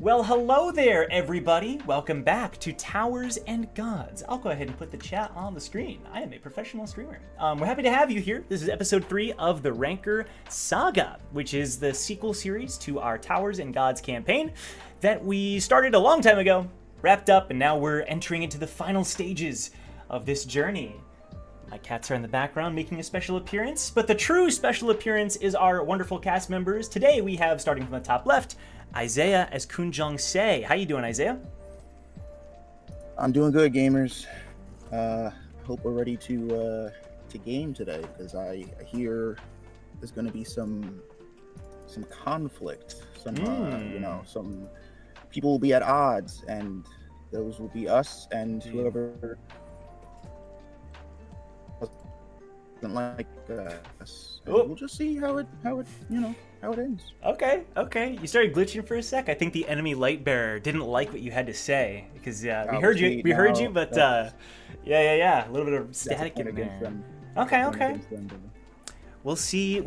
Well, hello there, everybody. Welcome back to Towers and Gods. I'll go ahead and put the chat on the screen. I am a professional streamer. We're happy to have you here. This is episode 3 of the Ranker Saga, which is the sequel series to our Towers and Gods campaign that we started a long time ago, wrapped up, and now we're entering into the final stages of this journey. My cats are in the background making a special appearance, but the true special appearance is our wonderful cast members. Today we have, starting from the top left, Isaiah as Kunjong Se. How you doing, Isaiah? I'm doing good, gamers. Hope we're ready to game today, because I hear there's going to be some conflict. Some some people will be at odds, and those will be us and whoever doesn't like us. We'll just see how it ends. Okay. You started glitching for a sec. I think the enemy light bearer didn't like what you had to say because we heard you, but yeah, a little bit of static in there. Okay. We'll see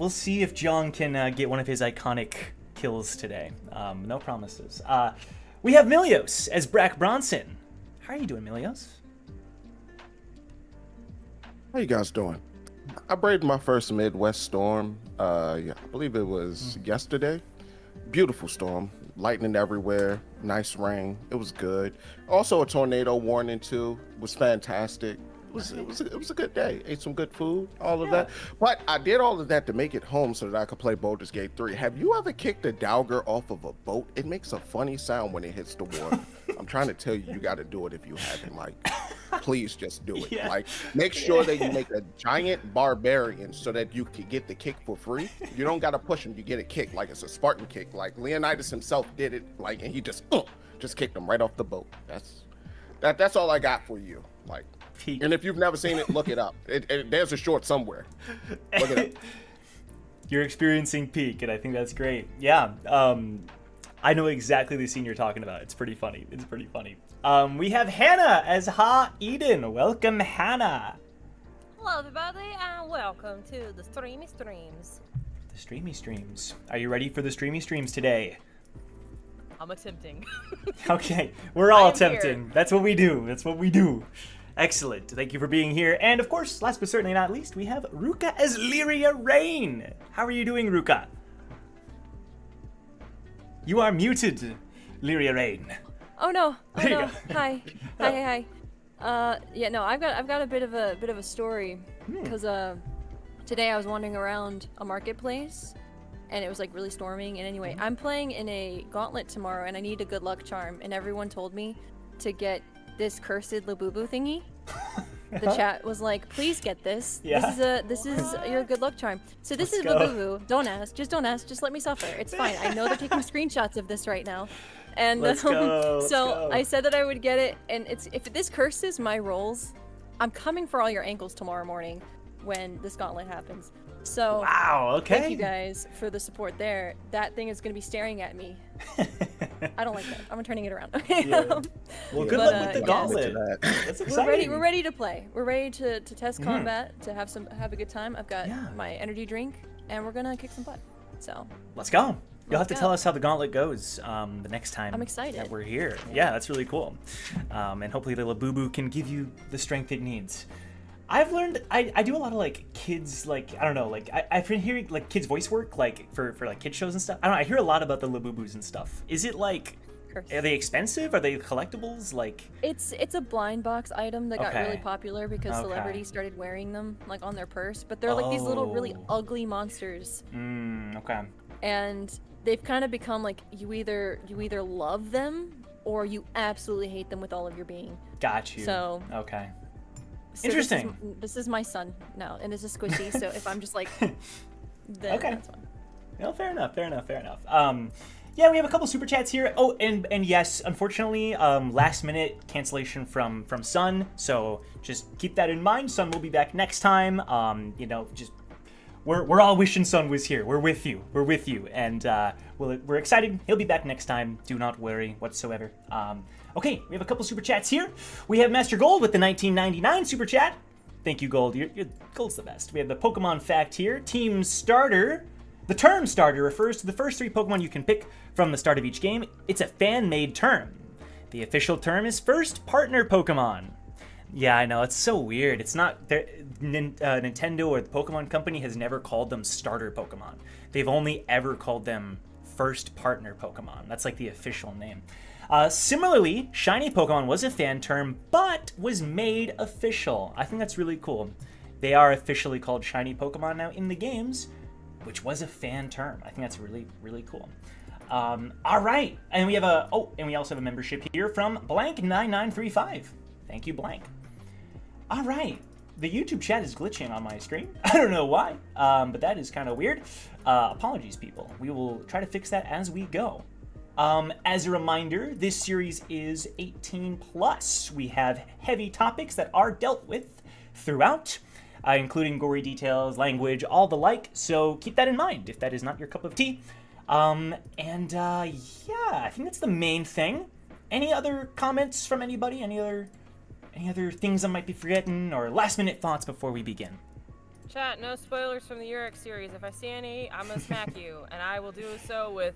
if John can get one of his iconic kills today. No promises. We have Milios as Brack Bronson. How are you doing, Milios? How you guys doing? I braved my first Midwest storm. I believe it was yesterday. Beautiful storm, lightning everywhere, nice rain. It was good. Also a tornado warning too. It was fantastic. It was a good day. Ate some good food, all of that. But I did all of that to make it home so that I could play Baldur's Gate 3. Have you ever kicked a dagger off of a boat? It makes a funny sound when it hits the water. I'm trying to tell you, you got to do it if you haven't. Like, please just do it. Yeah. Like, make sure that you make a giant barbarian so that you can get the kick for free. You don't got to push him. You get a kick like it's a Spartan kick. Like Leonidas himself did it. Like, and he just kicked him right off the boat. That's all I got for you. Like. Peak. And if you've never seen it, look it up. There's a short somewhere. Look it up. You're experiencing peak, and I think that's great. Yeah, I know exactly the scene you're talking about. It's pretty funny. We have Hannah as Ha Eden. Welcome, Hannah. Hello, everybody, and welcome to the Streamy Streams. The Streamy Streams. Are you ready for the Streamy Streams today? I'm attempting. Okay, we're all I am attempting. here. That's what we do. Excellent. Thank you for being here. And of course, last but certainly not least, we have Ruka as Lyria Rain. How are you doing, Ruka? You are muted, Lyria Rain. Oh no! There you go. Hi. I've got a bit of a story because today I was wandering around a marketplace and it was like really storming. And anyway, I'm playing in a gauntlet tomorrow and I need a good luck charm. And everyone told me to get this cursed Labubu thingy. The chat was like, please get this. Yeah. This is your good luck charm. So this Let's is go. Labubu. Don't ask. Just don't ask. Just let me suffer. It's fine. I know they're taking screenshots of this right now. And Let's go. I said that I would get it, and if this curses my rolls, I'm coming for all your ankles tomorrow morning when this gauntlet happens. So Wow, okay. thank you guys for the support there. That thing is going to be staring at me. I don't like that. I'm turning it around. Yeah. Well, good But, luck with the yes. gauntlet. That's exciting. We're ready to play. We're ready to test combat, to have a good time. I've got my energy drink, and we're gonna kick some butt. So Let's go. You'll have to Let's tell go. us how the gauntlet goes the next time I'm excited. that we're here. Yeah, that's really cool. And hopefully the Labubu can give you the strength it needs. I've learned, I do a lot of like kids, like, I don't know, like I've been hearing like kids voice work, like for like kid shows and stuff. I don't know, I hear a lot about the Labubus and stuff. Is it like, are they expensive? Are they collectibles? Like, it's a blind box item that got really Okay. popular because Okay. celebrities started wearing them like on their purse. But they're like these little really ugly monsters, okay. and they've kind of become like you either love them or you absolutely hate them with all of your being. Got you. So- Okay. So Interesting. This is my son now, and it's a squishy. So if I'm just like, then Okay. that's fine. No, fair enough. Yeah, we have a couple super chats here. Oh, and yes, unfortunately, last minute cancellation from Sun. So just keep that in mind. Sun will be back next time. Just we're all wishing Sun was here. We're with you, and we're excited. He'll be back next time. Do not worry whatsoever. Okay, we have a couple super chats here. We have Master Gold with the 1999 super chat. Thank you, Gold. Gold's the best. We have the Pokemon fact here. Team Starter The term starter refers to the first 3 Pokemon you can pick from the start of each game. It's a fan-made term. The official term is first partner Pokemon. Yeah, I know, it's so weird. It's not, Nintendo or the Pokemon Company has never called them starter Pokemon. They've only ever called them first partner Pokemon. That's like the official name. Similarly, shiny Pokemon was a fan term, but was made official. I think that's really cool. They are officially called shiny Pokemon now in the games, which was a fan term. I think that's really, really cool. All right, and we have and we also have a membership here from Blank9935. Thank you, Blank. All right, the YouTube chat is glitching on my screen. I don't know why, but that is kind of weird. Apologies, people. We will try to fix that as we go. As a reminder, this series is 18 plus. We have heavy topics that are dealt with throughout, including gory details, language, all the like. So keep that in mind if that is not your cup of tea. Yeah, I think that's the main thing. Any other comments from anybody? Any other things I might be forgetting, or last minute thoughts before we begin? Chat, no spoilers from the Jaerys series. If I see any, I'm gonna smack you, and I will do so with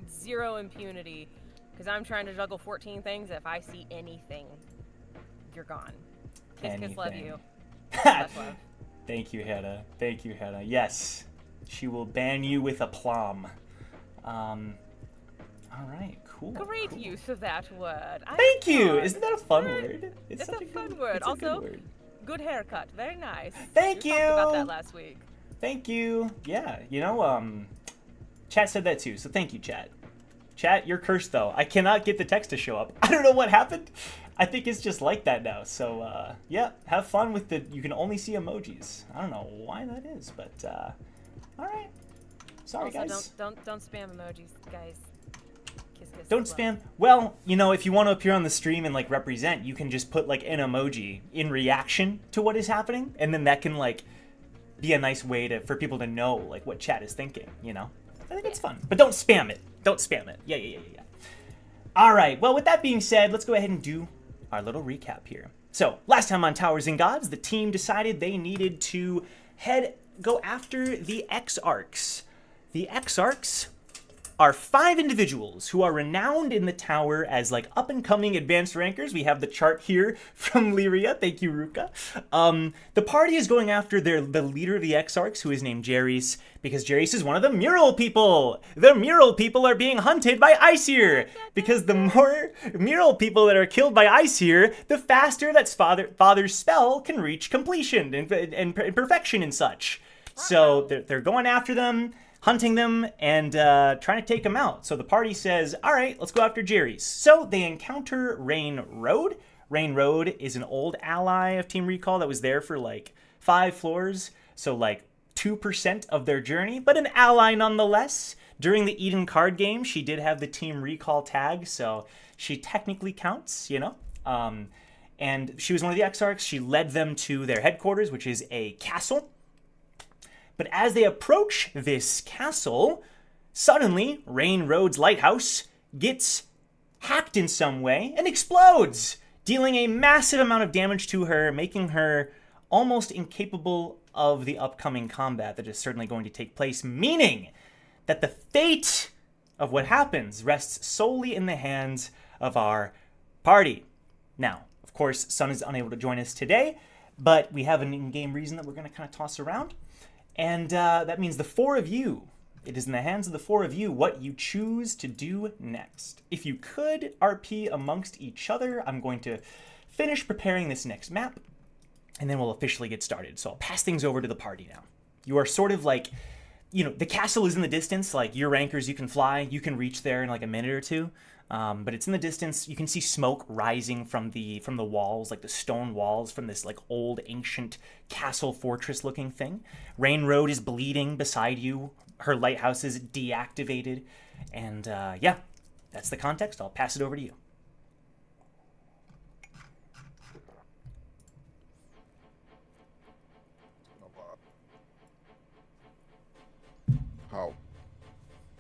zero impunity, because I'm trying to juggle 14 things. If I see anything, you're gone. Kiss, kiss, love you. Much love. Thank you, Hannah. Thank you, Hannah. Yes, she will ban you with aplomb. All right, cool. Great cool. use of that word. Thank you. Isn't that a fun word? It's such a fun word. It's Also, a good word. good haircut. Very nice. Thank We you. talked about that last week. Thank you. Yeah, Chat said that too, so thank you, Chat. Chat, you're cursed though. I cannot get the text to show up. I don't know what happened. I think it's just like that now. So yeah, have fun with you can only see emojis. I don't know why that is, but all right. Sorry, also, guys. Don't spam emojis, guys. Kiss, kiss. Don't spam. Well, if you want to appear on the stream and like represent, you can just put like an emoji in reaction to what is happening, and then that can like be a nice way for people to know like what chat is thinking. I think it's fun, but don't spam it. Don't spam it. Yeah. All right. Well, with that being said, let's go ahead and do our little recap here. So last time on Towers and Gods, the team decided they needed to go after the Exarchs. The Exarchs are 5 individuals who are renowned in the tower as like up-and-coming advanced rankers. We have the chart here from Lyria. Thank you, Ruka. The party is going after the leader of the Exarchs, who is named Jaerys, because Jaerys is one of the mural people. The mural people are being hunted by Aesir, because the more mural people that are killed by Aesir, the faster that father's spell can reach completion and perfection and such. So they're going after them, hunting them, and trying to take them out. So the party says, all right, let's go after Jaerys. So they encounter Rain Road. Rain Road is an old ally of Team Recall that was there for like 5 floors. So like 2% of their journey, but an ally nonetheless. During the Eden card game, she did have the Team Recall tag, so she technically counts, and she was one of the Exarchs. She led them to their headquarters, which is a castle. But as they approach this castle, suddenly Rain Road's lighthouse gets hacked in some way and explodes, dealing a massive amount of damage to her, making her almost incapable of the upcoming combat that is certainly going to take place, meaning that the fate of what happens rests solely in the hands of our party. Now, of course, Sun is unable to join us today, but we have an in-game reason that we're going to kind of toss around. And that means the 4 of you, it is in the hands of the 4 of you what you choose to do next. If you could RP amongst each other, I'm going to finish preparing this next map, and then we'll officially get started. So I'll pass things over to the party now. You are sort of like, the castle is in the distance. Like, your rankers, you can fly. You can reach there in like a minute or two. But it's in the distance. You can see smoke rising from the walls, like the stone walls from this like old ancient castle fortress looking thing. Rain Road is bleeding beside you. Her lighthouse is deactivated. And yeah, that's the context. I'll pass it over to you.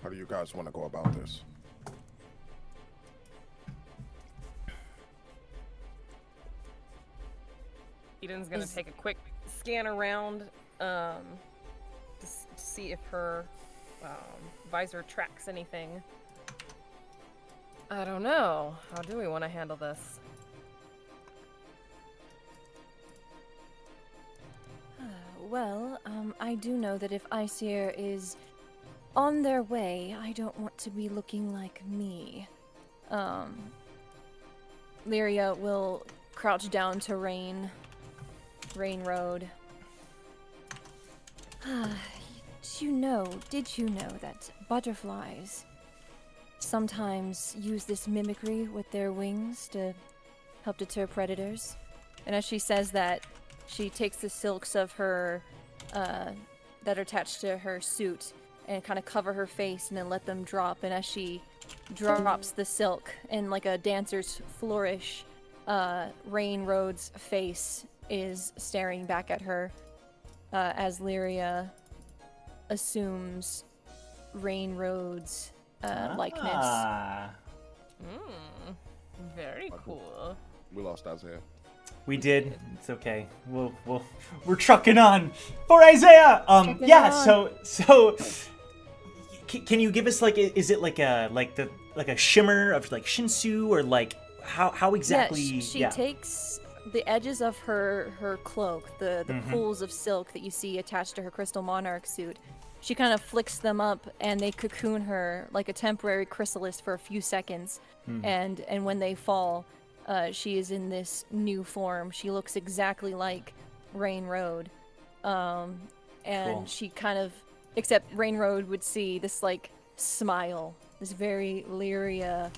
How do you guys want to go about this? Eden's gonna take a quick scan around to see if her visor tracks anything. I don't know. How do we want to handle this? Well, I do know that if Aesir is on their way, I don't want to be looking like me. Lyria will crouch down to Rain Road. Did you know that butterflies sometimes use this mimicry with their wings to help deter predators? And as she says that, she takes the silks of her, that are attached to her suit and kind of cover her face and then let them drop. And as she drops the silk in like a dancer's flourish, Rain Road's face is staring back at her as Lyria assumes Rain Road's likeness. Very cool. We lost Isaiah. We did. It's okay. We're trucking on for Isaiah. So can you give us like, is it like a shimmer of like Shinsu, or like how exactly? Yeah, she takes the edges of her cloak, the pools of silk that you see attached to her Crystal Monarch suit. She kind of flicks them up, and they cocoon her like a temporary chrysalis for a few seconds. And when they fall, she is in this new form. She looks exactly like Rain Road. And Cool. she kind of, except Rain Road would see this like smile, this very Lyria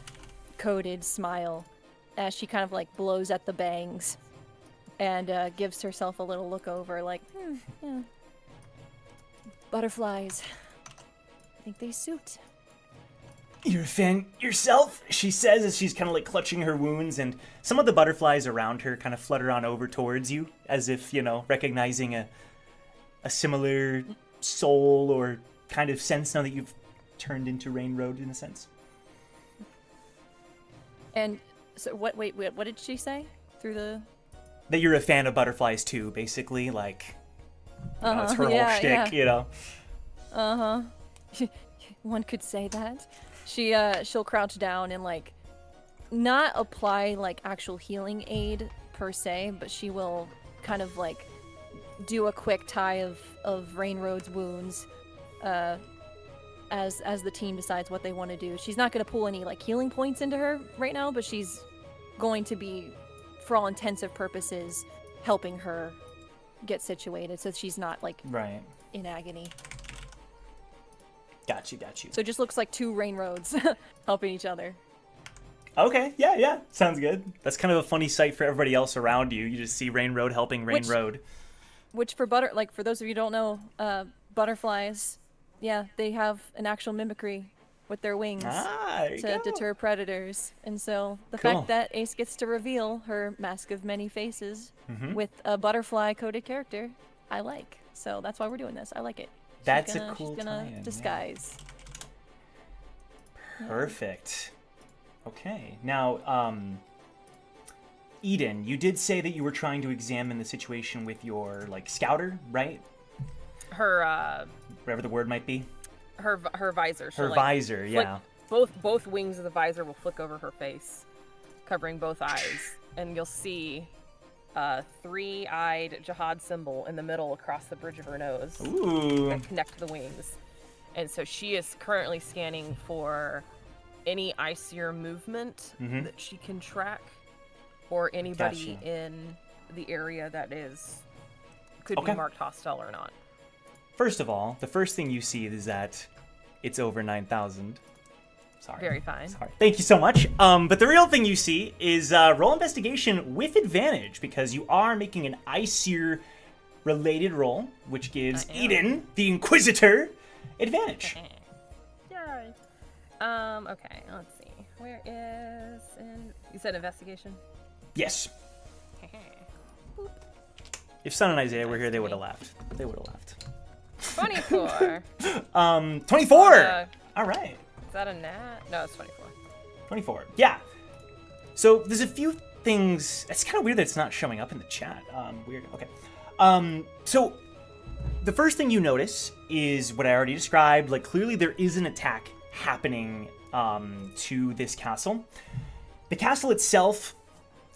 coded smile, as she kind of like blows at the bangs and gives herself a little look over like, yeah. Butterflies. I think they suit. You're a fan yourself, she says as she's kind of like clutching her wounds, and some of the butterflies around her kind of flutter on over towards you, as if, recognizing a similar soul or kind of sense now that you've turned into Rain Road in a sense. And so what did she say? Through the... That you're a fan of butterflies too, basically, like... it's her whole shtick, One could say that. She'll crouch down and like not apply like actual healing aid per se, but she will kind of like do a quick tie of Rain Road's wounds as the team decides what they want to do. She's not going to pull any like healing points into her right now, but she's going to be, for all intensive purposes, helping her get situated so she's not like in agony. Got you. So it just looks like two Rain Roads helping each other. Okay, yeah, sounds good. That's kind of a funny sight for everybody else around you. You just see Rain Road helping Rain Road. Which for for those of you who don't know, butterflies, they have an actual mimicry with their wings to deter predators. And so the fact that Ace gets to reveal her mask of many faces with a butterfly-coded character, I like. So that's why we're doing this. I like it. That's a cool She's gonna disguise. Perfect. Okay. Now, Eden, you did say that you were trying to examine the situation with your, scouter, right? Her, whatever the word might be. Her visor. Her visor, yeah. Both wings of the visor will flick over her face, covering both eyes, and you'll see a three-eyed jihad symbol in the middle across the bridge of her nose. Ooh. That connect the wings. And so she is currently scanning for any Aesir movement that she can track, or anybody in the area that could be marked hostile or not. First of all, the first thing you see is that it's over 9,000. Sorry. Very fine. Sorry. Thank you so much. But the real thing you see is roll investigation with advantage, because you are making an Aesir related roll, which gives Eden, the Inquisitor, advantage. Yay. Okay, let's see. Where is... You said investigation? Yes. If Sun and Isaiah were here, they would have laughed. 24. 24! All right. Is that a nat? No, it's 24. 24. Yeah. So there's a few things. It's kind of weird that it's not showing up in the chat. Weird. Okay. So the first thing you notice is what I already described. Like, clearly there is an attack happening to this castle. The castle itself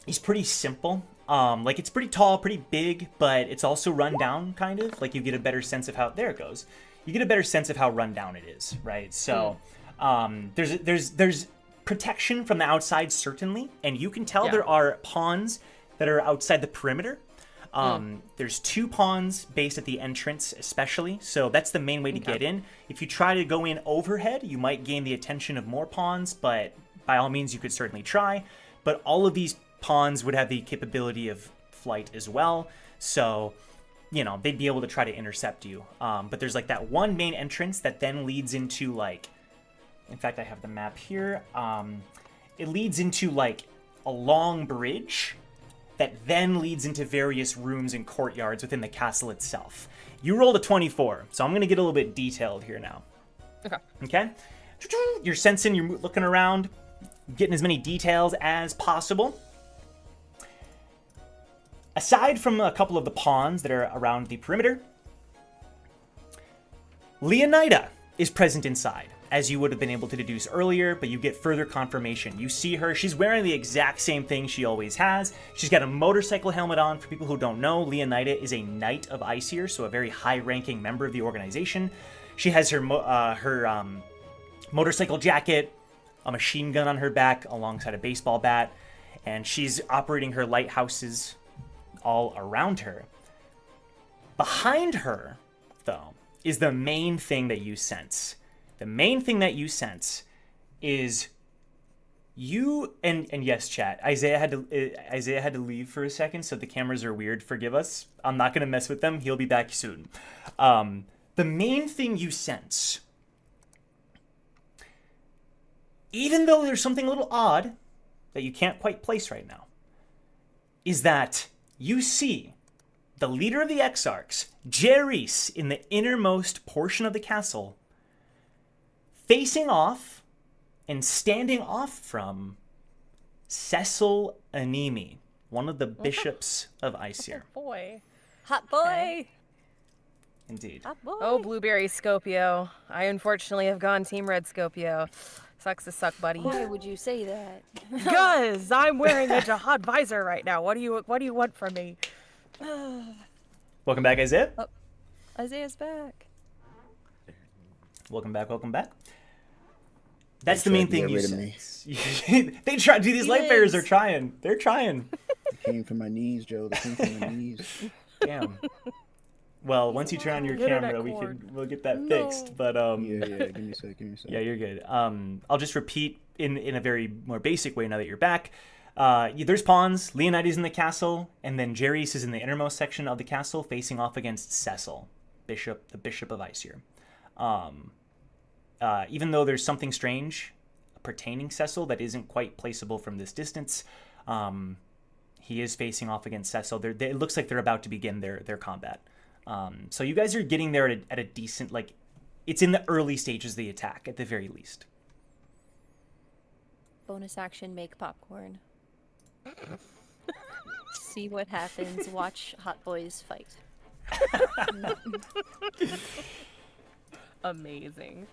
is pretty simple. Like, it's pretty tall, pretty big, but it's also run down, kind of. Like, you get a better sense of how... There it goes. You get a better sense of how run down it is, right? So, there's protection from the outside, certainly, and you can tell there are pawns that are outside the perimeter. There's 2 pawns based at the entrance, especially, so that's the main way to get in. If you try to go in overhead, you might gain the attention of more pawns, but by all means, you could certainly try. But all of these pawns would have the capability of flight as well, so, you know, they'd be able to try to intercept you. But there's, like, that one main entrance that then leads into, like... In fact, I have the map here. It leads into, like, a long bridge that then leads into various rooms and courtyards within the castle itself. You rolled a 24, so I'm going to get a little bit detailed here now. Okay? You're sensing, you're looking around, getting as many details as possible. Aside from a couple of the pawns that are around the perimeter, Leonida is present inside, as you would have been able to deduce earlier, but you get further confirmation. You see her, she's wearing the exact same thing she always has. She's got a motorcycle helmet on. For people who don't know, Leonida is a Knight of Aesir, so a very high-ranking member of the organization. She has her motorcycle jacket, a machine gun on her back alongside a baseball bat, and she's operating her lighthouses all around her. Behind her, though, is the main thing that you sense. The main thing that you sense is you and yes, chat. Isaiah had to leave for a second, so the cameras are weird. Forgive us. I'm not gonna mess with them. He'll be back soon. The main thing you sense, even though there's something a little odd that you can't quite place right now, is that you see the leader of the Exarchs, Jaerys, in the innermost portion of the castle, facing off and standing off from Cecil Anemi, one of the bishops of Aesir. Oh boy. Hot boy! Indeed. Hot boy! Oh, Blueberry Scopio. I unfortunately have gone Team Red Scopio. Sucks to suck, buddy. Why would you say that? Because I'm wearing a jihad visor right now. What do you want from me? Welcome back, Isaiah. Oh, Isaiah's back. Welcome back, welcome back. That's the main thing you sense. They try. Dude, these light bearers are trying. They're trying. They came from my knees, Joe. They came from my knees. Damn. Well, once you turn on your camera, we'll get that fixed. But Yeah, give me a sec. yeah, you're good. I'll just repeat in a very more basic way now that you're back. There's pawns. Leonidas in the castle, and then Jaerys is in the innermost section of the castle, facing off against Cecil, the bishop of Aesir. Even though there's something strange pertaining Cecil that isn't quite placeable from this distance, he is facing off against Cecil. It looks like they're about to begin their combat. So you guys are getting there at a decent, like, it's in the early stages of the attack, at the very least. Bonus action, make popcorn. See what happens. Watch hot boys fight. Amazing.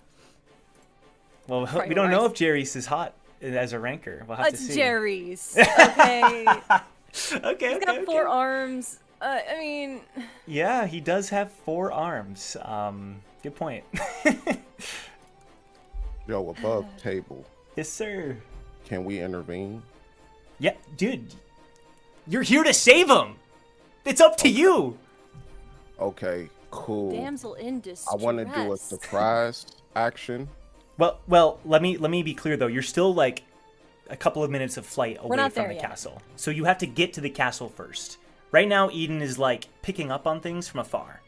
Well, we don't know if Jaerys is hot as a ranker. We'll have to see. Jaerys. Okay. Okay. He's got 4 arms. I mean... Yeah, he does have 4 arms. Good point. Yo, above table. Yes, sir. Can we intervene? Yeah, dude. You're here to save him. It's up to you. Okay, cool. Damsel in distress. I want to do a surprise action. Well, let me be clear though. You're still like a couple of minutes of flight away from the castle, so you have to get to the castle first. Right now, Eden is like picking up on things from afar.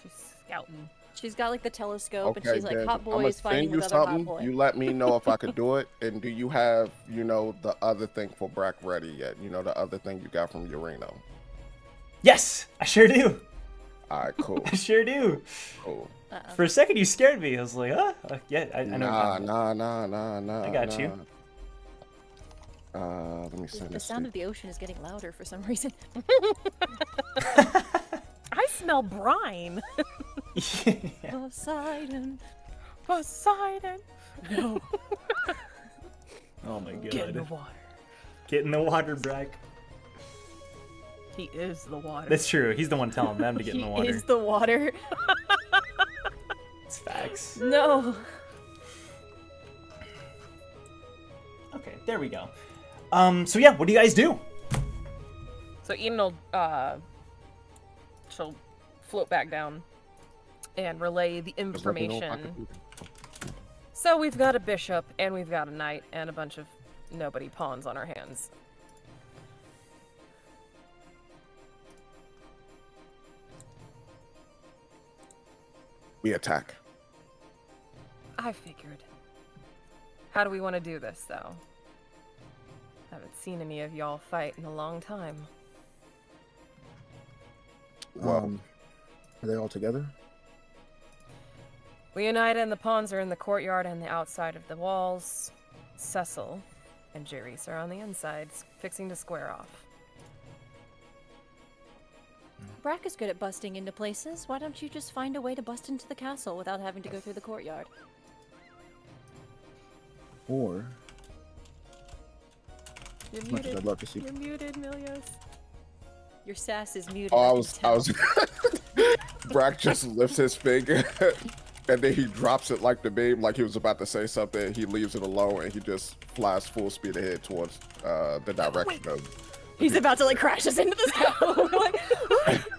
She's scouting. She's got like the telescope, Okay, and she's like, then hot I'm boys gonna fighting send you with other hot something. boys. You let me know if I could do it. And do you have, the other thing for Brack ready yet? The other thing you got from Ureno. Yes, I sure do. All right, cool. I sure do. Cool. For a second, you scared me. I was like, yeah, I know. Nah. I got you. Let me send The this. sound of the ocean is getting louder for some reason. I smell brine. Yeah. Poseidon. Poseidon. No. Oh my god. Get in the water. Get in the water, Brack. He is the water. That's true. He's the one telling them to get in the water. He is the water. It's facts. No. Okay, there we go. So yeah, what do you guys do? So Eden will, she'll float back down and relay the information. So we've got a bishop, and we've got a knight, and a bunch of nobody pawns on our hands. We attack. I figured. How do we want to do this, though? Haven't seen any of y'all fight in a long time. Well, Are they all together? Leonida and the pawns are in the courtyard and the outside of the walls. Cecil and Jaerys are on the insides, fixing to square off. Brack is good at busting into places. Why don't you just find a way to bust into the castle without having to go through the courtyard? Or, You're as much as muted. I'd love to see, You're muted, Milios. Your sass is muted. Oh, I can was. tell. Brack just lifts his finger, and then he drops it like the beam, like he was about to say something. He leaves it alone, and he just flies full speed ahead towards the direction of. He's about to like crash us into this castle. Like,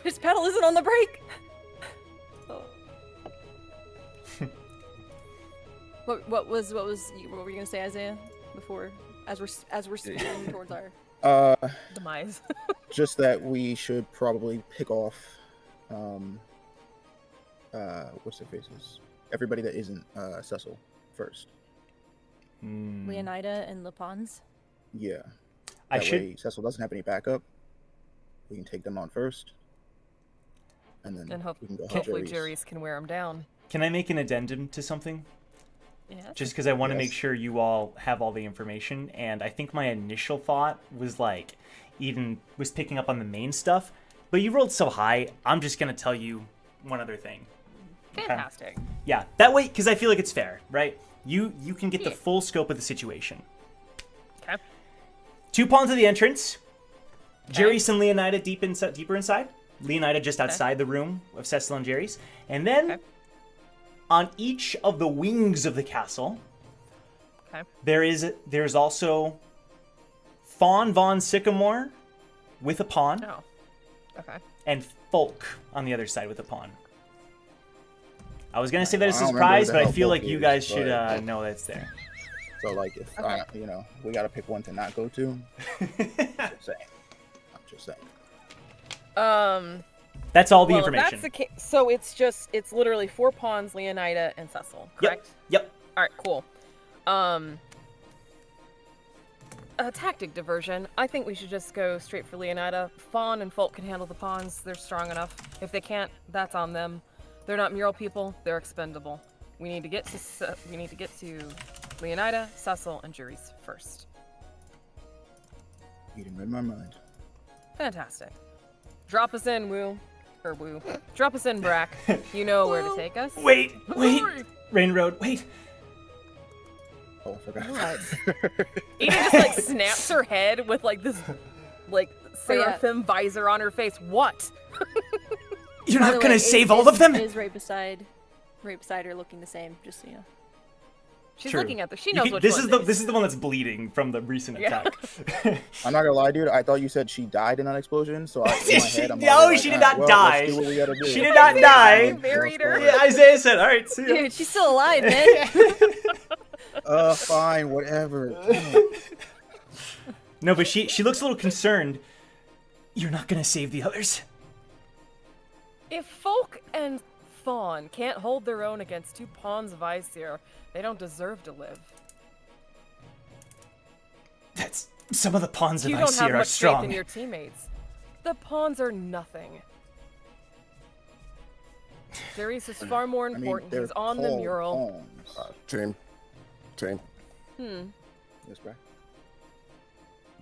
his pedal isn't on the brake. Oh. What were you gonna say, Isaiah? Before, as we're speeding towards our Demise. just that we should probably pick off, what's their faces? Everybody that isn't Cecil first. Leonida and LePons. Yeah. I That should. way Cecil doesn't have any backup. We can take them on first. And then And we can go help hopefully Jaerys. Jaerys can wear him down. Can I make an addendum to something? Yeah. Just because I want to Yes. make sure you all have all the information. And I think my initial thought was like, Eden was picking up on the main stuff. But you rolled so high, I'm just going to tell you one other thing. Okay? Fantastic. Yeah, that way, because I feel like it's fair, right? You can get the Yeah. full scope of the situation. Okay. 2 pawns of the entrance. Jaerys and Leonida deeper inside. Leonida just outside the room of Cecil and Jaerys. And then on each of the wings of the castle, Okay. there's also Fawn Von Sycamore with a pawn, Oh. Okay. and Folk on the other side with a pawn. I was gonna say that as a I don't surprise, remember but I how feel Folk like you is, guys should but- know that's there. So, like, if we gotta pick one to not go to. I'm just saying. That's all the Well, if information. that's the case, so it's literally 4 pawns, Leonida and Cecil, correct? Yep. All right, cool. A tactic diversion. I think we should just go straight for Leonida. Fawn and Folk can handle the pawns. They're strong enough. If they can't, that's on them. They're not mural people. They're expendable. We need to get to Leonida, Cecil, and Jaerys first. You didn't read my mind. Fantastic. Drop us in, Woo. Or Woo. Drop us in, Brack. You know where to take us. Wait. Rain Road, wait. Oh, I forgot. What? Eden just like snaps her head with like this like seraphim visor on her face. What? You're By not the gonna way, save it all of them? is right beside her, looking the same. Just so you know. She's True. looking at the. She You knows can- which this one is it the is. this is the one that's bleeding from the recent Yeah. attack. I'm not gonna lie, dude. I thought you said she died in that explosion, so in my head, I'm No, already she like, did not well, die. Let's do what we gotta do. She did not die. You buried her. Yeah, Isaiah said, all right, see ya. Dude, she's still alive, man. Fine, whatever. No, but she looks a little concerned. You're not gonna save the others. If Folk and Fawn can't hold their own against 2 pawns of Aesir, they don't deserve to live. That's some of the pawns of You don't have Aesir are much faith strong. in your teammates. The pawns are nothing. Jaerys is far more I mean, important. they're He's on the called mural. pawns. Team. Yes, bro.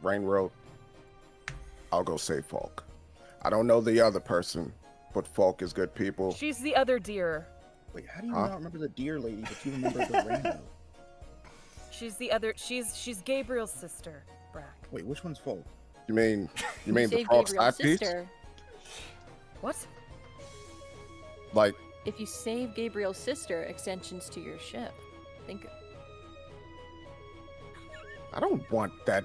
Rain Road. I'll go save Falk. I don't know the other person, but folk is good people. She's the other deer. Wait, how do you not remember the deer lady, but you remember the rainbow? She's the other. She's Gabriel's sister, Brack. Wait, which one's Folk? You mean the Save frog Gabriel's side piece? sister. What? Like, If you save Gabriel's sister, extensions to your ship. Think. I don't want that.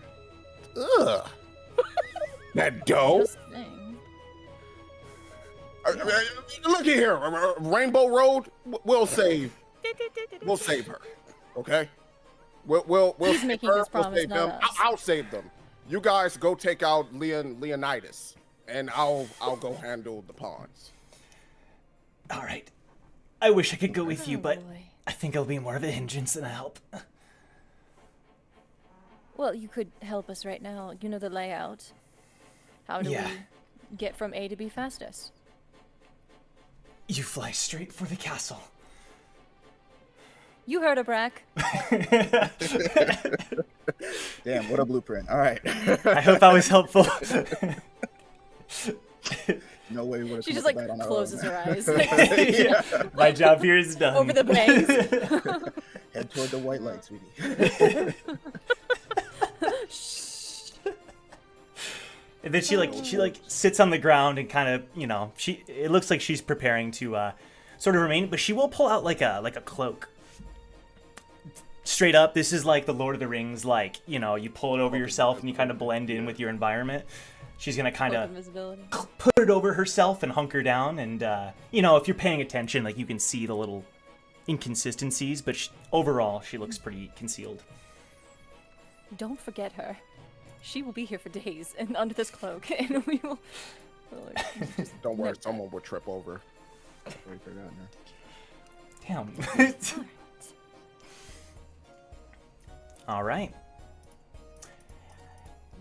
Ugh. That dough. Just saying. Look here, Rainbow Road. We'll save her. Okay. We'll He's save making her. his We'll promise, save not them. us. I'll save them. You guys go take out Leonidas, and I'll go handle the pawns. All right. I wish I could go with you, Oh, but boy. I think I'll be more of a hindrance than a help. Well, you could help us right now. You know the layout. How do Yeah. we get from A to B fastest? You fly straight for the castle. You heard her, Brack. Damn, what a blueprint. All right. I hope I was helpful. No way we would have She come just up like with that on our closes own. her eyes Yeah, my job here is done. over the bangs. Head toward the white light, sweetie. And then she sits on the ground and kind of, it looks like she's preparing to sort of remain, but she will pull out like a cloak. Straight up, this is like the Lord of the Rings, you pull it over yourself and you kind of blend in with your environment. She's gonna kind Cloak of invisibility. put it over herself and hunker down, and if you're paying attention, you can see the little inconsistencies, but overall she looks pretty concealed. Don't forget her. She will be here for days and under this cloak, and we will. Don't worry, someone will trip over. Already forgotten her. Damn. All right.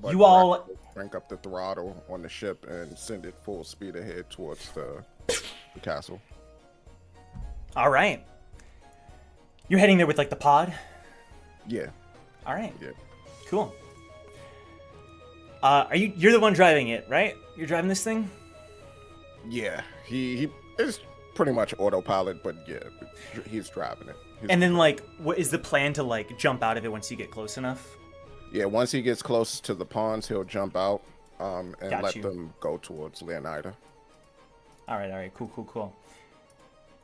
But You all- crank up the throttle on the ship and send it full speed ahead towards the castle. All right. You're heading there with the pod. Yeah, All right. yeah. Cool. You're the one driving it, right? You're driving this thing? Yeah, he is pretty much autopilot, but yeah, he's driving it. And then what is the plan to jump out of it once you get close enough? Yeah, once he gets close to the pawns, he'll jump out and Got let you. them go towards Leonida. All right. Cool.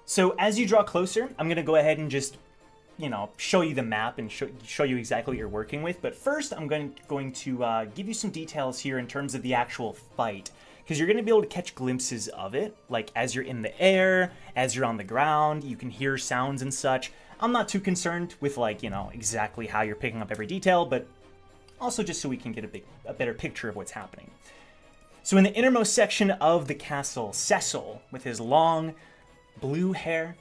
So as you draw closer, I'm going to go ahead and just, show you the map and show you exactly what you're working with. But first, I'm going to give you some details here in terms of the actual fight, because you're going to be able to catch glimpses of it, as you're in the air, as you're on the ground, you can hear sounds and such. I'm not too concerned with exactly how you're picking up every detail, but also just so we can get a better picture of what's happening. So in the innermost section of the castle, Cecil, with his long blue hair,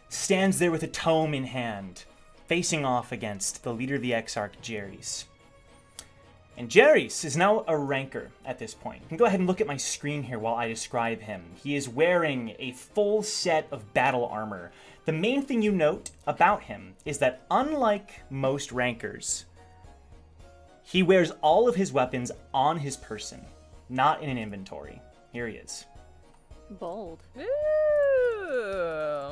stands there with a tome in hand, facing off against the leader of the Exarch, Jaerys. And Jaerys is now a ranker at this point. You can go ahead and look at my screen here while I describe him. He is wearing a full set of battle armor. The main thing you note about him is that unlike most rankers, he wears all of his weapons on his person, not in an inventory. Here he is. Bold. Ooh.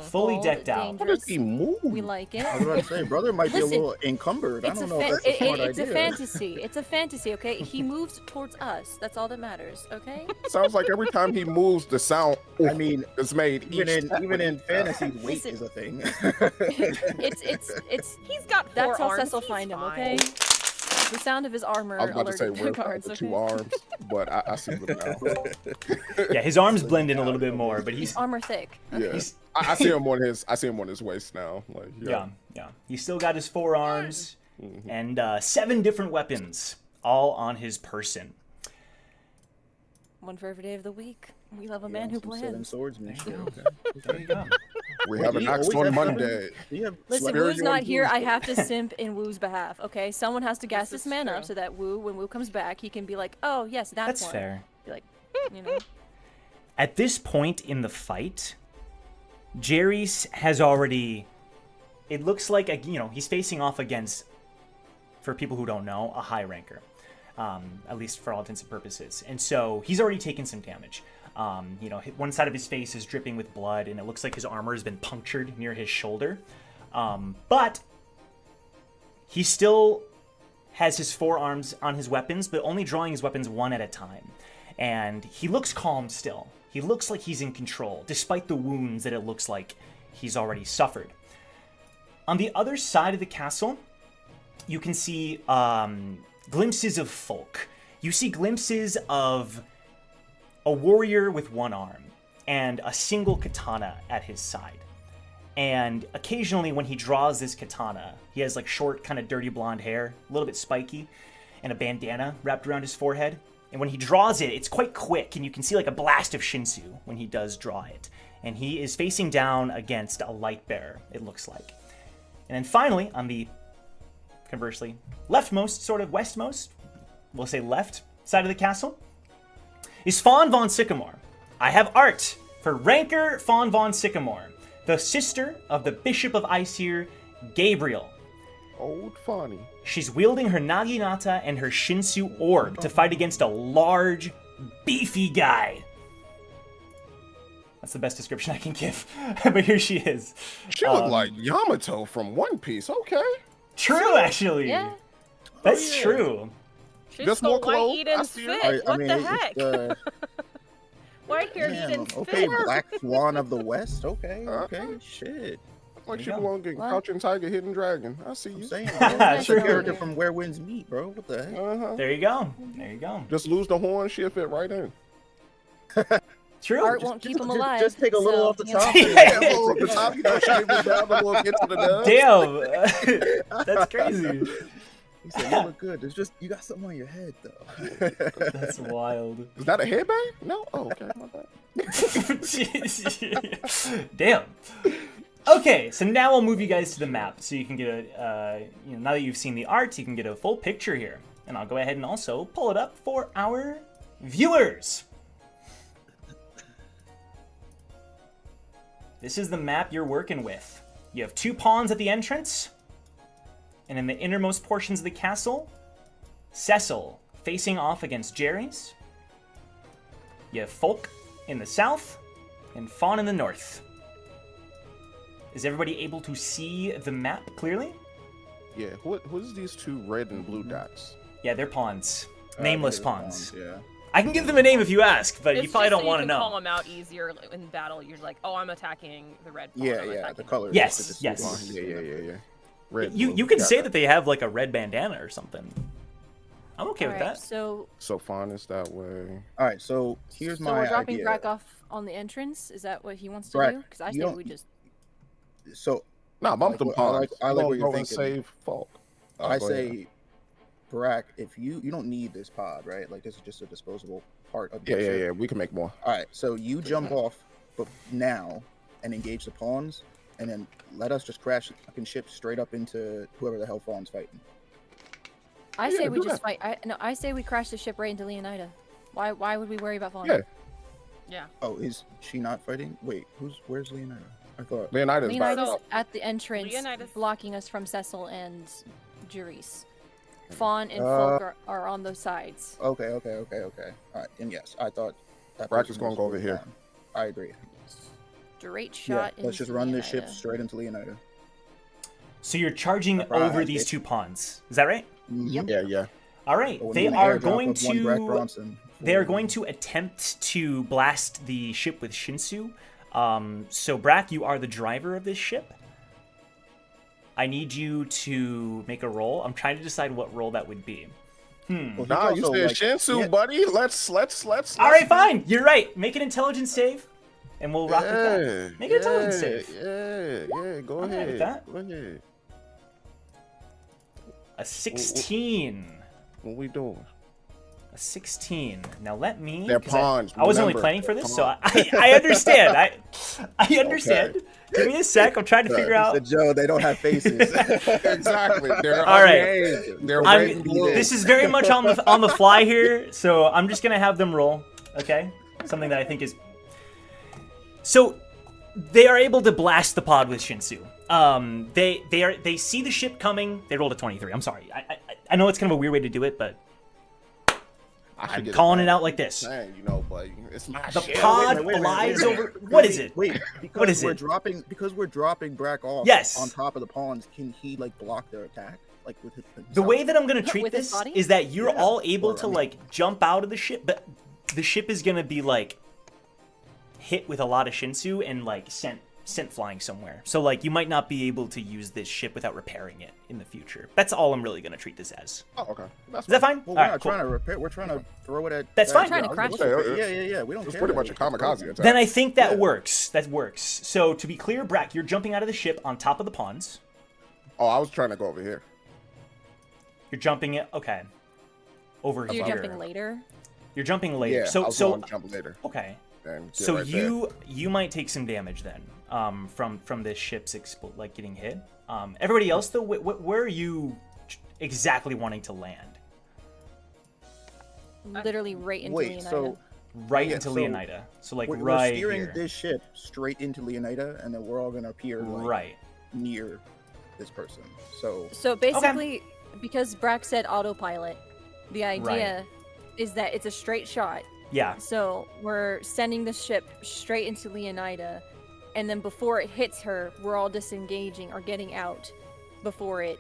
Fully Bold, decked out. How dangerous. does he move? We like it. I was about to say, brother might be a Listen, little encumbered. I It's don't a know if fa- that's a smart it's a idea. fantasy. It's a fantasy, okay? He moves towards us. That's all that matters, okay? Sounds like every time he moves, the sound I mean, is made. even in fantasy, weight Listen. is a thing. It's He's got 4 that's how arms. Cecil He's find him, fine. okay? The sound of his armor I was about to say alerted the we're guards, the okay? 2 arms, but I see them now. Yeah, his arms blend in a little bit more, but he's Armor thick. Yeah, He's- I see him on his waist now. yeah. He's still got his 4 arms and 7 different weapons, all on his person. One for every day of the week. We love a man who Some seven plans. swordsmanship. There you go. We have an he axe always on has Monday. Do you have Listen, Superior Woo's not here. I Woo's- have to simp in Woo's behalf, okay? Someone has to gas This this is man true. up so that Woo, when Woo comes back, he can be like, oh, yes, that's That's one. fair. Be like, you know. At this point in the fight, Jaerys has already. It looks like he's facing off against, for people who don't know, a high ranker. at least for all intents and purposes. And so he's already taken some damage. One side of his face is dripping with blood, and it looks like his armor has been punctured near his shoulder. But he still has his forearms on his weapons, but only drawing his weapons one at a time. And he looks calm still. He looks like he's in control, despite the wounds that it looks like he's already suffered. On the other side of the castle, you can see glimpses of folk. You see glimpses of a warrior with one arm and a single katana at his side. And occasionally when he draws this katana, he has like short, kind of dirty blonde hair, a little bit spiky, and a bandana wrapped around his forehead. And when he draws it, it's quite quick, and you can see like a blast of Shinsu when he does draw it. And he is facing down against a light bearer, it looks like. And then finally, on the, conversely, leftmost, sort of westmost, we'll say left side of the castle, is Fawn von Sycamore. I have art for Ranker Fawn von Sycamore, the sister of the Bishop of Aesir, Gabriel. Old Fawny. She's wielding her Naginata and her Shinsu orb to fight against a large, beefy guy. That's the best description I can give. But here she is. She looked like Yamato from One Piece. Okay. True, actually. Yeah. That's true. She's Just so more white clothes. Eden's fit. What the heck? White hair Eden's okay, fit. Black Swan of the West. Okay, Uh-huh. shit. Like she you go. belonged in What? Crouching Tiger, Hidden Dragon. I see I'm you. saying, bro. That's True. a character from Where Winds Meet, bro. What the heck? Uh-huh. There you go. There you go. Just lose the horn, she'll fit right in. True. Art won't keep him alive. Just take a little so, off the you know. top. Yeah. The top, you know, shaving down a little bit to the dub. Damn. That's crazy. He said, "You look good. There's just you got something on your head, though." That's wild. Is that a headband? No? Oh, okay. My bad. Damn. Okay, so now I'll move you guys to the map so you can get a, now that you've seen the art, you can get a full picture here. And I'll go ahead and also pull it up for our viewers. This is the map you're working with. You have 2 pawns at the entrance, and in the innermost portions of the castle, Cecil facing off against Jaerys. You have Folk in the south, and Fawn in the north. Is everybody able to see the map clearly? Yeah, what is these 2 red and blue dots? Yeah, they're pawns. Nameless They're pawns. Yeah. I can give them a name if you ask, but you It's probably just don't so want to you can call know. them out easier in battle. You're like, oh, I'm attacking the red pawn. Yeah, I'm yeah. attacking The colors. Yes, the yes. distinct- Yeah. Red, You blue. you can Got say that. that they have like a red bandana or something. I'm okay with Alright, that. So, So fine is that way. All right, so here's so my we're dropping idea. Brack off on the entrance? Is that what he wants to Brack, do? Because I you say don't- we just... So Nah, bump like them what- pawns. I like what Go you're and thinking. save Falk. I Go ahead. say, Brack, if you don't need this pod, right? Like this is just a disposable part of the Yeah. ship. We can make more. All right, so you jump off, but now and engage the pawns, and then let us just crash the fucking ship straight up into whoever the hell Fawn's fighting. I Yeah, say we do just fight. I say we crash the ship right into Leonida. Why would we worry about Fawn? Yeah. Yeah. Oh, is she not fighting? Wait, where's Leonardo? I thought. Leonidas. Leonida's So, at the entrance, Leonidas- blocking us from Cecil and Jaerys. Fawn and Uh, Folk are on those sides. Okay. All right, and yes, I thought that Brack person is gonna was go over here. down. I agree. Straight Yeah, shot. let's just into run this ship Leonida. straight into Leonardo. So you're charging Surprise, over these bitch. 2 pawns. Is that right? Mhm. Yeah. All right. But when They you are airdrop going of one Brack to Bronson they are for- going to attempt to blast the ship with Shinsu. So Brack, you are the driver of this ship. I need you to make a roll. I'm trying to decide what role that would be. Well, he's Nah, you also, said like- Shinsu, yeah, buddy. Let's. All right, fine. You're right. Make an intelligence save, and we'll rock with that. Yeah, Make an intelligence save. Yeah. Go I'm alright with ahead. that. Go ahead. A 16. What we doing? A 16. Now let me. They're 'cause pawns. I wasn't only remember. planning for They're this, so pawns. I understand. I understand. Give me a sec. I'm trying to figure He out. said, Joe, they don't have faces. Exactly. They're All right. unnamed. They're I'm- red and blue. This is very much on the fly here, so I'm just gonna have them roll. Okay, something that I think is. So, they are able to blast the pod with Shinsu. They see the ship coming. They rolled a 23. I'm sorry. I know it's kind of a weird way to do it, but I should I'm get calling it back. out like this. Saying, but it's my The shit. pod wait, flies wait. over. What is it? Wait, because What is we're it? dropping Brack off Yes. on top of the pawns, can he like block their attack? Like with himself? The way that I'm gonna treat With his this body? is that you're Yeah. all able Or, to I mean- like jump out of the ship, but the ship is gonna be like hit with a lot of Shinsu and like sent flying somewhere. So like you might not be able to use this ship without repairing it in the future. That's all I'm really gonna treat this as. Oh, okay. Is that fine? Well, All we're right, not cool. trying to repair. We're trying to throw it at. That's that- fine. Trying to I was crash gonna it. say, Yeah. We don't It's care. pretty that much a it's kamikaze broken. attack. Then I think that Yeah. works. That works. So to be clear, Brack, you're jumping out of the ship on top of the pawns. Oh, I was trying to go over here. You're jumping it. Okay. Over You're here. jumping later. You're jumping later. Yeah, I so was so going to jump later. okay. And get So right there. you might take some damage then, from this ship's like getting hit. Everybody else though, where are you exactly wanting to land? Literally right into Wait, Leonida. so Right Yeah, into so Leonida. So like we're right steering here. this ship straight into Leonida, and then we're all gonna appear like, Right. near this person. So So basically, because Brack said autopilot, the idea is that it's a straight shot. Yeah. So we're sending the ship straight into Leonida, and then before it hits her, we're all disengaging or getting out before it,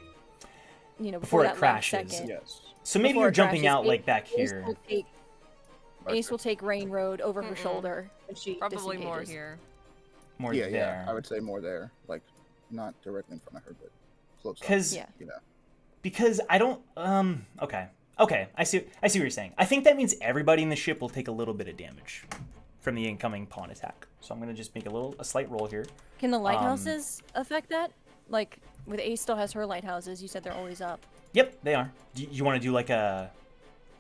Before it that last crashes. second. yes, So maybe Before you're it jumping crashes, out like back Ace here. will take, Ace will take Rain Road over her Mm-mm. shoulder when she Probably more disengages. here. More yeah, there. I would say more there, like not directly in front of her, but close. up, Because Yeah. you know. because I don't okay. I see what you're saying. I think that means everybody in the ship will take a little bit of damage from the incoming pawn attack. So I'm gonna just make a slight roll here. Can the lighthouses affect that? Like, with Ace still has her lighthouses, you said they're always up. Yep, they are. Do you want to do like a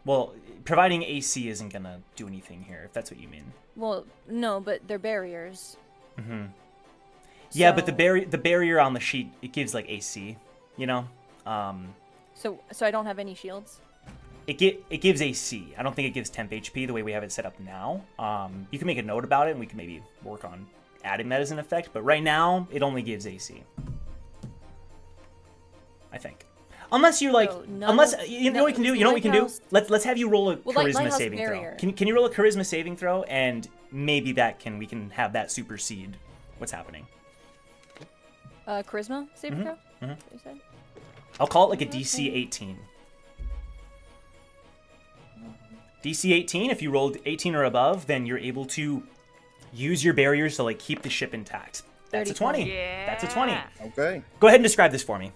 well, providing AC isn't gonna do anything here, if that's what you mean. Well, no, but they're barriers. Mm-hmm. Yeah, but So- the barrier on the sheet, it gives like AC, you know? So I don't have any shields? It gives AC. I don't think it gives temp HP the way we have it set up now. You can make a note about it, and we can maybe work on adding that as an effect. But right now, it only gives AC. I think, unless you're like, So none unless of- you know what we can do. You know what we can do? Lighthouse- Let's have you roll a Well, charisma lighthouse saving barrier. throw. Can you roll a charisma saving throw, and maybe we can have that supersede what's happening. Charisma saving throw? mhm. What you said? I'll call it like a DC 18. DC 18, if you rolled 18 or above, then you're able to use your barriers to like keep the ship intact. That's a 20. Yeah. That's a 20. Okay. Go ahead and describe this for me.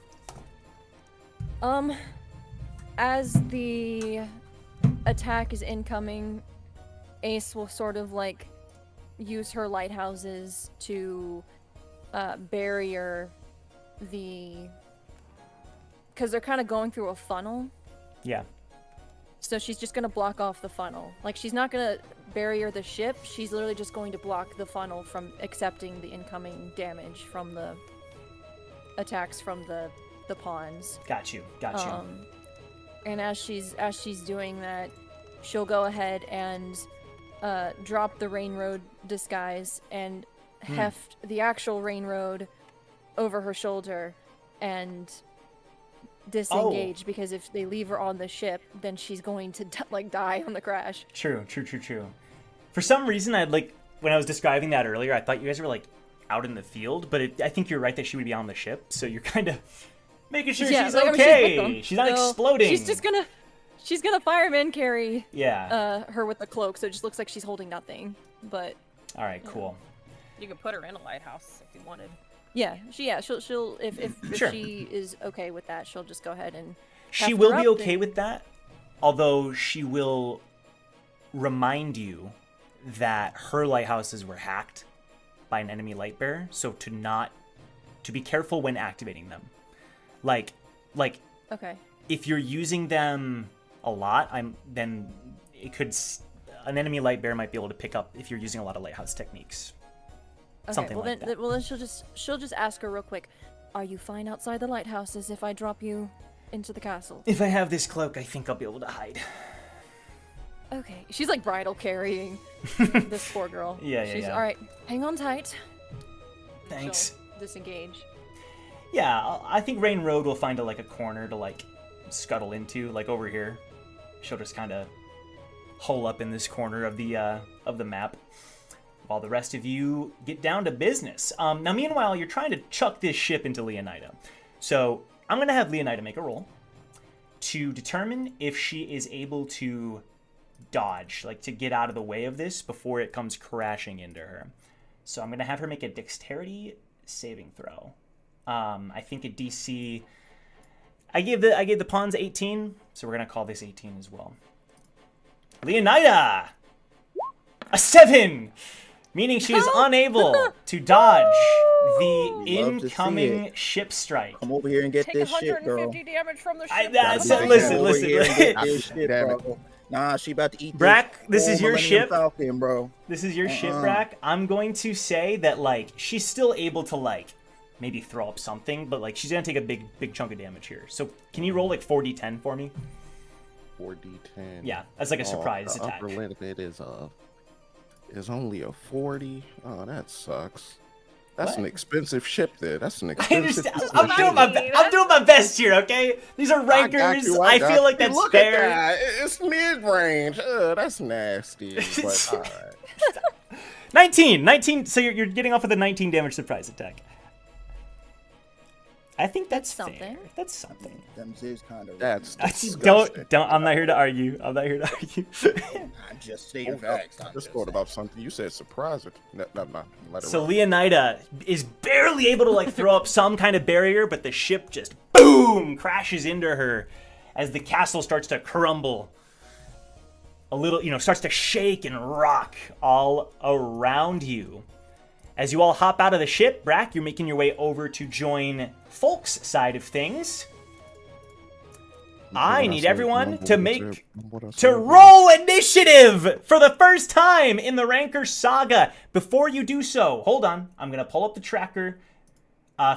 As the attack is incoming, Ace will sort of like use her lighthouses to barrier because they're kind of going through a funnel. Yeah. So she's just gonna block off the funnel. Like, she's not gonna barrier the ship. She's literally just going to block the funnel from accepting the incoming damage from the attacks from the pawns. Got you. And as she's doing that, she'll go ahead and drop the Rain Road disguise and heft the actual Rain Road over her shoulder and disengage, because if they leave her on the ship, then she's going to die on the crash. True. For some reason, when I was describing that earlier, I thought you guys were like out in the field, but I think you're right that she would be on the ship. So you're kind of making sure she's like, I mean, okay. with them. She's not So exploding. She's gonna fireman carry Yeah. her with the cloak, so it just looks like she's holding nothing. But All right. Cool. You could put her in a lighthouse if you wanted. she'll if Sure. she is okay with that, she'll just go ahead and She heft will her be up okay and- with that, although she will remind you that her lighthouses were hacked by an enemy light bearer, so to be careful when activating them. Like Okay. if you're using them a lot, then it could an enemy light bearer might be able to pick up if you're using a lot of lighthouse techniques. Okay, Something well like then, that. well then she'll just ask her real quick. Are you fine outside the lighthouses if I drop you into the castle? If I have this cloak, I think I'll be able to hide. Okay. She's like bridal carrying this poor girl. Yeah. She's all right. Hang on tight. Thanks. She'll disengage. Yeah, I think Rain Road will find a corner to scuttle into, like over here. She'll just kind of hole up in this corner of the map, while the rest of you get down to business. Now, meanwhile, you're trying to chuck this ship into Leonida. So I'm going to have Leonida make a roll to determine if she is able to dodge, like to get out of the way of this before it comes crashing into her. So I'm going to have her make a dexterity saving throw. I think a DC... I gave the pawns 18, so we're going to call this 18 as well. Leonida! A 7! Meaning she is unable to dodge the incoming ship strike. Come over here and get Take this shit, girl. 150 damage from the ship. Listen. Nah, she about to eat Brack, this is your Millennium ship. Falcon, bro. This is your ship, Brack. I'm going to say that, like, she's still able to, like, maybe throw up something, but, like, she's going to take a big chunk of damage here. So can you roll, like, 4d10 for me? 4d10. Yeah, that's like a surprise the attack. upper limit is only a 40. Oh, that sucks. That's an expensive ship there. That's an expensive ship. I'm doing my best here, okay? These are rankers. I feel like that's Look fair. at that. It's mid-range. That's nasty. But all right. 19. So you're getting off with a 19 damage surprise attack. I think that's something. fair. That's something. Them is kind of. That's Don't. I'm not here to argue. I'm just stating facts. Just thought about something. You said surprise. No. So Leonida is barely able to like throw up some kind of barrier, but the ship just boom crashes into her as the castle starts to crumble. A little, starts to shake and rock all around you. As you all hop out of the ship, Brack, you're making your way over to join Folk's side of things. I need everyone to roll initiative for the first time in the Ranker Saga. Before you do so, hold on. I'm going to pull up the tracker.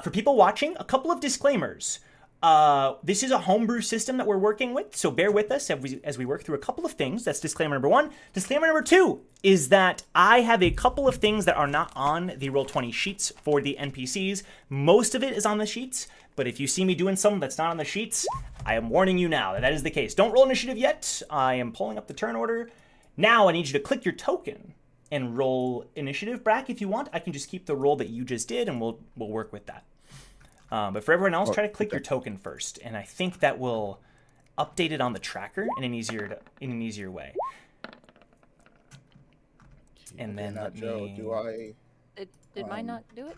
For people watching, a couple of disclaimers. This is a homebrew system that we're working with, so bear with us as we work through a couple of things. That's disclaimer number 1. Disclaimer number 2 is that I have a couple of things that are not on the Roll20 sheets for the NPCs. Most of it is on the sheets, but if you see me doing something that's not on the sheets, I am warning you now that is the case. Don't roll initiative yet. I am pulling up the turn order. Now I need you to click your token and roll initiative. Brack, if you want, I can just keep the roll that you just did, and we'll work with that. But for everyone else, try to click your token first, and I think that will update it on the tracker in an easier way. And then let me... Did mine not do it?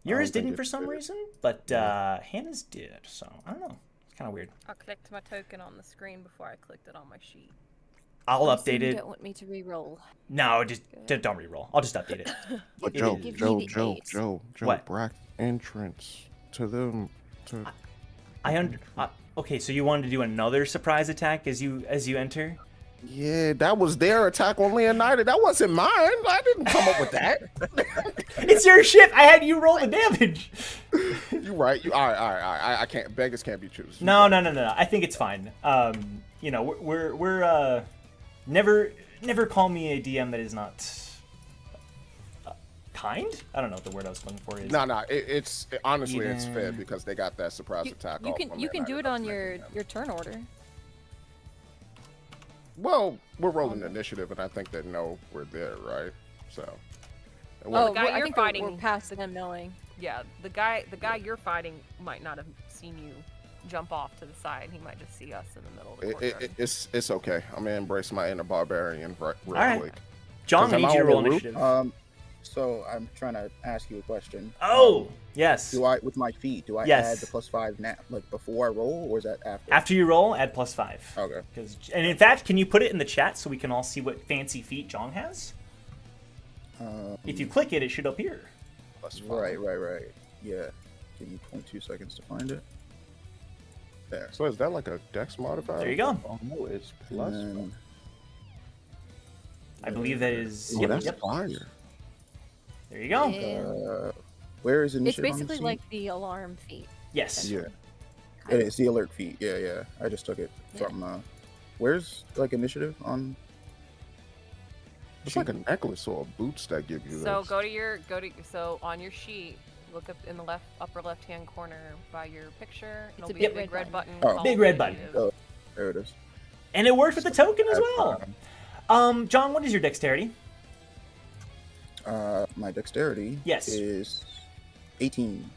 Yours didn't for some reason, but Hannah's did, so I don't know. It's kind of weird. I clicked my token on the screen before I clicked it on my sheet. I'll update it. You don't want me to re-roll. No, just don't re-roll. I'll just update it. But Joe, What? Brack entrance to them. Okay, so you wanted to do another surprise attack as you enter? Yeah, that was their attack on Leonida. That wasn't mine. I didn't come up with that. It's your ship. I had you roll the damage. You're right. All right. I can't. Beggars can't be choosers. No. I think it's fine. We're never call me a DM that is not kind. I don't know what the word I was looking for is. No. It's honestly it's fair because they got that surprise attack. You can do it on your turn order. Well, we're rolling initiative, and I think they know we're there, right? So. The guy I you're think fighting. we're past them knowing. Yeah, the guy you're fighting might not have seen you jump off to the side. He might just see us in the middle of the courtyard. It's okay. I'm gonna embrace my inner barbarian real quick. John, I need you to roll initiative. So I'm trying to ask you a question. Yes. Do I, with my feet, add the +5 now, like before I roll, or is that after? After you roll, add +5. Okay. And in fact, can you put it in the chat so we can all see what fancy feat Jong has? If you click it, it should appear. Right. Yeah. Give me 0.2 seconds to find it. There. So is that like a dex modifier? There you go. Oh no, it's plus. I believe that is. That's fire. There you go. Yeah. Where is initiative? It's basically like the alarm feat. Yes. Yeah. It's the alert feat. Yeah. I just took it from. Where's like initiative on? It's like a necklace or boots that give you. So so on your sheet, look up in the upper left hand corner by your picture. It'll be a big red button. Big red button. Oh, there it is. And it worked with the token as well. John, what is your dexterity? My dexterity Yes. is 18.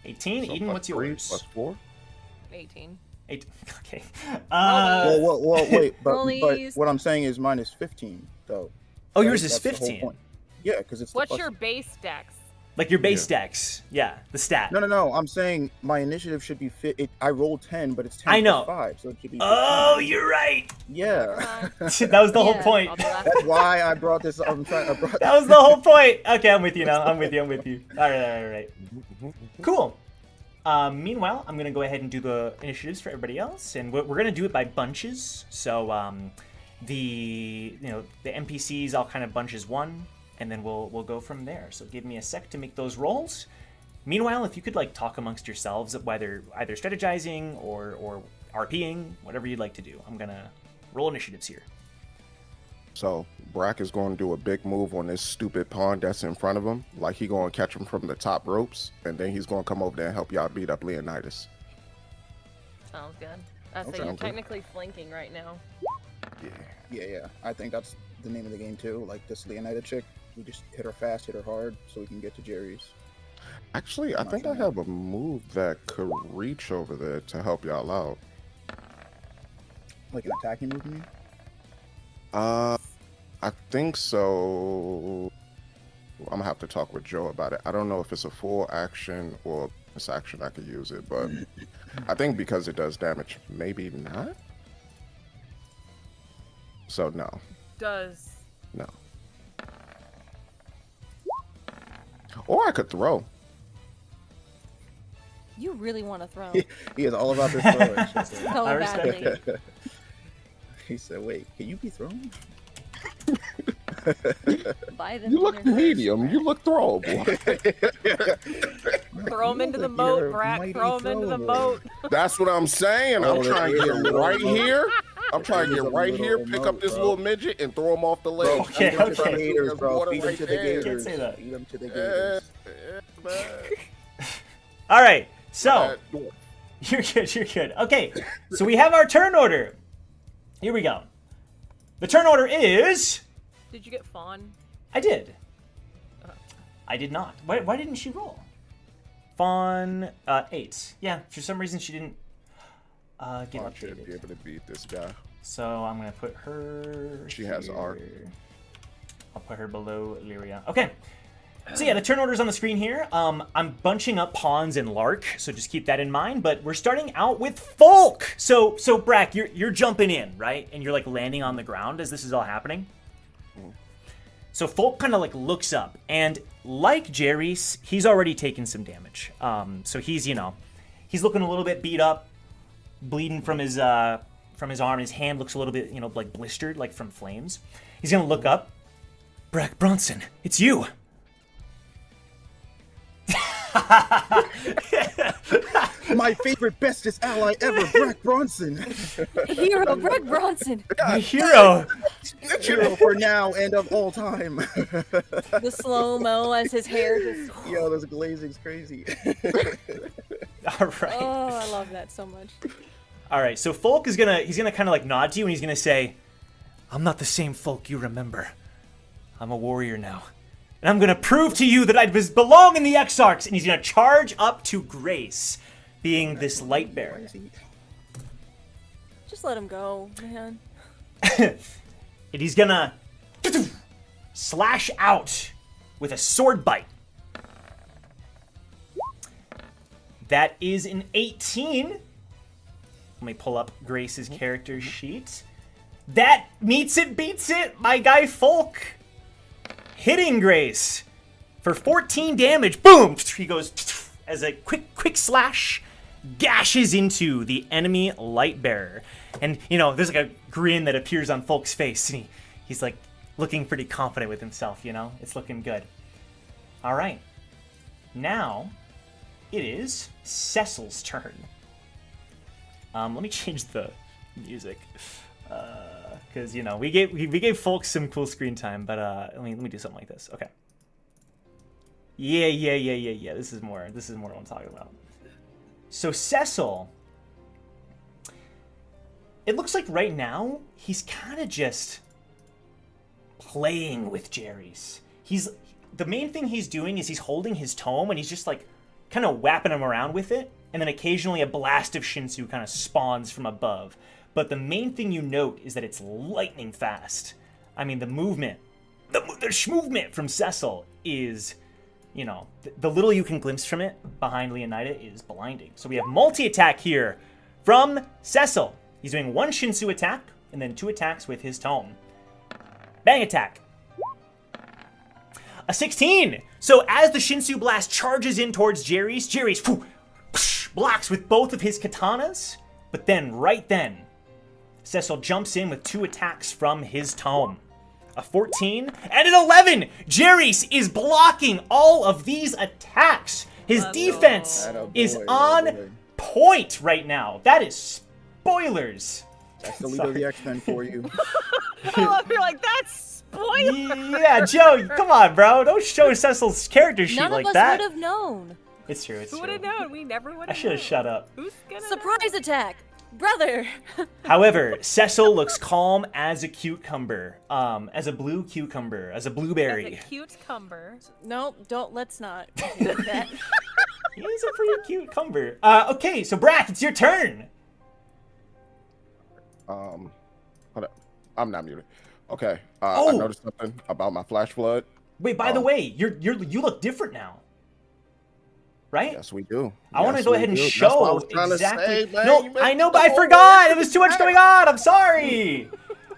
18. So Eden, plus what's 3 yours? plus 4. 18. 8. Okay. Well, wait, but Rollies. what I'm saying is mine is 15, though. Oh, Right? yours is That's the whole 15. point. Yeah, because it's the What's plus- your base dex? Like your base dex. Yeah, the stat. No. I'm saying my initiative should be fit. I rolled 10, but it's 10 I know. plus 5, so it should be 15. Oh, you're right. Yeah. That was the whole Yeah. point. I'll be laughing. That's why I brought this up. That was the whole point. Okay, I'm with you now. I'm with you. All right. Cool. Meanwhile, I'm gonna go ahead and do the initiatives for everybody else, and we're gonna do it by bunches. So the NPCs all kind of bunches one, and then we'll go from there. So give me a sec to make those rolls. Meanwhile, if you could like talk amongst yourselves, whether either strategizing or RPing, whatever you'd like to do. I'm gonna roll initiatives here. So Brack is going to do a big move on this stupid pawn that's in front of him. Like he going to catch him from the top ropes, and then he's going to come over there and help y'all beat up Leonidas. Sounds good. I say Okay. you're Sounds good. technically flanking right now. Yeah. I think that's the name of the game too. Like this Leonida chick, we just hit her fast, hit her hard, so we can get to Jaerys. Actually, I think I have a move that could reach over there to help y'all out. Like an attacking move, you mean? I think so. I'm gonna have to talk with Joe about it. I don't know if it's a full action or this action I could use it, but I think because it does damage, maybe not. So no. Does. Or I could throw. You really want to throw He is all about this throwing shit. so I respect badly. He said, "Wait, can you be thrown?" Buy them You on look their first medium. breath. You look throwable. Throw him into the Look like moat, you're a Brack. mighty Throw him into the thrower. moat. That's what I'm saying. Oh, I'm trying to there's a get little right moat. here. I'm trying to There's get a right here, little pick up moat, this bro. little midget, and throw him off the ledge. Okay, Feed him to okay. the gators, bro. Water Feed him right to the there. gators. Can't say that. Feed him to the gators. All right. So you're good. Okay. So we have our turn order. Here we go. The turn order is. Did you get Fawn? I did. I did not. Why didn't she roll? Fawn 8. Yeah, for some reason she didn't get I should be updated. able to beat this guy. So I'm gonna put her. She has arc. I'll put her below Lyria. Okay. So yeah, the turn order's on the screen here. I'm bunching up pawns and Lark, so just keep that in mind. But we're starting out with Folk. So Brack, you're jumping in, right? And you're like landing on the ground as this is all happening. So Folk kind of like looks up, and like Jaerys, he's already taken some damage. So he's he's looking a little bit beat up, bleeding from his arm. His hand looks a little bit like blistered, like from flames. He's gonna look up. Brack Bronson, it's you. My favorite, bestest ally ever, Brack Bronson. Hero, Brett Bronson. My hero. Hero for now and of all time. The slow mo as his hair just. Yo, this glazing's crazy. All right. Oh, I love that so much. All right. So Folk is gonna kind of like nod to you, and he's gonna say, "I'm not the same Folk you remember. I'm a warrior now, and I'm gonna prove to you that I belong in the Exarchs." And he's gonna charge up to Grace, being this light bearer. Just let him go, man. And he's gonna slash out with a sword bite. That is an 18. Let me pull up Grace's character sheet. That meets it, beats it. My guy Folk hitting Grace for 14 damage. Boom! He goes as a quick slash gashes into the enemy light bearer. And, there's like a grin that appears on Folk's face. And he's like looking pretty confident with himself, It's looking good. All right. Now it is Cecil's turn. Let me change the music. Because, we gave Folk some cool screen time, but let me do something like this. Okay. Yeah. This is more what I'm talking about. So Cecil, it looks like right now he's kind of just playing with Jaerys. The main thing he's doing is he's holding his tome and he's just like kind of whapping him around with it, and then occasionally a blast of Shinsu kind of spawns from above. But the main thing you note is that it's lightning fast. I mean, the movement, the schmovement from Cecil is, you know, the little you can glimpse from it behind Leonida is blinding. So we have multi-attack here from Cecil. He's doing 1 Shinsu attack and then 2 attacks with his tome. Bang attack. A 16. So as the Shinsu blast charges in towards Jaerys, blocks with both of his katanas, but then, right then, Cecil jumps in with 2 attacks from his tome. A 14 and an 11! Jaerys is blocking all of these attacks. His defense is on point right now. That is spoilers. That's the leader of the X-Men for you. I love you're like, that's spoiler. Yeah, Joe, come on, bro. Don't show Cecil's character sheet like that. None of us would have known. It's true, it's Who true. would have known? We never would have. I should have shut up. Who's gonna Surprise attack, brother. However, Cecil looks calm as a cucumber, as a blue cucumber, as a blueberry. As a cute cumber. No, let's not do that. He's a pretty cute cumber. Okay, so Brack, it's your turn. Hold up. I'm not muted. Okay. Oh. I noticed something about my flash flood. Wait, by the way, you look different now. Right? Yes, we do. I want to Yes, go we ahead and do. That's show what I was trying to exactly. say, man. No, You missed I know, the but I whole forgot. thing. There was too much going on. I'm sorry.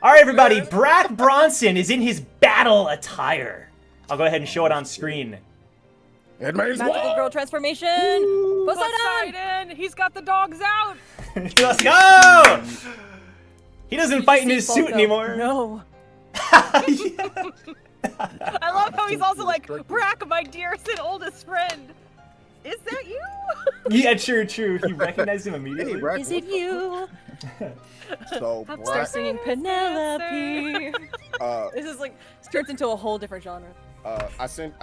All right, everybody. Brack Bronson is in his battle attire. I'll go ahead and show it on screen. It means Magical what? girl transformation. Poseidon. Poseidon! He's got the dogs out! Let's go! He doesn't fight in his See, suit Falco. anymore. No. Yeah. I love how he's also like, Brack, my dearest and oldest friend. Is that you? Yeah, true. He recognized him immediately. Hey, Brack, Is it you? So, Start Brack, singing Penelope. This is like turns into a whole different genre. I sent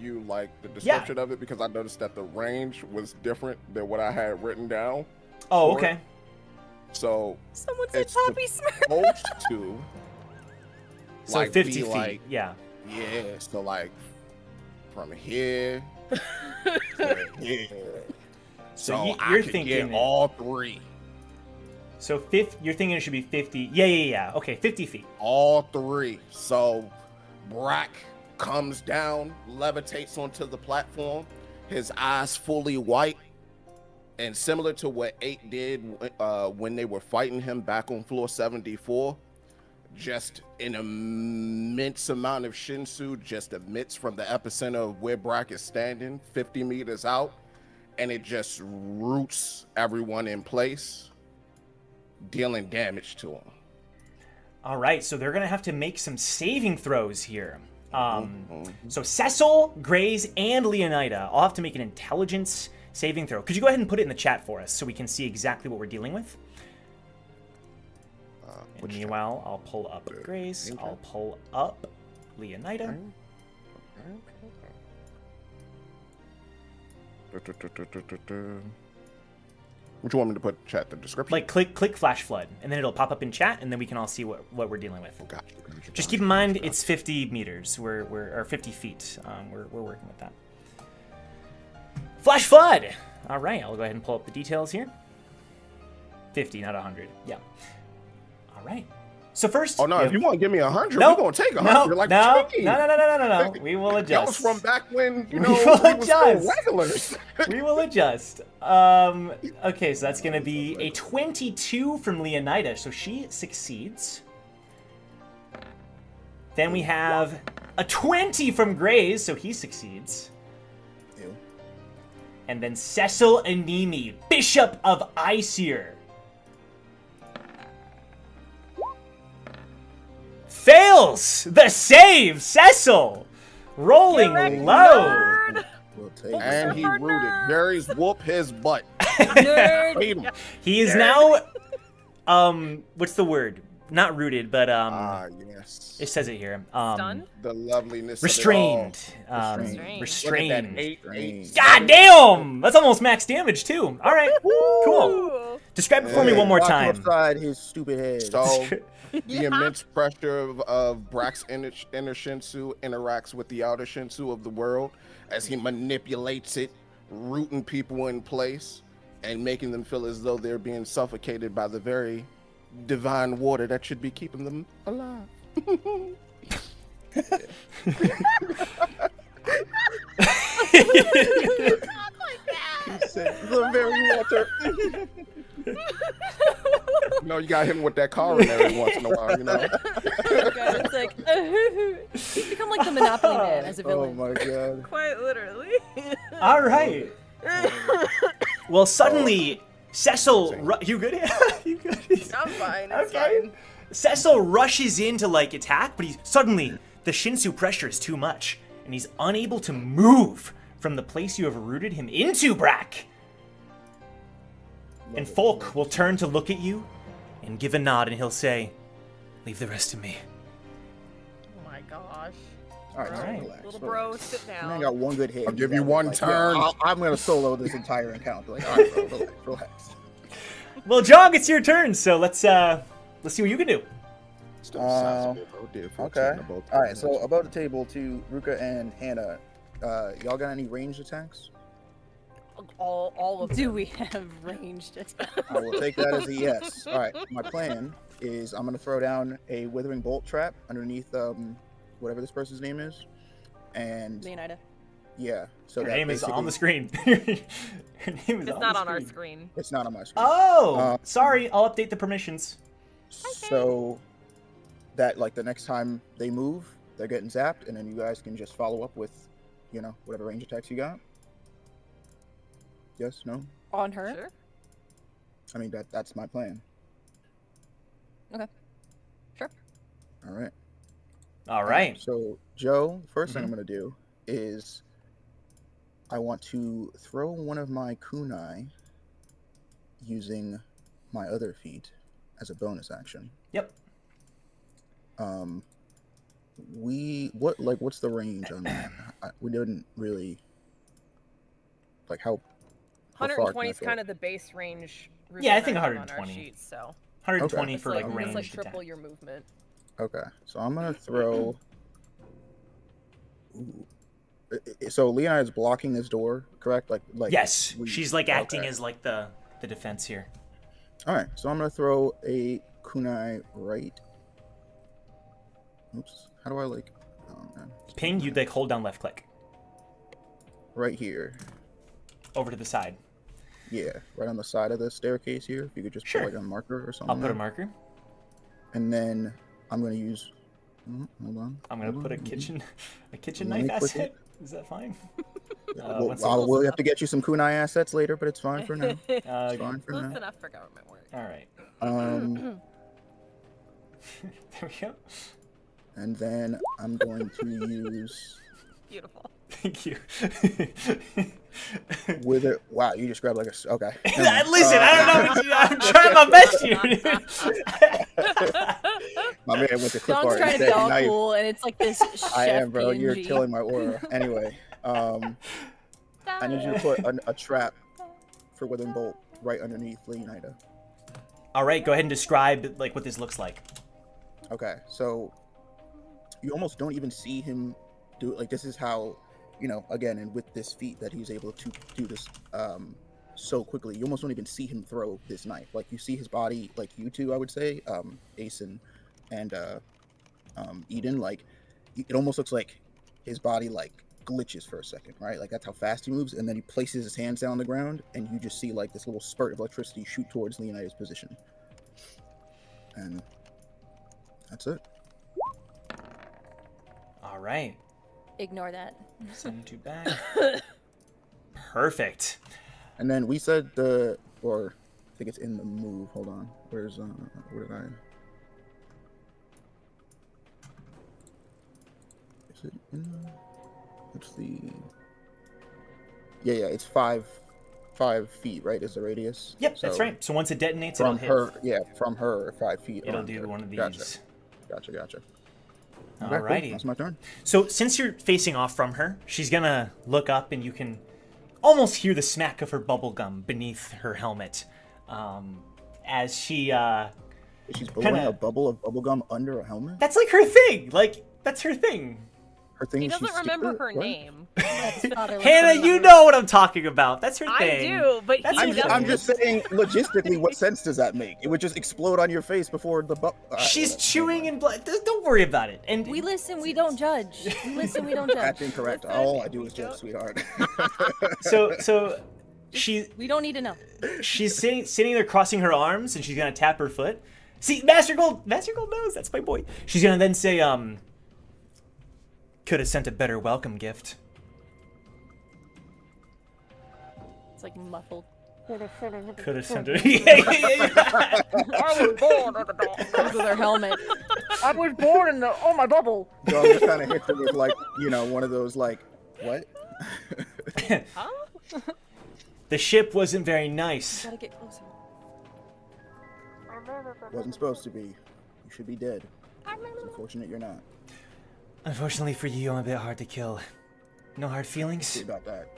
you like the description of it because I noticed that the range was different than what I had written down. Oh, for it. okay. So Someone said It's Poppy Smurf. supposed to So like 50 be feet. like, Yeah. yeah, so like from here to here. So you're I could thinking get all 3. So you're thinking it should be 50. Yeah. Okay, 50 feet. All 3. So Brack comes down, levitates onto the platform, his eyes fully white, and similar to what 8 did when they were fighting him back on floor 74, just an immense amount of Shinsu just emits from the epicenter of where Brack is standing, 50 meters out, and it just roots everyone in place, dealing damage to them. All right, so they're going to have to make some saving throws here. So Cecil, Grays, and Leonida all have to make an intelligence saving throw. Could you go ahead and put it in the chat for us so we can see exactly what we're dealing with? And meanwhile, I'll pull up Grace. I'll pull up Leonida. What you want me to put in chat? The description? Like click flash flood, and then it'll pop up in chat, and then we can all see what we're dealing with. Gotcha. Just keep in mind it's 50 meters. Or 50 feet. We're working with that. Flash flood. All right, I'll go ahead and pull up the details here. 50, not 100. Yeah. All right. So first. Oh no! If you want to give me 100, Nope. we're gonna take 100. No, Like no, Twinkie. no. We will adjust. That was from back when We we will were still adjust. regulars. We will adjust. Okay, so that's going to be a 22 from Leonida, so she succeeds. Then we have a 20 from Grays, so he succeeds. Ew. And then Cecil Animi, Bishop of Aesir. Fails the save, Cecil! Rolling Get wrecked, low. nerd! We'll take it. And he Nerd. rooted. Gary's whoop his butt. Nerd. Beat him. He is now, what's the word? Not rooted, but Yes. it says it here. Stunned? The loveliness. Restrained. Restrained. Restrained. Look at that Restrained. 8. God damn! That's almost max damage too. All right, cool. Ooh. Describe it for me one more Lock him time. upside his stupid head. So the immense pressure of Brack's inner Shinsu interacts with the outer Shinsu of the world as he manipulates it, rooting people in place and making them feel as though they're being suffocated by the very divine water that should be keeping them alive. He said, the very water. You know, you got him with that car in there every once in a while, you know. It's like he's become like the Monopoly Man as a Oh villain. my god. Quite literally. All right. Well, suddenly, Cecil, you good? You good? I'm fine. It's Okay. fine. Cecil rushes in to like attack, but suddenly the Shinsu pressure is too much, and he's unable to move from the place you have rooted him into, Brack. And Folk will turn to look at you and give a nod, and he'll say, "Leave the rest to me." Oh my gosh. All right, Alright. relax. Little bro, sit Man down. got one good hit. I'll give He's you out. one Like, turn. Yeah, I'm gonna solo this entire encounter. Like, all right, bro, relax. Well, Jog, it's your turn, so let's see what you can do. Still sizable, bro. Did 14 Okay. to both All right. of So them. above the table to Ruka and Hannah, y'all got any ranged attacks? All of Do them. we have ranged attack? I will take that as a yes. All right. My plan is I'm gonna throw down a withering bolt trap underneath whatever this person's name is, and Leonida. yeah. So Her that name is on the basically- screen. Her name is It's on not the on our screen. screen. It's not on my screen. Oh, sorry. I'll update the permissions. So that like the next time they move, they're getting zapped, and then you guys can just follow up with, you know, whatever range attacks you got. Yes, no. On her? Sure. I mean that's my plan. Okay. Sure. All right. All right. So Joe, the first thing I'm gonna do is I want to throw one of my kunai using my other feat as a bonus action. Yep. What's the range on that? We didn't really like how far can I 120 is throw? kind of the base range. Ruth Yeah, I and think have on our 120. sheets, so 120 Okay. for like it's ranged like attack. triple your movement. Okay, so I'm gonna throw. Ooh. So Leonida is blocking this door, correct? Like Yes, we- she's like acting okay. as like the defense here. All right, so I'm gonna throw a kunai right. Oops, how do I like? Oh man, Ping, you'd like hold down left click right here. over to the side. Yeah, right on the side of the staircase here. If you could just Sure. put like a marker or something. I'll put a there. marker. And then I'm gonna use. Hold on. I'm gonna hold put a on. kitchen Let knife me click asset. Is that fine? Well, once I it's- will have to get you some kunai assets later, but it's fine for now. It's Uh, fine for Close now. enough for government work. all right. Um, There we go. and then I'm going to use Beautiful. Thank you. with it. Wow, you just grabbed like a. Okay. Listen, I don't know. What I'm trying my best here. My man went to clip John's art trying to be instead. all Now you- cool, and it's like this chef I am, bro. You're PNG. killing my aura. Anyway, I need you to put a trap for Withering Bolt right underneath Leonida. All right, go ahead and describe like what this looks like. Okay, so you almost don't even see him do it. Like this is how, you know, again, and with this feat that he's able to do this so quickly, you almost don't even see him throw this knife. Like you see his body, like you two, I would say, Ace and Eden. Like it almost looks like his body like glitches for a second, right? Like that's how fast he moves, and then he places his hands down on the ground, and you just see like this little spurt of electricity shoot towards Leonida's position, and that's it. All right. Ignore that. Send to back. Perfect. And then we said or I think it's in the move. Hold on. Where did I? Is it in the? What's the? Yeah, it's 5 feet, right? Is the radius? Yep, that's So right. So once it detonates, it'll From hit. her, yeah, from her 5 feet. It'll on do her. one of these. Gotcha. Okay, cool. Alrighty. That's my turn. So since you're facing off from her, she's gonna look up and you can almost hear the smack of her bubble gum beneath her helmet. as she She's blowing Kinda- a bubble of bubblegum under a helmet. that's like her thing. Like that's her thing. Her thing He is doesn't she's remember stupid? her What? name. That's father was Hannah, from you the- know what I'm talking about. That's her I thing. do, but That's he her doesn't. I'm just saying, logistically, what sense does that make? It would just explode on your face before the She's chewing and blood. Don't worry about it. And We listen, we don't judge. We listen, we don't judge. That's incorrect. All I do is judge, sweetheart. so she We don't need to know. she's sitting there crossing her arms, and she's gonna tap her foot. See, Master Gold knows. That's my boy. She's gonna then say, could have sent a better welcome gift. It's like muffled. Could have sent her. Yeah. I was born in the dark. With their helmet. I was born in the my bubble. Dog just kind of hits her with, like, you know, one of those, like, what? Huh? The ship wasn't very nice. Gotta get closer. Wasn't supposed to be. You should be dead. It's unfortunate you're not. Unfortunately for you, I'm a bit hard to kill. No hard feelings? See about that.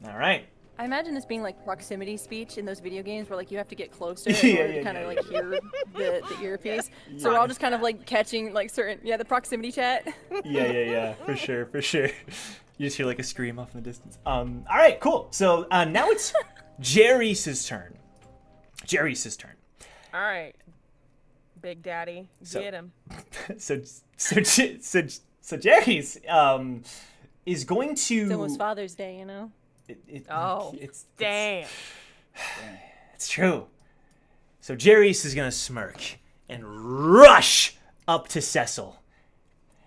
All right. I imagine this being like proximity speech in those video games where like you have to get closer in Yeah, order yeah, to kind of yeah. like hear the earpiece. So we're all just kind of like catching like certain the proximity chat. Yeah. For sure. You just hear like a scream off in the distance. All right, cool. So now it's Jaerys' turn. All right, Big Daddy, So- get him. So Jaerys is going to. It's almost Father's Day, you know. Oh, damn. It's true. So Jaerys is gonna smirk and rush up to Cecil.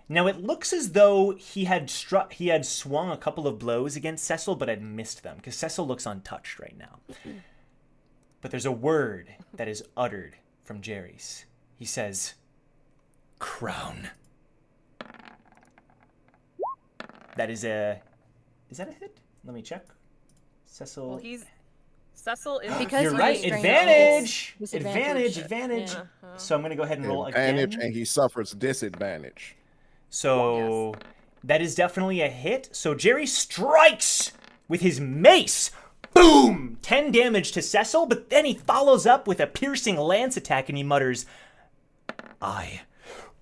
Now it looks as though he had swung a couple of blows against Cecil, but had missed them because Cecil looks untouched right now. But there's a word that is uttered from Jaerys. He says, "Crown." That is a. Is that a hit? Let me check. Cecil. Well, Cecil is Because You're he's right. strange, Advantage. it's Advantage. disadvantage. Advantage. Yeah. So I'm gonna go ahead and roll Advantage, again. and he suffers disadvantage. So that is definitely a hit. So Jerry strikes with his mace. Boom! 10 damage to Cecil, but then he follows up with a piercing lance attack and he mutters, "I."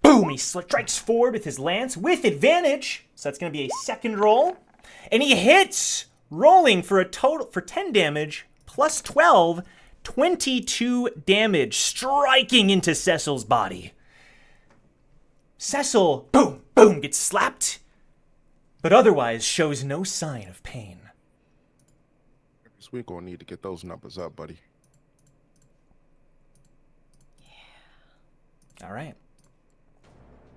Boom! He strikes forward with his lance with advantage. So that's going to be a second roll. And he hits, rolling for a total for 10 damage plus 12, 22 damage, striking into Cecil's body. Cecil, boom, boom, gets slapped, but otherwise shows no sign of pain. So we're gonna need to get those numbers up, buddy. All right.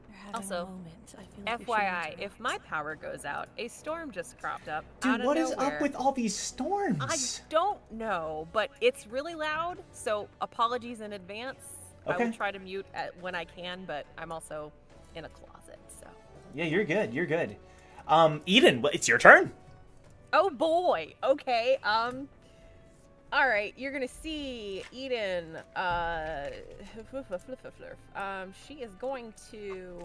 They're having Also, a moment. I feel like we should FYI, interrupt. if my power goes out, a storm just cropped up Dude, out of what is nowhere. up with all these storms? I don't know, but it's really loud, so apologies in advance. I Okay. will try to mute when I can, but I'm also in a closet, so. Yeah, you're good. You're good. Eden, it's your turn. Oh boy. Okay. All right. You're gonna see Eden. She is going to.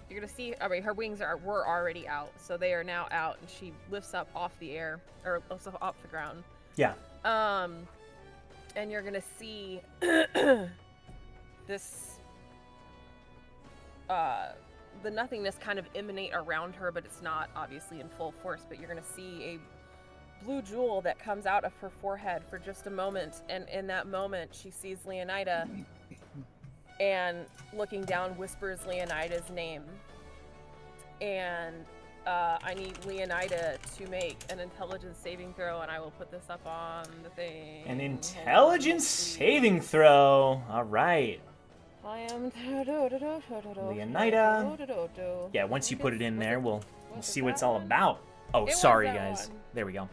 You're gonna see. I mean, her wings were already out, so they are now out, and she lifts up off the air or lifts up off the ground. Yeah. And you're gonna see this. The nothingness kind of emanate around her, but it's not obviously in full force. But you're gonna see a blue jewel that comes out of her forehead for just a moment, and in that moment, she sees Leonida, and looking down, whispers Leonida's name. And I need Leonida to make an intelligence saving throw, and I will put this up on the thing. An Hold on, intelligence please. saving throw. All right. I am Leonida. Yeah, once you put it in there, we'll see what it's all about. Oh, It was sorry, that guys. one. There we go.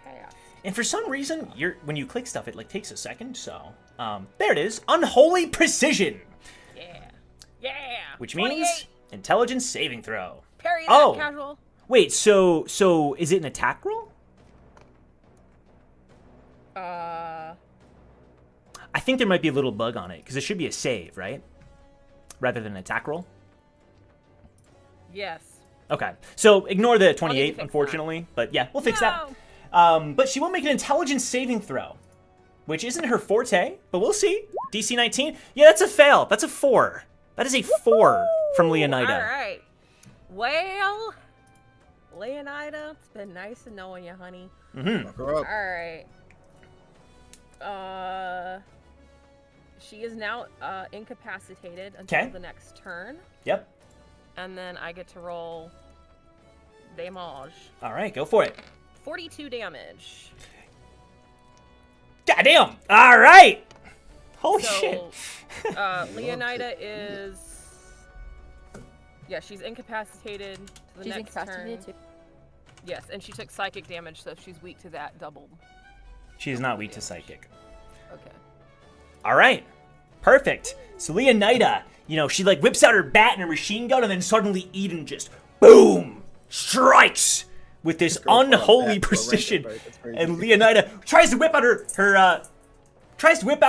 Chaos. And for some reason, when you click stuff, it like takes a second. So, there it is. Unholy precision, Yeah. which 28. means intelligence saving throw. Parry that, Oh. casual. Wait, so is it an attack roll? I think there might be a little bug on it because it should be a save, right? Rather than an attack roll. Yes. Okay, so ignore the I'll need to 28, fix unfortunately, but yeah, we'll fix No. that. But she will make an intelligence saving throw, which isn't her forte, but we'll see. DC 19, yeah, that's a fail. That's a 4. That is a 4 from Leonida. All right. Well, Leonida, it's been nice to knowing you, honey. Fuck her up. All right. She is now incapacitated until Okay. the next turn, Yep. and then I get to roll damage. All right, go for it. 42 damage. Goddamn. All right. Holy shit. So, Leonida is. Yeah, she's incapacitated to the She's next incapacitated turn. too. Yes, and she took psychic damage, so if she's weak to that, doubled. She's not weak to psychic. Okay. All right. Perfect. So Leonida, you know, she like whips out her bat and her machine gun, and then suddenly Eden just boom strikes with this Go for a unholy bat, bro, precision. right, that's crazy. And Leonida tries to whip out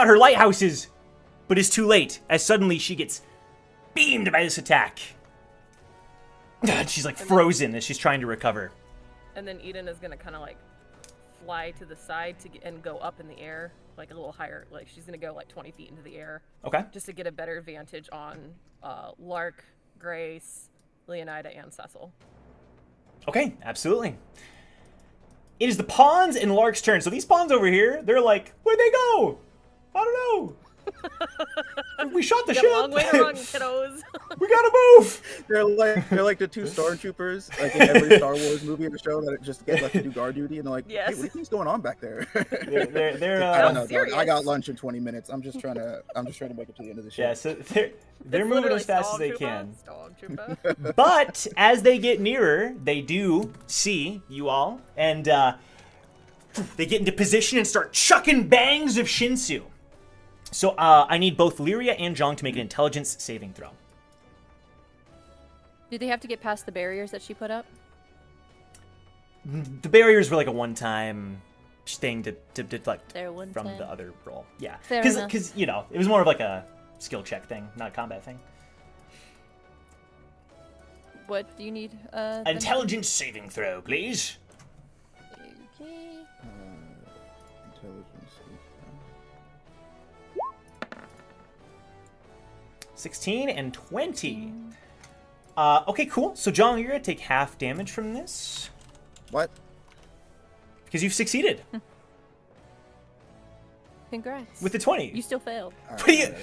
her lighthouses, but is too late as suddenly she gets beamed by this attack. She's like frozen as she's trying to recover. And then Eden is gonna kind of like fly to the side to get, and go up in the air, like a little higher. Like she's gonna go like 20 feet into the air, Okay. just to get a better vantage on Lark, Grace, Leonida, and Cecil. Okay, absolutely. It is the pawns and Lark's turn. So these pawns over here, they're like, where'd they go? I don't know. We shot the You ship. got a long way to run, kiddos. We gotta move. They're like the two stormtroopers, like in every Star Wars movie or show that just get left to do guard duty, and they're like, Yes. "Hey, what do you think's going on back there?" They're I don't know, serious. dog. I got lunch in 20 minutes. I'm just trying to make it to the end of the show. yeah, so they're It's moving literally as fast as they Stormtrooper, can. Stormtrooper. But as they get nearer, they do see you all, and they get into position and start chucking bangs of Shinsu. So I need both Lyria and Zhang to make an intelligence saving throw. Do they have to get past the barriers that she put up? The barriers were like a one-time thing to deflect There one from time. the other roll. Yeah, Fair enough. because you know it was more of like a skill check thing, not a combat thing. What do you need? Intelligence saving throw, please. Okay. Intelligence. 16 and 20. Okay, cool. So, John, you're going to take half damage from this What? because you've succeeded Congrats. with the 20. You still failed. What do you-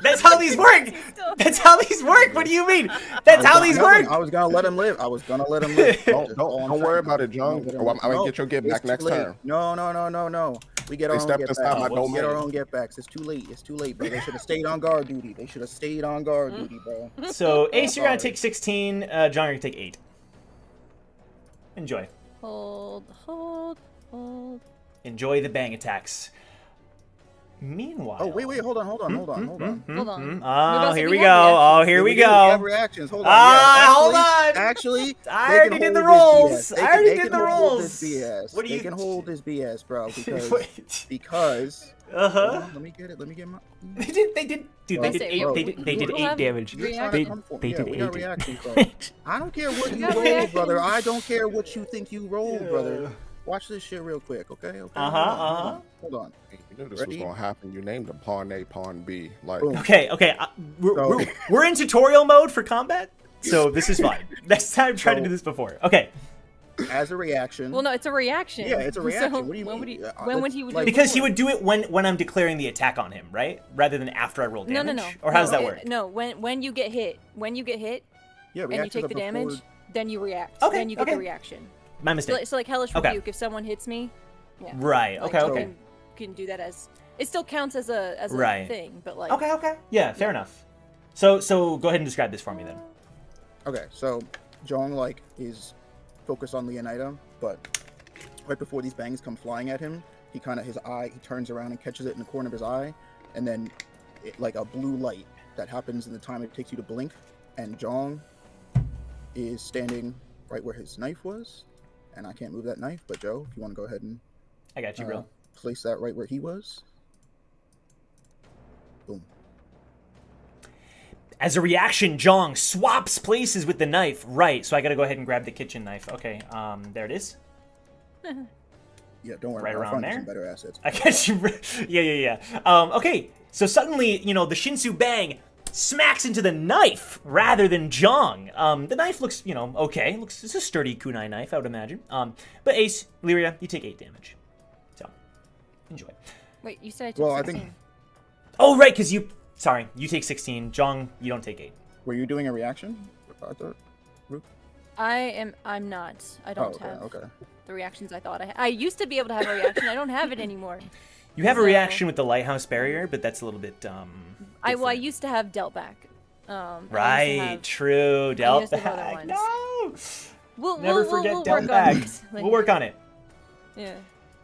That's how these work. That's how these work. What do you mean? That's how these work. I was gonna let him live. Don't worry about it, John. I'm gonna get your get back next turn. No. We get our They own stepped get inside my backs. We get our domain. own get backs. It's too late, bro. They should have stayed on guard duty. Bro. So, Ace, you're going to take 16. John, you're going to take 8. Enjoy. Hold. Enjoy the bang attacks. Meanwhile. Oh, wait, hold on. Hold on. Oh, here we go. We have Oh, here we We have go. reactions. Hold on. Hold on. Actually, I they already can did the hold rolls. this BS. I already They did can the hold rolls. this BS. What do They you- can hold this BS, bro, Wait. because. Uh-huh. Let me get my. They did. Dude, they Don't did say 8. roll. They did We'll 8 have damage. You're trying They to come for they me. did We got 8. reactions, bro. I don't care what you roll, brother. I don't care what you think you roll, brother. Watch this shit real quick, okay? Hold on. You knew this Ready? was gonna happen. You named them Pawn A, Pawn B. Like, Boom. Okay. We're in tutorial mode for combat, so this is fine. Next time, try to do this before. Okay. As a reaction. Well, no, it's a reaction. Yeah, it's a reaction. So What do you when mean? Would he, Yeah, when would let's- he would like- do it Because he before? would do it when I'm declaring the attack on him, right? Rather than after I roll damage. No. Or how does that No, work? No, when you get hit, Yeah, and you reactions take are the before- damage, then you react. Okay, Then you get okay. the reaction. My mistake. So like Hellish Okay. Rebuke, if someone hits me, yeah. Right. Like, Okay. you Okay. Can do that as it still counts as a Right. thing, but like Okay. Yeah. Fair enough. So go ahead and describe this for me then. Okay, so Jong is focused on Leonida, but right before these bangs come flying at him, he turns around and catches it in the corner of his eye, and then like a blue light that happens in the time it takes you to blink, and Jong is standing right where his knife was, and I can't move that knife, but Joe, if you want to go ahead and I got you, bro. place that right where he was. Boom. As a reaction, Jong swaps places with the knife. Right, so I gotta go ahead and grab the kitchen knife. Okay, there it is. Yeah, don't worry. Right I'll around find there? some better assets. I guess you. Yeah. Okay, so suddenly, the Shinsu Bang smacks into the knife rather than Jong. The knife looks, okay. It's a sturdy kunai knife, I would imagine. But Ace, Lyria, you take 8 damage. So, enjoy. Wait, you said I took Well, 16. I think. Oh, right, because you take 16. Jong, you don't take 8. Were you doing a reaction? I thought. I'm not. I don't have Okay. the reactions I thought I had. I used to be able to have a reaction. I don't have it anymore. You have a So- reaction with the lighthouse barrier, but that's a little bit I different. used to have dealt back. I used to Right, have- true. Dealt used to have other back. ones. No. We'll Never forget we'll dealt work back. on it. We'll work on it. Yeah.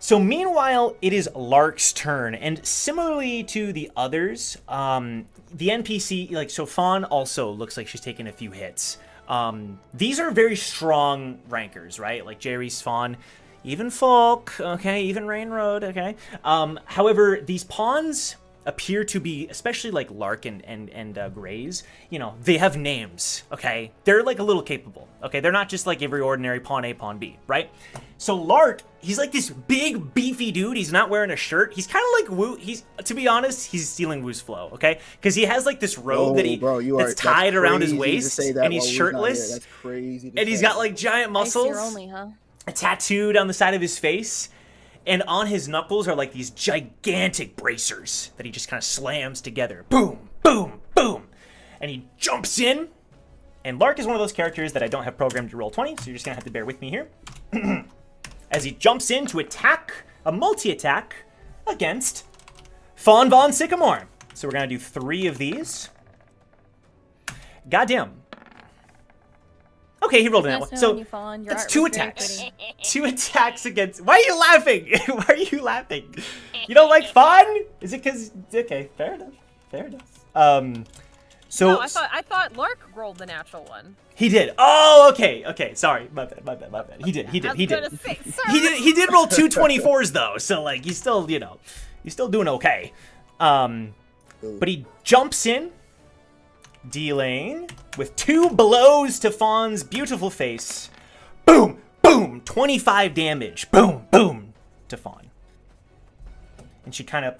So meanwhile, it is Lark's turn, and similarly to the others, the NPC, so Fawn also looks like she's taken a few hits. These are very strong rankers, right? Like Jaerys, Fawn, even Folk, okay, even Rain Road, okay. However, these pawns appear to be, especially like Lark and Grays, they have names, okay? They're like a little capable, okay? They're not just like every ordinary pawn A, pawn B, right? So Lark, he's like this big, beefy dude. He's not wearing a shirt. He's kind of like Wu. To be honest, he's stealing Wu's flow, okay? Because he has like this robe that's tied around his waist, and he's shirtless. That's crazy. And he's got like giant muscles. Aesir only, huh? A tattoo down the side of his face, and on his knuckles are like these gigantic bracers that he just kind of slams together. Boom, boom, boom. And he jumps in, and Lark is one of those characters that I don't have programmed to roll 20, so you're just gonna have to bear with me here. As he jumps in to attack, a multi-attack against Fawn Von Sycamore. So we're gonna do 3 of these. Goddamn. Okay, he rolled in that one. So that's 2 attacks. 2 attacks against. Why are you laughing? Why are you laughing? You don't like Fawn? Is it because? Okay, fair enough. Fair enough. So No, I thought Lark rolled the natural one. he did. Oh, okay. Sorry, my bad. He did. I was gonna say, sir. He did roll 2 24s though, so like he's still, he's still doing okay. But he jumps in, dealing with 2 blows to Fawn's beautiful face. Boom, boom, 25 damage. Boom, boom to Fawn. And she kind of,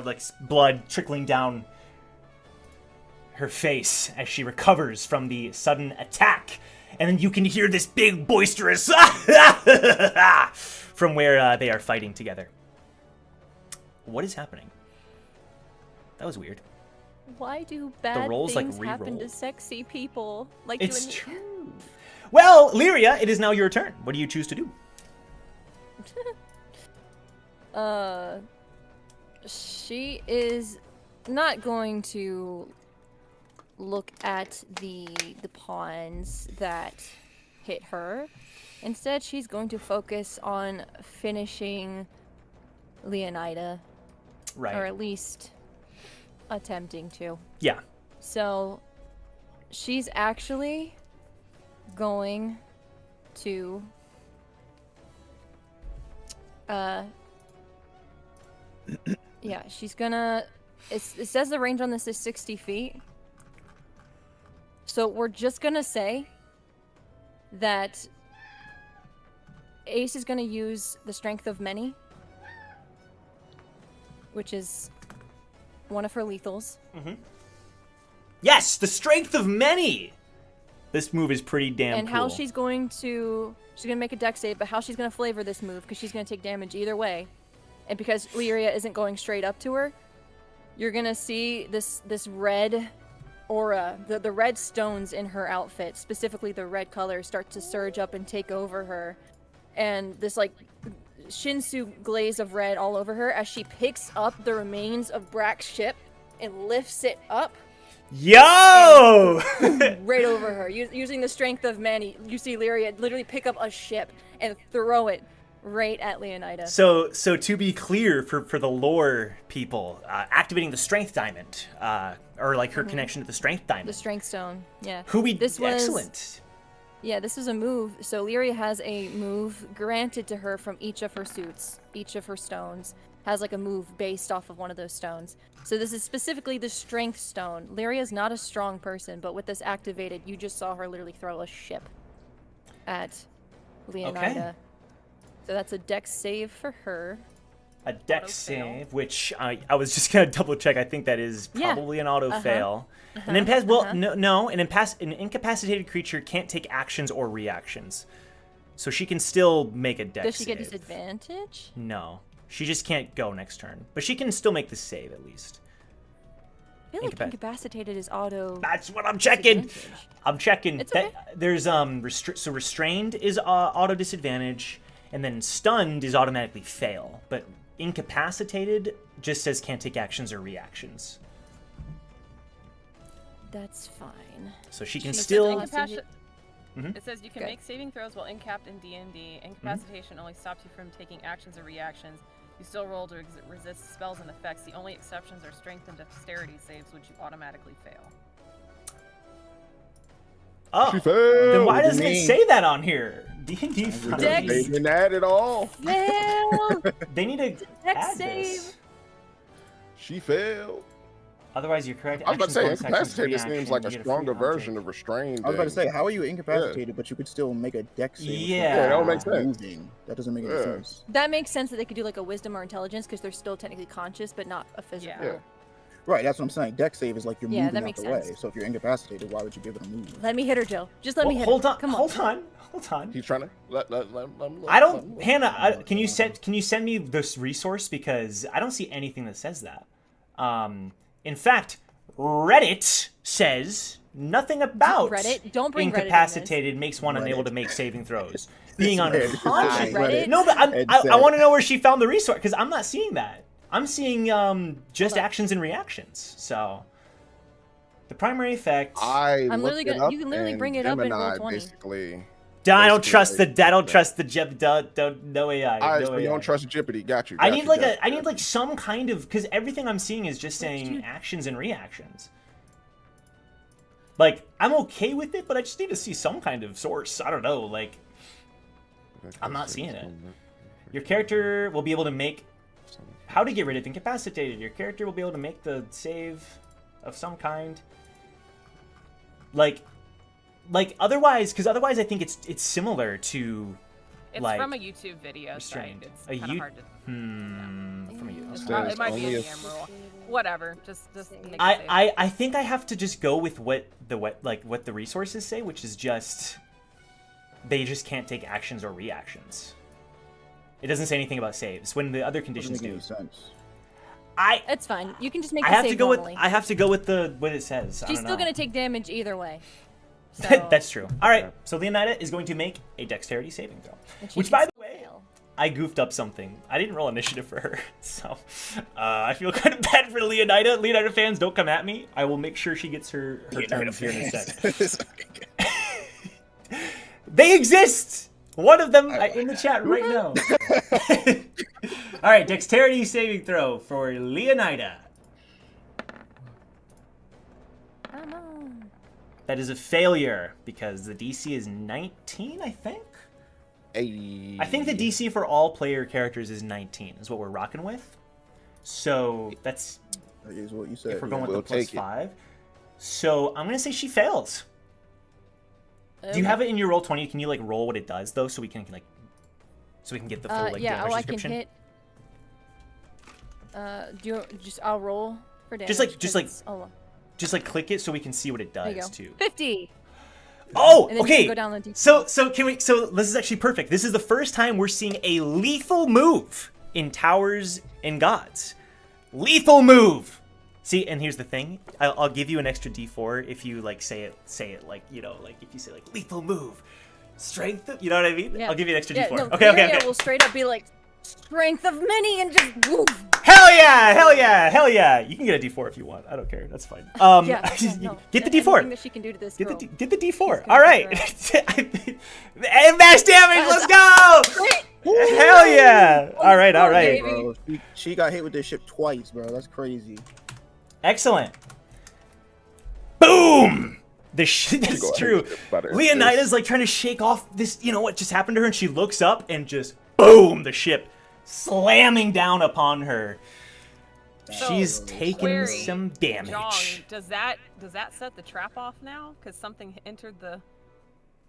like blood trickling down her face as she recovers from the sudden attack. And then you can hear this big boisterous from where they are fighting together. What is happening? That was weird. Why do bad rolls, like, things happen to re-roll. sexy people like It's you and true. Well, Lyria, it is now your turn. What do you choose to do? She is not going to look at the pawns that hit her. Instead, she's going to focus on finishing Leonida, Right. or at least attempting to. Yeah. So, she's actually going to yeah, she's gonna it says the range on this is 60 feet. So we're just gonna say that Ace is gonna use the strength of many, which is one of her lethals. Yes, the strength of many. This move is pretty damn And cool. how she's gonna make a dex save, but how she's gonna flavor this move, because she's gonna take damage either way, and because Lyria isn't going straight up to her, you're gonna see this red aura, the red stones in her outfit, specifically the red color, start to surge up and take over her, and this like Shinsu glaze of red all over her as she picks up the remains of Brack's ship and lifts it up. Yo! Right over her. Using the strength of many, you see Lyria literally pick up a ship and throw it right at Leonida. So to be clear for the lore people, activating the strength diamond, or like her connection to the strength diamond. The strength stone, yeah. Excellent. Yeah, this is a move. So Lyria has a move granted to her from each of her suits, each of her stones. has like a move based off of one of those stones. So this is specifically the strength stone. Lyria's not a strong person, but with this activated, you just saw her literally throw a ship at Leonida. Okay. So that's a dex save for her. A dex save, which I was just gonna double check. I think that is probably an auto fail. An incapacitated creature can't take actions or reactions, so she can still make a dex. Does she get save. disadvantage? No, she just can't go next turn, but she can still make the save at least. I feel like incapacitated is auto. That's what I'm checking. I'm checking. It's okay. There's so restrained is auto disadvantage, and then stunned is automatically fail, but incapacitated just says can't take actions or reactions. That's fine. So she can still. It says you can make saving throws while incapped in D&D. Incapacitation only stops you from taking actions or reactions. You still roll to resist spells and effects. The only exceptions are strength and dexterity saves, which you automatically fail. Oh, She failed. then why doesn't it say that on here? D&D Dex. They didn't add it all. Fail! They need to Dex add save. this. She failed. Otherwise, you're correct. I was about to say, Action, bonus actions, incapacitated seems like a reaction, you get stronger free round version take. of restrained. I was about to say, how are you incapacitated, but you could still make a dex save? Yeah. Yeah, that would make sense. Moving. That doesn't make any Yeah. sense. That makes sense that they could do like a wisdom or intelligence because they're still technically conscious, but not a physical. Yeah. Right, that's what I'm saying. Dex save is like you're Yeah, moving that out makes the way. sense. So if you're incapacitated, why would you give it a move? Let me hit her, Jill. Just let me hit Hold her. on. Come on. Hold on. He's trying to let I don't, Hannah. Can you send me this resource, because I don't see anything that says that. In fact, Reddit says nothing about Reddit? Don't bring Reddit in this. incapacitated makes one Reddit. unable to make saving throws. Being Reddit. unconscious. Reddit? No, but It I said- want to know where she found the resource, because I'm not seeing that. I'm seeing just actions and reactions. So the primary effect. I'm literally gonna- you can literally bring it up in Gemini Roll20. Basically. I don't basically trust the. I don't yeah. trust the. No AI. All right, no so you AI. don't trust Jeopardy. Got you. I got need you, like got a. you, I got need you. like some kind of, because everything I'm seeing is just saying actions and reactions. Like, I'm okay with it, but I just need to see some kind of source. I don't know. Like, I'm not seeing it. Your character will be able to make. How to get rid of incapacitated? Your character will be able to make the save of some kind. Like otherwise, because otherwise I think it's similar to. It's like, from a YouTube video restrained. site. It's A kind of you- hard to. From a It's So not- it's it might be only a if- DM rule. Whatever. Just make it safe. I think I have to just go with what the resources say, which is just they just can't take actions or reactions. It doesn't say anything about saves when the other conditions Doesn't do. make any sense. It's fine. You can just make I the have save to go normally. with I have to go with what it says. I She's don't still know. gonna take damage either way. So, That's true. All right, so Leonida is going to make a dexterity saving throw, and she which, can by the still way, fail. I goofed up something. I didn't roll initiative for her, so I feel kind of bad for Leonida. Leonida fans, don't come at me. I will make sure she gets her turn here in a sec. They exist! One of them in the chat right now. All right, dexterity saving throw for Leonida. Come on. That is a failure because the DC is 19, I think? Hey. I think the DC for all player characters is 19, is what we're rocking with. So that's That is what you said. if we're going with We'll the plus take it. 5. So I'm going to say she fails. Do you Okay. have it in your roll 20? Can you like roll what it does though, so we can get the full like yeah, damage I can description? hit. Do you just? I'll roll for damage. Just like- 'cause it's- oh, Just like click it so we can see what it there you does go. too. 50. Oh, And then you can okay. go down the D- So can we? So this is actually perfect. This is the first time we're seeing a lethal move in Towers and Gods. Lethal move. See, and here's the thing. I'll give you an extra D4 if you like say it like, you know, like if you say like lethal move, strength. You know what I mean? Yeah. I'll give you an extra Yeah, D4. no, Okay. Lyria will straight up be like, strength of many, and just woof. Hell yeah! Hell yeah! Hell yeah! You can get a D4 if you want. I don't care. That's fine. Yeah, no. Get the Anything D4. that she can do to this Get girl. the D4. She's All gonna right. take And max damage. Let's go. Hell yeah! All right. All right. baby. Bro, she got hit with this ship twice, bro. That's crazy. Excellent. Boom. Go That's ahead true. and get better at Leonida's this. like trying to shake off this, you know what just happened to her, and she looks up and just boom, the ship slamming down upon her. So, She's taking query, some damage. Jong, does that set the trap off now? Because something entered the.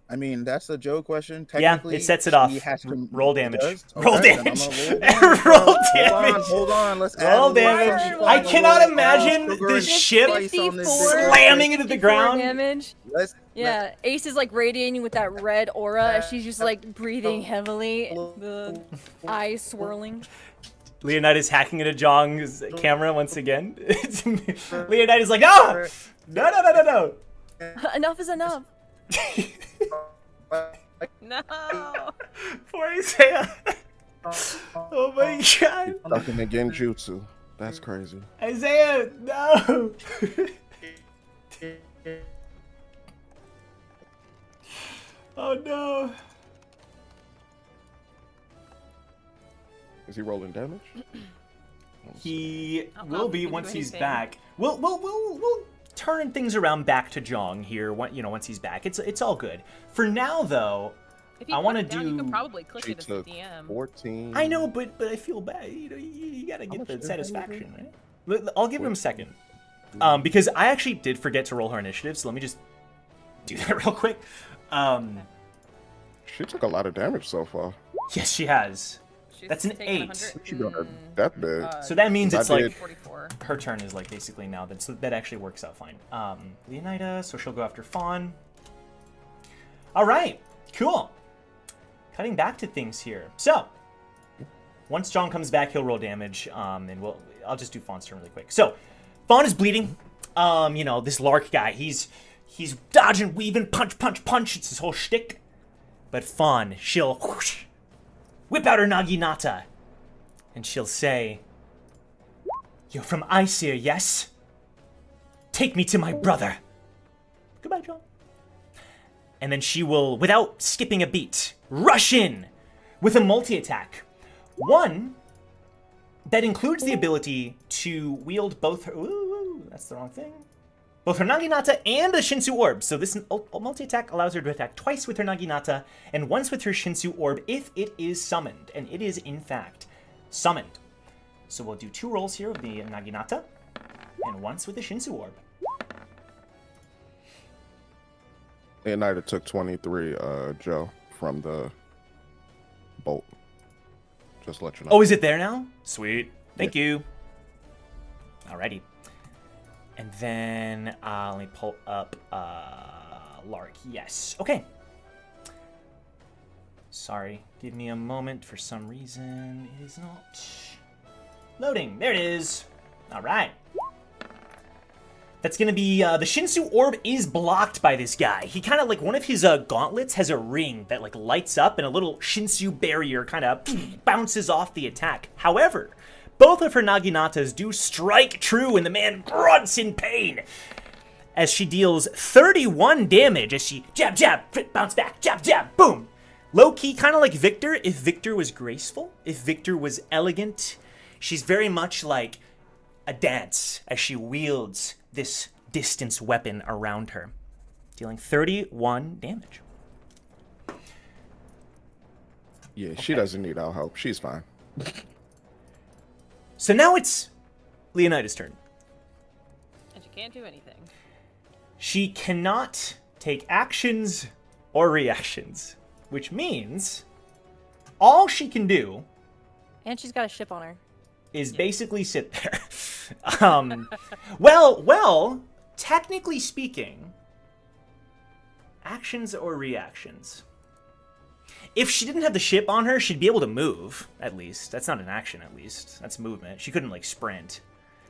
I mean, that's a Joe question. Yeah, Technically, it sets it she off. has to- Roll it damage. does? Roll Okay, then damage. I'm gonna Roll damage. Hold on. Let's add Roll a little damage. extra I on the cannot little imagine sugar the and ship spice on this 54 thing. slamming into the 54 ground. damage. Let's Yeah, Ace is like radiating with that red aura as she's just like breathing heavily, the eyes swirling. Leonidas hacking into Jong's camera once again. Leonidas like, no! No. Enough is enough. No. Poor Isaiah. Oh my god. Stuck in the genjutsu. That's crazy. Isaiah, no! Oh no. Is he rolling damage? He I don't know will if be he can once do he's anything. back. We'll turn things around back to Jong here. Once he's back, it's all good. For now, though, If you I wanna put it down, you do- could probably click She it as a took DM. 14. I know, but I feel bad. You gotta get much the did I satisfaction, right? I'll give him a second, Mm-hmm. because I actually did forget to roll her initiative. So let me just do that real quick. She took a lot of damage so far. Yes, she has. She's That's an taken 8. 100 She got her and, that big. So that means I it's like did- 44. her turn is like basically now. So that actually works out fine. Leonida, so she'll go after Fawn. All right, cool. Cutting back to things here. So once John comes back, he'll roll damage, and I'll just do Fawn's turn really quick. So Fawn is bleeding. This Lark guy, he's dodging, weaving, punch. It's his whole shtick. But Fawn, she'll whoosh, whip out her naginata, and she'll say, "You're from Aesir, yes? Take me to my brother." Goodbye, John. And then she will, without skipping a beat, rush in with a multi-attack. One that includes the ability to wield both her... Ooh, that's the wrong thing. Both her Naginata and the Shinsu Orb. So this multi-attack allows her to attack twice with her Naginata and once with her Shinsu Orb if it is summoned. And it is, in fact, summoned. So we'll do 2 rolls here with the Naginata and once with the Shinsu Orb. Leonida took 23, Joe, from the bolt. Just let you know. Oh, is it there now? Sweet. Thank you. Alrighty. And then let me pull up Lark. Yes. Okay. Sorry. Give me a moment. For some reason, it is not loading. There it is. All right. That's going to be, the Shinsu Orb is blocked by this guy. He kind of, like, one of his gauntlets has a ring that, like, lights up and a little Shinsu barrier kind of bounces off the attack. However, both of her Naginatas do strike true and the man grunts in pain as she deals 31 damage as she jab, bounce back, jab, boom. Low-key, kind of like Victor, if Victor was graceful, if Victor was elegant. She's very much like a dance as she wields this distance weapon around her, dealing 31 damage. Yeah, she doesn't need our help. She's fine. So now it's Leonida's turn. And she can't do anything. She cannot take actions or reactions, which means all she can do And she's got a ship on her. is basically sit there. Well, technically speaking, actions or reactions. If she didn't have the ship on her, she'd be able to move, at least. That's not an action, at least. That's movement. She couldn't, like, sprint.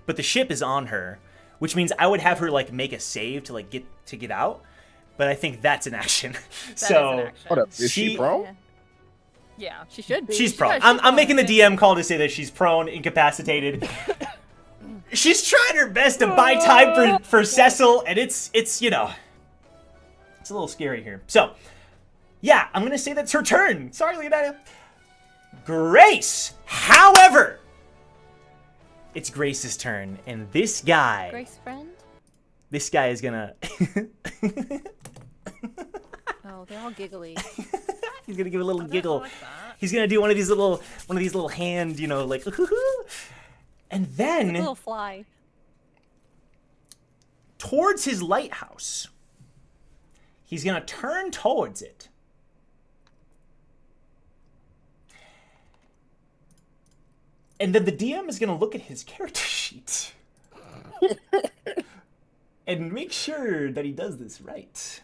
But the ship is on her, which means I would have her, like, make a save to, like, get out. But I think that's an action. That So is an action. What up? Is she She- prone? Yeah. Yeah. She should be. she's She's prone. got a ship I'm on making her. the DM call to say that she's prone, incapacitated. She's trying her best to buy time for Cecil, and it's it's a little scary here. So, yeah, I'm gonna say that's her turn. Sorry, Leonida. Grace, however, it's Grace's turn, and this guy Grace friend? is gonna Oh, they're all giggly. he's gonna give a little Oh, that's giggle. not like that. He's gonna do one of these little hand, like, and then A little fly. towards his lighthouse, he's gonna turn towards it. And then the DM is gonna look at his character sheet and make sure that he does this right.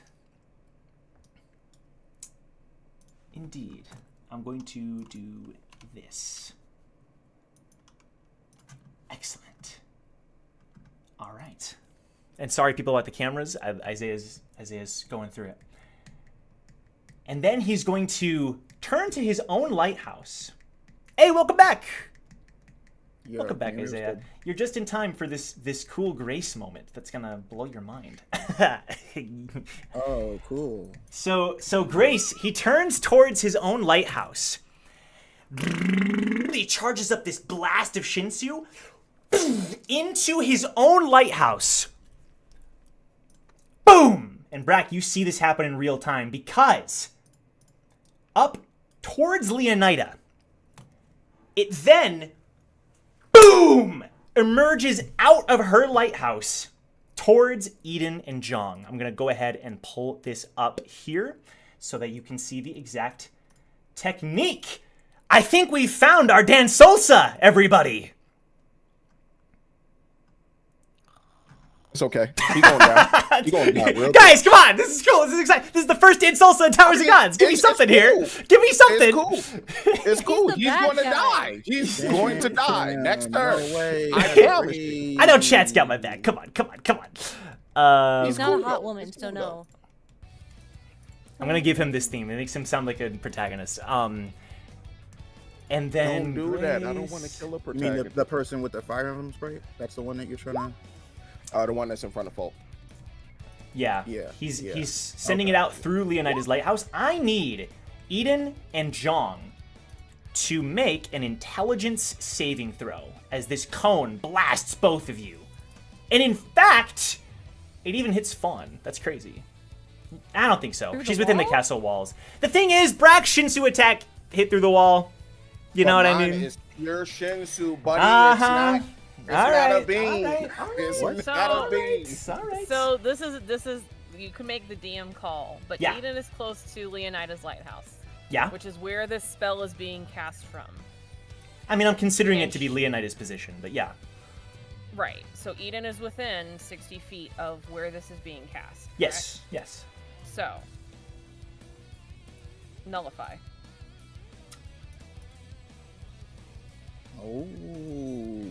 Indeed. I'm going to do this. Excellent. All right. And sorry, people at the cameras. Isaiah's going through it. And then he's going to turn to his own lighthouse. Hey, welcome back. Welcome back, Isaiah. You're just in time for this cool grace moment that's gonna blow your mind. Oh, cool. So Grace, he turns towards his own lighthouse. He charges up this blast of Shinsu into his own lighthouse. Boom! And Brack, you see this happen in real time because up towards Leonida, it then boom! Emerges out of her lighthouse towards Eden and Jong. I'm going to go ahead and pull this up here so that you can see the exact technique. I think we found our Dan Solsa, everybody. It's okay. He going down. He going down real Guys, come on. This is cool. This is exciting. This is the first Dan Solsa in Towers of Gods. Give me something here. Give me something. It's cool. It's cool. the He's bad going to guy. die. He's going to die. Next turn. No way. I promise you. I know Chad's got my back. Come on. He's He's not cool, a hot though. woman, He's so cool, no. I'm going to give him this theme. It makes him sound like a protagonist. And then Don't do that. I don't Grace- want to kill a You mean protagonist. the person with the fire emblem spray? That's the one that you're trying to. The one that's in front of folk. Yeah. Yeah, He's yeah. he's sending it out through Leonida's lighthouse. I need Eden and Jong to make an intelligence saving throw as this cone blasts both of you. And in fact, it even hits Fawn. That's crazy. I don't think so. Through the She's within the wall? castle walls. The thing is, Brack's Shinsu attack hit through the wall. You know what I Mine mean? is pure Shinsu, buddy. Uh-huh. It's not All a beam. right, all right. It's So- not a beam. All right. So this is you can make the DM call, but Yeah. Eden is close to Leonida's lighthouse, yeah. which is where this spell is being cast from. I mean, I'm considering it And to be Leonida's position, but yeah. Right. So Eden is within 60 feet of where this is being cast. Yes. Yes. correct? So nullify. Oh,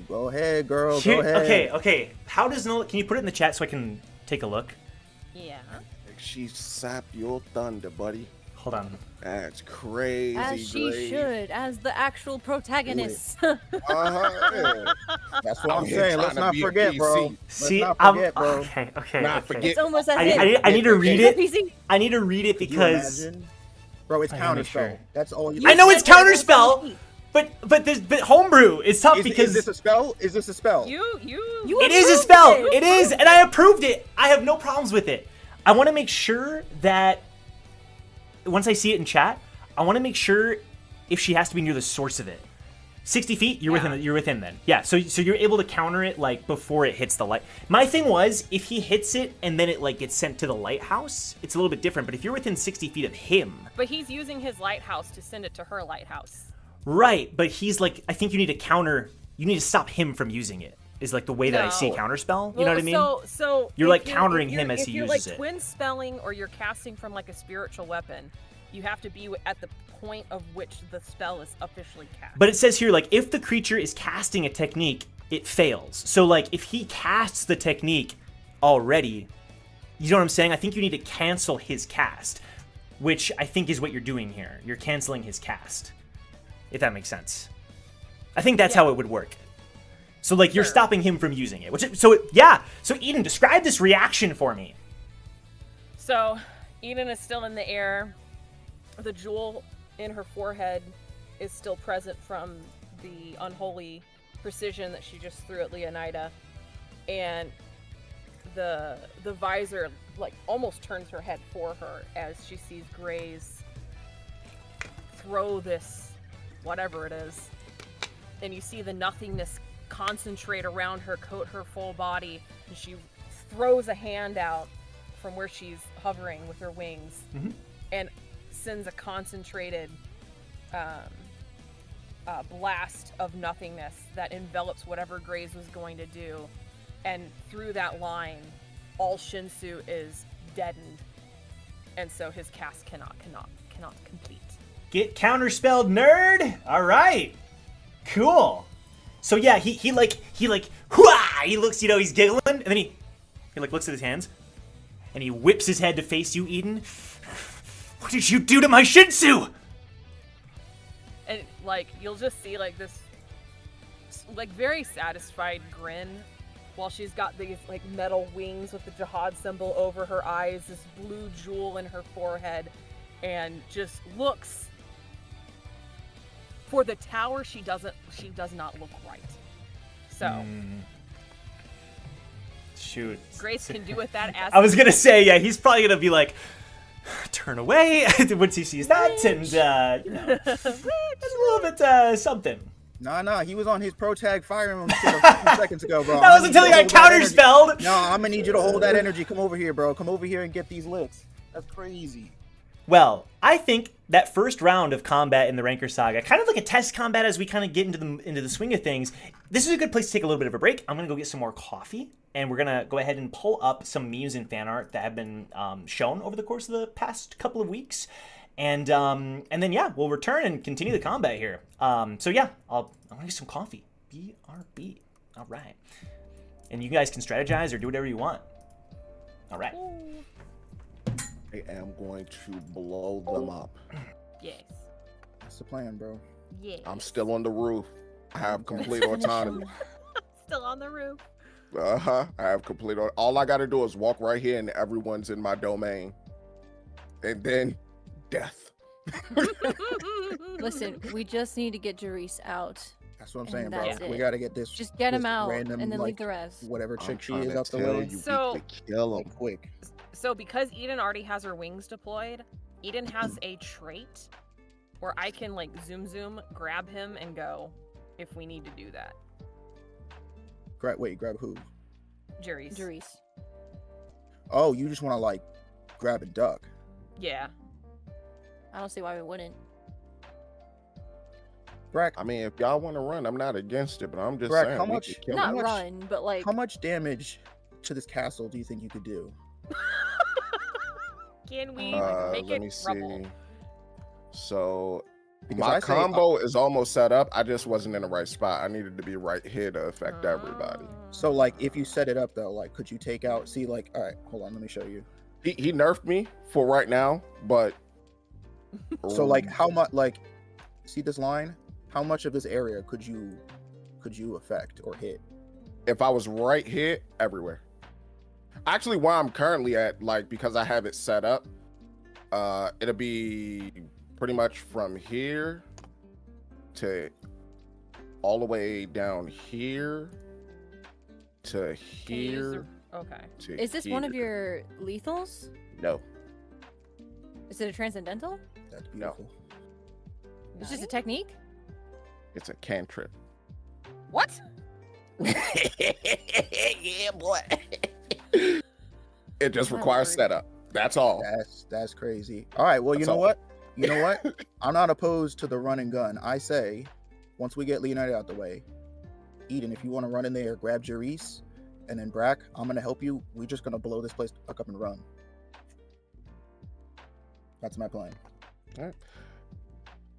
go ahead, girl. Here- Go ahead. Okay. How does Nola? Can you put it in the chat so I can take a look? Yeah. She sapped your thunder, buddy. Hold on. That's crazy. As she Grace. should, as the actual protagonist. Yeah. That's what I'm I'm here saying. trying Let's to not be a forget, bro. PC. Let's See, not I'm forget, bro. okay. Not okay. forget. It's almost as I, if. I need to read it. PC. I need to read it Could you because imagine? Bro, it's I gotta make counterspell. sure. That's all you. I know it's said what it was counterspell, on the sheet. but homebrew is tough Is because this a spell? Is this a spell? You it is a approved spell. it. It is, and I approved it. I have no problems with it. I want to make sure that once I see it in chat, I want to make sure if she has to be near the source of it. 60 feet, you're Yeah. within. You're within then. Yeah. So you're able to counter it like before it hits the light. My thing was if he hits it and then it like gets sent to the lighthouse, it's a little bit different. But if you're within 60 feet of him, But he's using his lighthouse to send it to her lighthouse. right? But he's like, I think you need to counter. You need to stop him from using it. Is like the way that I see No. counterspell. You know what I mean? So You're, if like, countering him as if he you're uses like it. twin spelling or you're casting from like a spiritual weapon, you have to be at the point of which the spell is officially cast. But it says here, like, if the creature is casting a technique, it fails. So, like, if he casts the technique already, you know what I'm saying? I think you need to cancel his cast, which I think is what you're doing here. You're canceling his cast, if that makes sense. I think that's how it would work. So, like, you're Sure. stopping him from using it. So Eden, describe this reaction for me. So Eden is still in the air. The jewel in her forehead is still present from the unholy precision that she just threw at Leonida, and the visor like almost turns her head for her as she sees Grays throw this whatever it is. And you see the nothingness concentrate around her, coat her full body, and she throws a hand out from where she's hovering with her wings and sends a concentrated blast of nothingness that envelops whatever Graves was going to do. And through that line, all Shinsu is deadened. And so his cast cannot complete. Get counterspelled, nerd. All right, cool. So yeah, he like whooah! He looks, he's giggling, and then he like looks at his hands, and he whips his head to face you, Eden. What did you do to my Shinsu? And like you'll just see like this like very satisfied grin while she's got these like metal wings with the jihad symbol over her eyes, this blue jewel in her forehead, and just looks. For the tower, she does not look right. So shoot, Grace can do with that as I was gonna say, yeah, he's probably gonna be like, turn away once he sees that, and that's a little bit something. Nah, he was on his pro tag firing him shit a few seconds ago, bro. That was until he got counterspelled. No, I'm gonna need you to hold that energy. Come over here, bro. Come over here and get these licks. That's crazy. Well, I think that first round of combat in the Ranker Saga, kind of like a test combat as we kind of get into the swing of things, this is a good place to take a little bit of a break. I'm going to go get some more coffee, and we're going to go ahead and pull up some memes and fan art that have been shown over the course of the past couple of weeks. And then, yeah, we'll return and continue the combat here. So, yeah, I'm going to get some coffee. BRB. All right. And you guys can strategize or do whatever you want. All right. I am going to blow them up. Yes. That's the plan, bro. Yes. I'm still on the roof. I have complete autonomy. Still on the roof. I have complete. All I got to do is walk right here, and everyone's in my domain. And then death. Listen, we just need to get Jaerys out. That's what I'm saying, And bro. that's We it. gotta get this. Just get him this out, random, and then like, leave the rest. whatever I'm chick she trying is to out the tell way. you, So- we could kill him. Like, quick. So because Eden already has her wings deployed, Eden has a trait where I can like zoom, grab him and go if we need to do that. Grab who? Jaerys. Oh, you just want to like grab and duck. Yeah. I don't see why we wouldn't. Brack, I mean, if y'all want to run, I'm not against it, but I'm just Brack, saying. how we much- could kill Not him. much- run, but like how much damage to this castle do you think you could do? Can we Let make me it see. rubble? So Because my I say- combo is almost set up. I just wasn't in the right spot. I needed to be right here to affect everybody. So like, if you set it up though, like, could you take out? See, like, all right, hold on, let me show you. He nerfed me for right now, but So like, how much? Like, see this line? How much of this area could you affect or hit? if I was right here, everywhere. Actually, where I'm currently at, like, because I have it set up, it'll be pretty much from here to all the way down here to Can you use here. Okay. To is this one of here. your lethals? No. Is it a transcendental? That's No. beautiful. It's just a technique? It's a cantrip. What? Yeah, boy. It just My requires lord. setup. That's all. That's crazy. All right, well, you That's know all. what? You know what? I'm not opposed to the run and gun. I say, once we get Leonardo out the way, Eden, if you want to run in there, grab Jaerys, and then Brack, I'm gonna help you. We're just gonna blow this place back up and run. That's my plan.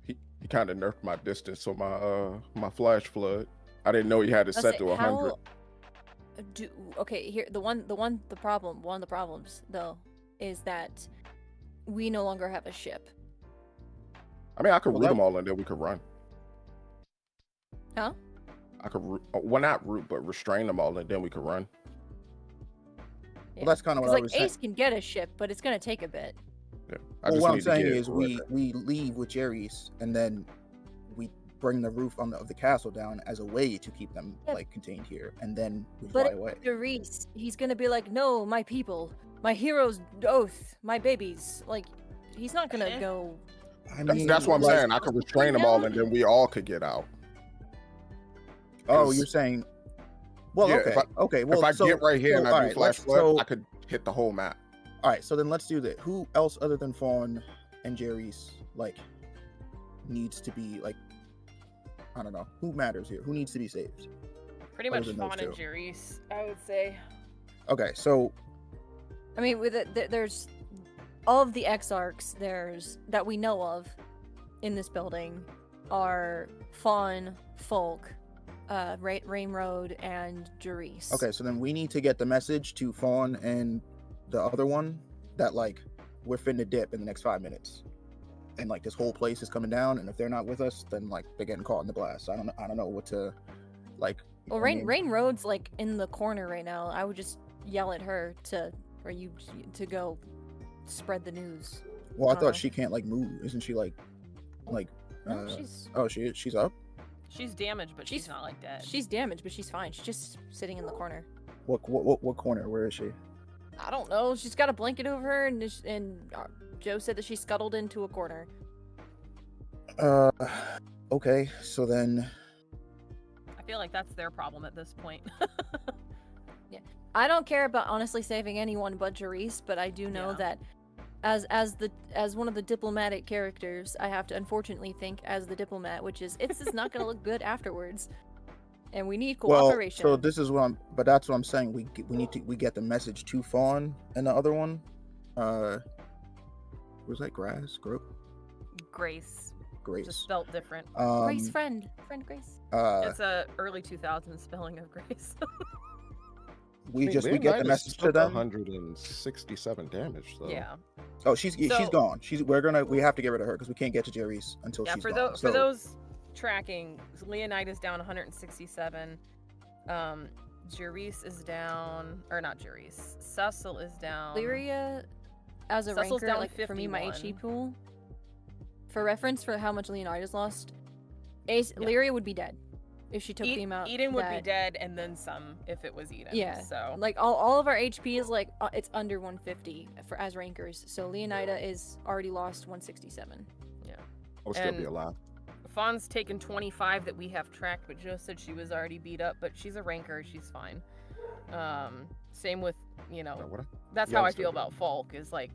He kind of nerfed my distance on my flash flood. I didn't know he had it set to 100. Okay, here one of the problems though is that we no longer have a ship. I mean, I could Well, root that- them all and then we could run. Huh? I could well, not root, but restrain them all and then we could run. Yeah. Well, that's kind of what Because I like was saying. Ace can get a ship, but it's gonna take a bit. Yeah. Well, what I'm need to saying get is we whoever- leave with Jaerys, and then we bring the roof of the castle down as a way to keep them Yeah. like contained here, and then we But fly away. Jaerys, he's gonna be like, no, my people, my hero's oath, my babies. Like, he's not gonna Eh. go. I mean, That's what I'm like- saying. I could restrain them all, and then we all could get out. Oh, 'Cause- you're saying. Well, Yeah, okay, if I- okay. Well, if I so, get right here and I do alright, flash let's- flood, so, I could hit the whole map. all right, so then let's do that. Who else other than Fawn and Jaerys like needs to be like? I don't know. Who matters here? Who needs to be saved? Pretty Other much than those Fawn and two. Jaerys, I would say. Okay, so I mean, with it, there's all of the Exarchs that we know of in this building are Fawn, Folk, Rain Road, and Jaerys. okay, so then we need to get the message to Fawn and the other one that like we're finna dip in the next 5 minutes, and like this whole place is coming down, and if they're not with us, then like they're getting caught in the blast. I don't know what to like. you Well, know what I mean? Rain Road's like in the corner right now. I would just yell at her to go spread the news. Well, I know. thought she can't like move. Isn't she like? No, she's Oh, she's up. She's damaged, but she's She's- not like dead. she's damaged, but she's fine. She's just sitting in the corner. What corner? Where is she? I don't know. She's got a blanket over her, and Joe said that she scuttled into a corner. Okay, so then I feel like that's their problem at this point. I don't care about honestly saving anyone but Jaerys, but I do know Yeah. that as one of the diplomatic characters, I have to unfortunately think as the diplomat, which is it's just not going to look good afterwards, and we need cooperation. Well, so this is what but that's what I'm saying. We get the message to Fawn and the other one. Was that Grace? Grace, Grace. just spelt different. Grace, friend Grace. It's a early 2000s spelling of Grace. we get the Leonidas message to took them. 167 damage, though. Yeah. Oh, she's So- gone. We have to get rid of her because we can't get to Jaerys until Yeah, she's for gone. for those tracking, Leonidas down 167. Jaerys is down, or not Jaerys. Cecil is down. Lyria, as a Cecil's ranker, down like for me, my 51. HE pool. For reference, for how much Leonidas lost, Yeah. Lyria would be dead if she took the amount. Eden would be that- dead, and then some if it was Eden. Yeah, So like all of our HP is like it's under 150 for as rankers. So Leonida is already lost 167. I'll still be And- alive. Fawn's taken 25 that we have tracked, but Joe said she was already beat up, but she's a ranker, she's fine. Same with, Now, what? that's Yeah, how I'm I still feel good. about Falk, is like,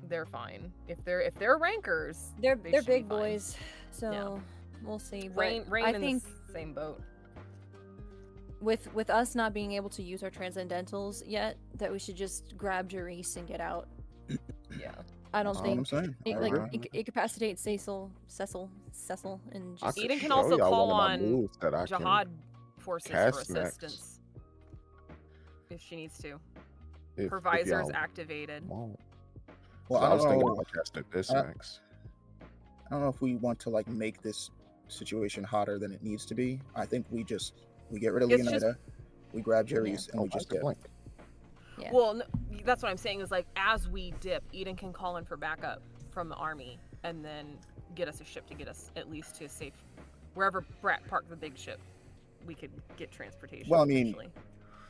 they're fine. If they're rankers, They're they they're should be big fine. boys, so we'll see. But Rain I in think the same boat. with us not being able to use our transcendentals yet, that we should just grab Jaerys and get out. Yeah. I don't That's what I'm think saying. it, I like agree. incapacitate Cecil, and I just could Eden can show also y'all call one of my on moves that I can Jihad forces for cast next. assistance if she needs to. if- Her if visor is y'all activated. want. Well, So I was thinking know. about casting this I- next. I don't know if we want to like make this situation hotter than it needs to be. I think we get rid of It's just- Leonida, we grab Jaerys, and Oh, we just I dip. blink. Yeah. Well, no, that's what I'm saying is like as we dip, Eden can call in for backup from the army and then get us a ship to get us at least to a safe wherever Brat parked the big ship. We could get transportation. Well, I mean, potentially.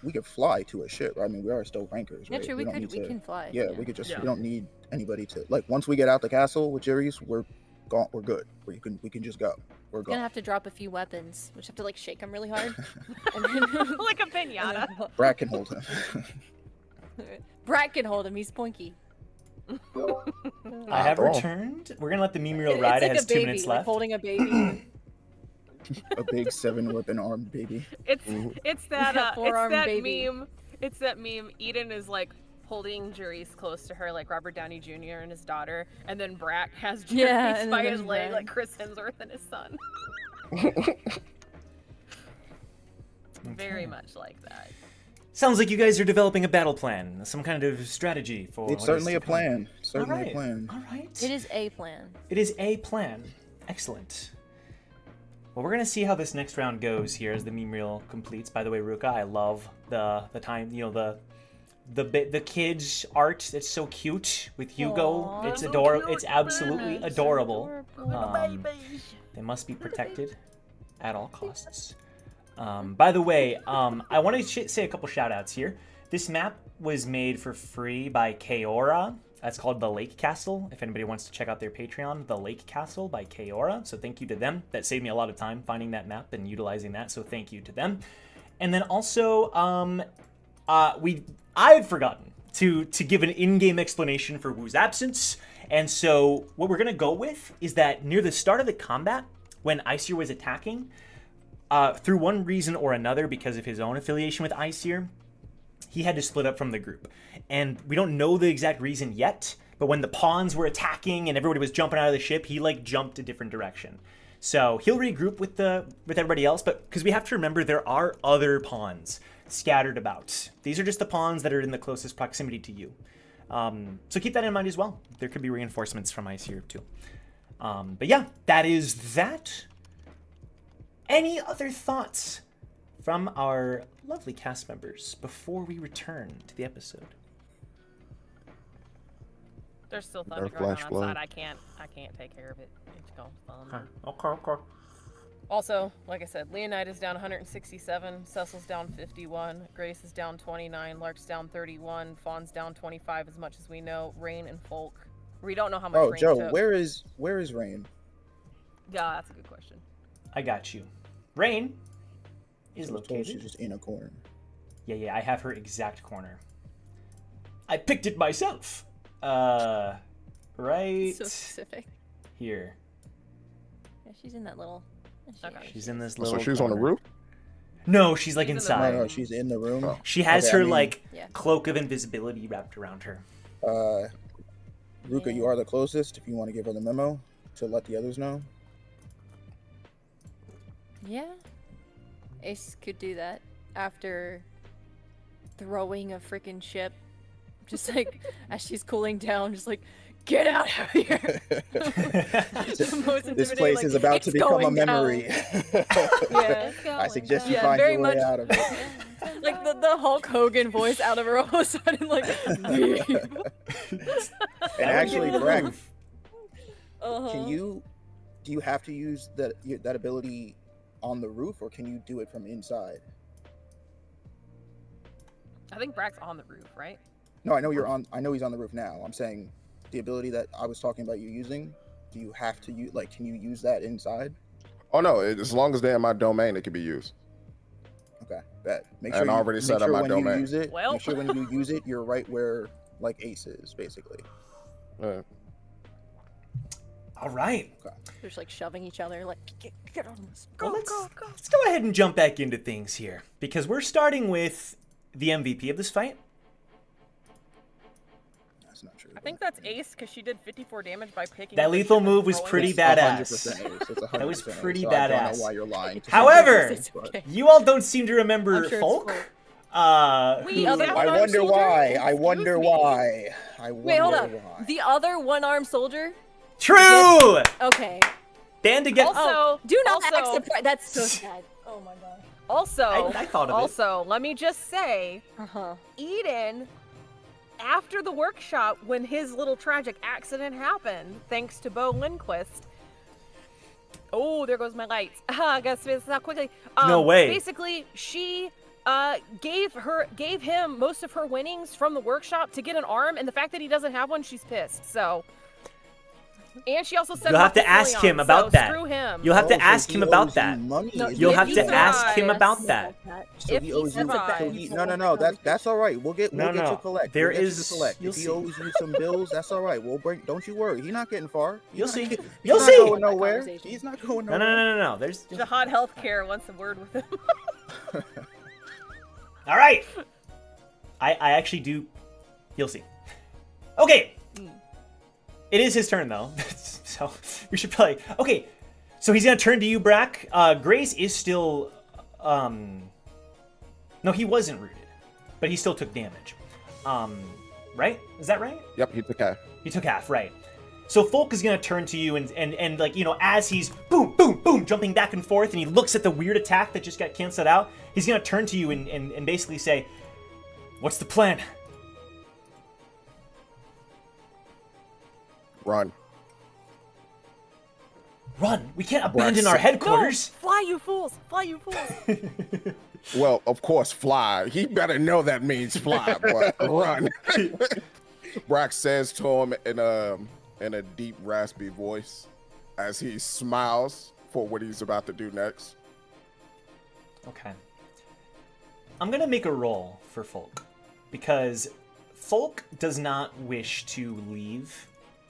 We could fly to a ship. I mean, we are still rankers, yeah, right? true. We We don't could need to- can fly. Yeah, we could just. Yeah. We don't need anybody to like. Once we get out the castle with Jaerys, we're gone. We're good. We can just go. We're Gonna gone. have to drop a few weapons, which have to like shake them really hard. and then, like a pinata. Brat can hold him. Brat can hold him. He's poinky. I have Throw 'em. returned. We're gonna let the meme reel It's ride. like It has a 2 baby, minutes like left. holding a baby. A big 7-weapon armed baby. It's Mhm. it's that Yeah, forearm it's that baby. meme. It's that meme. Eden is like holding Jaerys close to her, like Robert Downey Jr. and his daughter, and then Brat has Jaerys Yeah, and by then his leg, Brat. like Chris Hemsworth and his son. Very Okay. much like that. Sounds like you guys are developing a battle plan, some kind of strategy for. It's what is certainly to a come. plan. Certainly Alright. a plan. All right. It is a plan. It is a plan. Excellent. Well, we're gonna see how this next round goes here as the meme reel completes. By the way, Ruka, I love the time. You know the kids art. It's so cute with Hugo. Aw. It's So adorable. cute, It's absolutely babies. adorable. Adorable. They must be protected at all costs. By the way, I want to say a couple shout outs here. This map was made for free by Kaora. That's called The Lake Castle. If anybody wants to check out their Patreon, The Lake Castle by Kaora. So thank you to them. That saved me a lot of time finding that map and utilizing that. So thank you to them. And then also, I had forgotten to give an in-game explanation for Wu's absence. And so what we're going to go with is that near the start of the combat, when Aesir was attacking, through one reason or another, because of his own affiliation with Aesir, he had to split up from the group. And we don't know the exact reason yet, but when the pawns were attacking and everybody was jumping out of the ship, he like jumped a different direction. So he'll regroup with everybody else, but because we have to remember there are other pawns scattered about. These are just the pawns that are in the closest proximity to you. So keep that in mind as well. There could be reinforcements from Aesir too. But yeah, that is that. Any other thoughts from our lovely cast members before we return to the episode? There's still thunder going on outside. I can't take care of it. It's going. Okay. Also, like I said, Leonidas down 167, Cecil's down 51, Grace is down 29, Lark's down 31, Fawn's down 25 as much as we know, Rain and Folk. We don't know how much Rain Joe, took. where is Rain? Yeah, that's a good question. I got you. Rain is She's located. just in a corner. Yeah, I have her exact corner. I picked it myself. Right So specific. here. Yeah, she's in that little. Okay. She's in this So little she's on the corner. roof? No, she's like She's in the inside. No, she's in the room. She has Okay, her I mean- like Yeah. cloak of invisibility wrapped around her. Ruka, you are the closest. If you want to give her the memo to let the others know. Yeah. Ace could do that after throwing a freaking ship. Just like as she's cooling down, just like, get out of here. The most This intimidating, place like, is about "It's to become a going down." memory. Yeah. I suggest you Yeah, find very your way much- out of it. Like the Hulk Hogan voice out of her all of a sudden, like, leave. And actually, Breck, Uh-huh. do you have to use that ability on the roof, or can you do it from inside? I think Brack's on the roof, right? No, I know he's on the roof now. I'm saying the ability that I was talking about you using. Do you have to use can you use that inside? Oh no, as long as they're in my domain, it can be used. Okay, bet. Make And sure I you, already make set up sure my when domain. you use it. Well. Make sure when you use it, you're right where Ace is, basically. All right. They're just like shoving each other, like, get on this. Well, let's go ahead and jump back into things here, because we're starting with the MVP of this fight. That's not true. I think that's Ace because she did 54 damage by picking. That up the lethal ship and move was throwing pretty it. badass. 100% Ace. It's 100% That was Ace, pretty so I don't badass. know why you're lying. to However, somebody, but- Okay. You all don't seem to remember I'm sure it's Folk. Folk. We who- other I one-armed wonder soldier? why. I Excuse wonder me. why. I wonder Wait, hold up. why. The other one-armed soldier? True. Okay. Dan to get. Also- Oh, do not act also- surprised. That's so sad. Oh my god. Also, I thought of it. also, let me just say, Uh-huh. Eden, after the workshop, when his little tragic accident happened, thanks to Bo Lindquist. Oh, there goes my lights. I gotta spin this out quickly. No way. Basically, she gave him most of her winnings from the workshop to get an arm, and the fact that he doesn't have one, she's pissed. So, and she also said You'll have to ask him about that. Screw him. You'll have Oh, to so ask he him owes about you that. money, No, is You'll what have he to you're ask saying. him about that. So If he he owes you. survives. So no. That's all right. We'll get No. to collect. There We'll get you is- to collect. you'll If he see. owes you some bills, that's all right. We'll bring. Don't you worry. He's not getting far. He's You'll not see. get- You'll he's see. not going nowhere. Conversation. He's not going No. nowhere. There's. Jihad Healthcare wants a word with him. All right. I actually do. You'll see. Okay. It is his turn though, so we should probably. Okay, so he's gonna turn to you, Brack. Grace is still. No, he wasn't rooted, but he still took damage. Right? Is that right? Yep, he took half. He took half, right? So Folk is gonna turn to you and like, you know, as he's boom, boom, boom, jumping back and forth, and he looks at the weird attack that just got canceled out. He's gonna turn to you and basically say, "What's the plan?" Run. Run! We can't abandon our headquarters. No! Fly, you fools! Fly, you fools! Well, of course, fly. He better know that means fly, boy. Run. Brack says to him in a deep, raspy voice as he smiles for what he's about to do next. Okay. I'm gonna make a roll for Folk because Folk does not wish to leave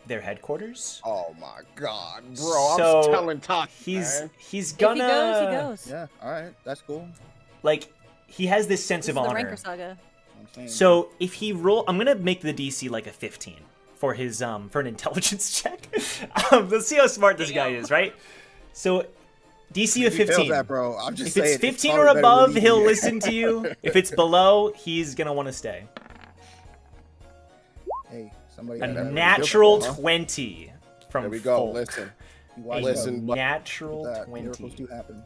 their headquarters. Oh my god, bro! So I'm telling Todd, he's man. gonna If he goes. Yeah, all right, that's cool. like he has this sense This of is the honor. Ranker Saga. I'm saying, So if he roll, I'm gonna make the DC like a 15 for his for an intelligence check. Let's see how smart this guy is, right? So DC of if he fails 15. that, bro, I'm just If saying. it's 15 probably or better above, leaving he'll here. listen to you. If it's below, he's gonna want to stay. Hey, somebody. A got that natural difficult, huh? 20 from There we go. Folk. Listen, You watch Listen, out Natural with that. Miracles 20. do happen.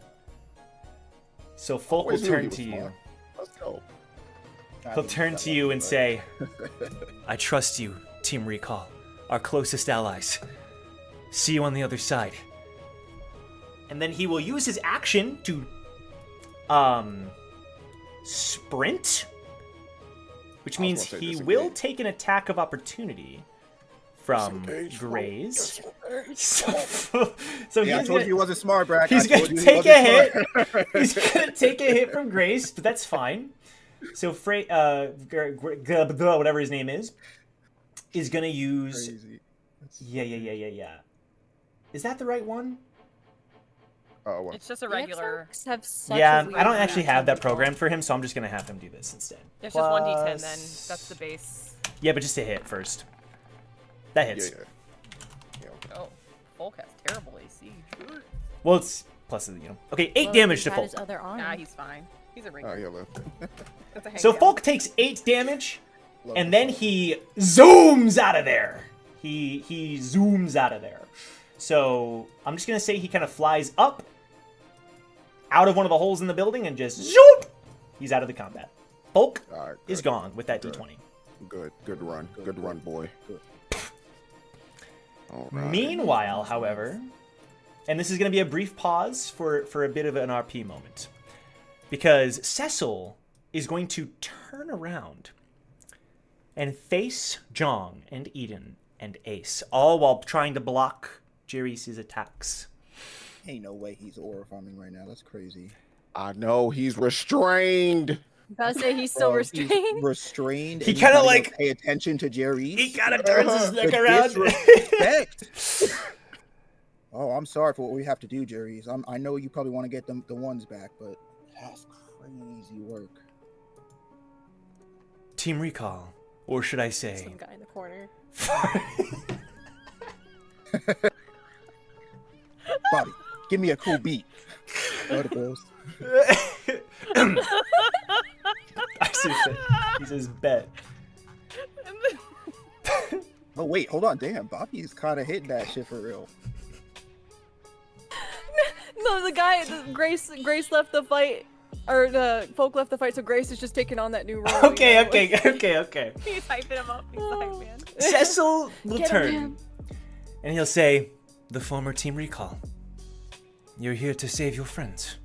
So Folk will Always knew he turn was to you. smart. Let's go. I He'll think turn that to you one, and but- say, I trust you, Team Recall, our closest allies. See you on the other side. And then he will use his action to sprint, which means gonna say he disengage. will take an attack of opportunity from Disengage, bro. Graze. Disengage. So Yeah, I he's told gonna, you he wasn't smart, Brack. he's I gonna told you he take wasn't a hit. smart. He's gonna take a hit from Grace, but that's fine. So whatever his name is gonna use. Crazy. Yeah. Is that the right one? Oh, well. It's just a The regular. Exarchs have such Yeah, a weird I don't actually have that connection. programmed for him, so I'm just gonna have him do this instead. It's just 1d10 then. Plus- That's the base. Yeah, but just a hit first. That Yeah, hits. yeah. Oh, Folk has terrible AC. Well, it's plus Okay, 8 Well, damage he to had Folk. his other arm. Nah, he's fine. He's a Oh, regular. yeah, look. That's a hang So down. Folk takes 8 damage, Love and the then song. he zooms out of there. He zooms out of there. So I'm just gonna say he kind of flies up out of one of the holes in the building and just zoop. He's out of the combat. Folk All right, is good. gone with that Good. D20. Good run. Good run, boy. Good. All right. Meanwhile, however, and this is going to be a brief pause for a bit of an RP moment, because Cecil is going to turn around and face Jong and Eden and Ace, all while trying to block Jaerys' attacks. Ain't no way he's aura farming right now. That's crazy. I know he's restrained. Gotta say he's still Bro, he's restrained. restrained. He and he's kinda not even like- pay attention to Jaerys. He kind of turns his neck The around. disrespect. Oh, I'm sorry for what we have to do, Jaerys. I know you probably want to get the ones back, but that's crazy work. Team Recall, or should I say, Some guy in the corner. Bobby, give me a cool beat. Oh, the girls. I see it. He says bet. Oh wait, hold on. Damn, Bobby's kind of hitting that shit for real. No, Grace left the fight, or the Folk left the fight, so Grace is just taking on that new role. Okay. you know? He's hyping him up. He's like, man. Cecil will Get him, turn, man. and he'll say, "The former Team Recall, you're here to save your friends."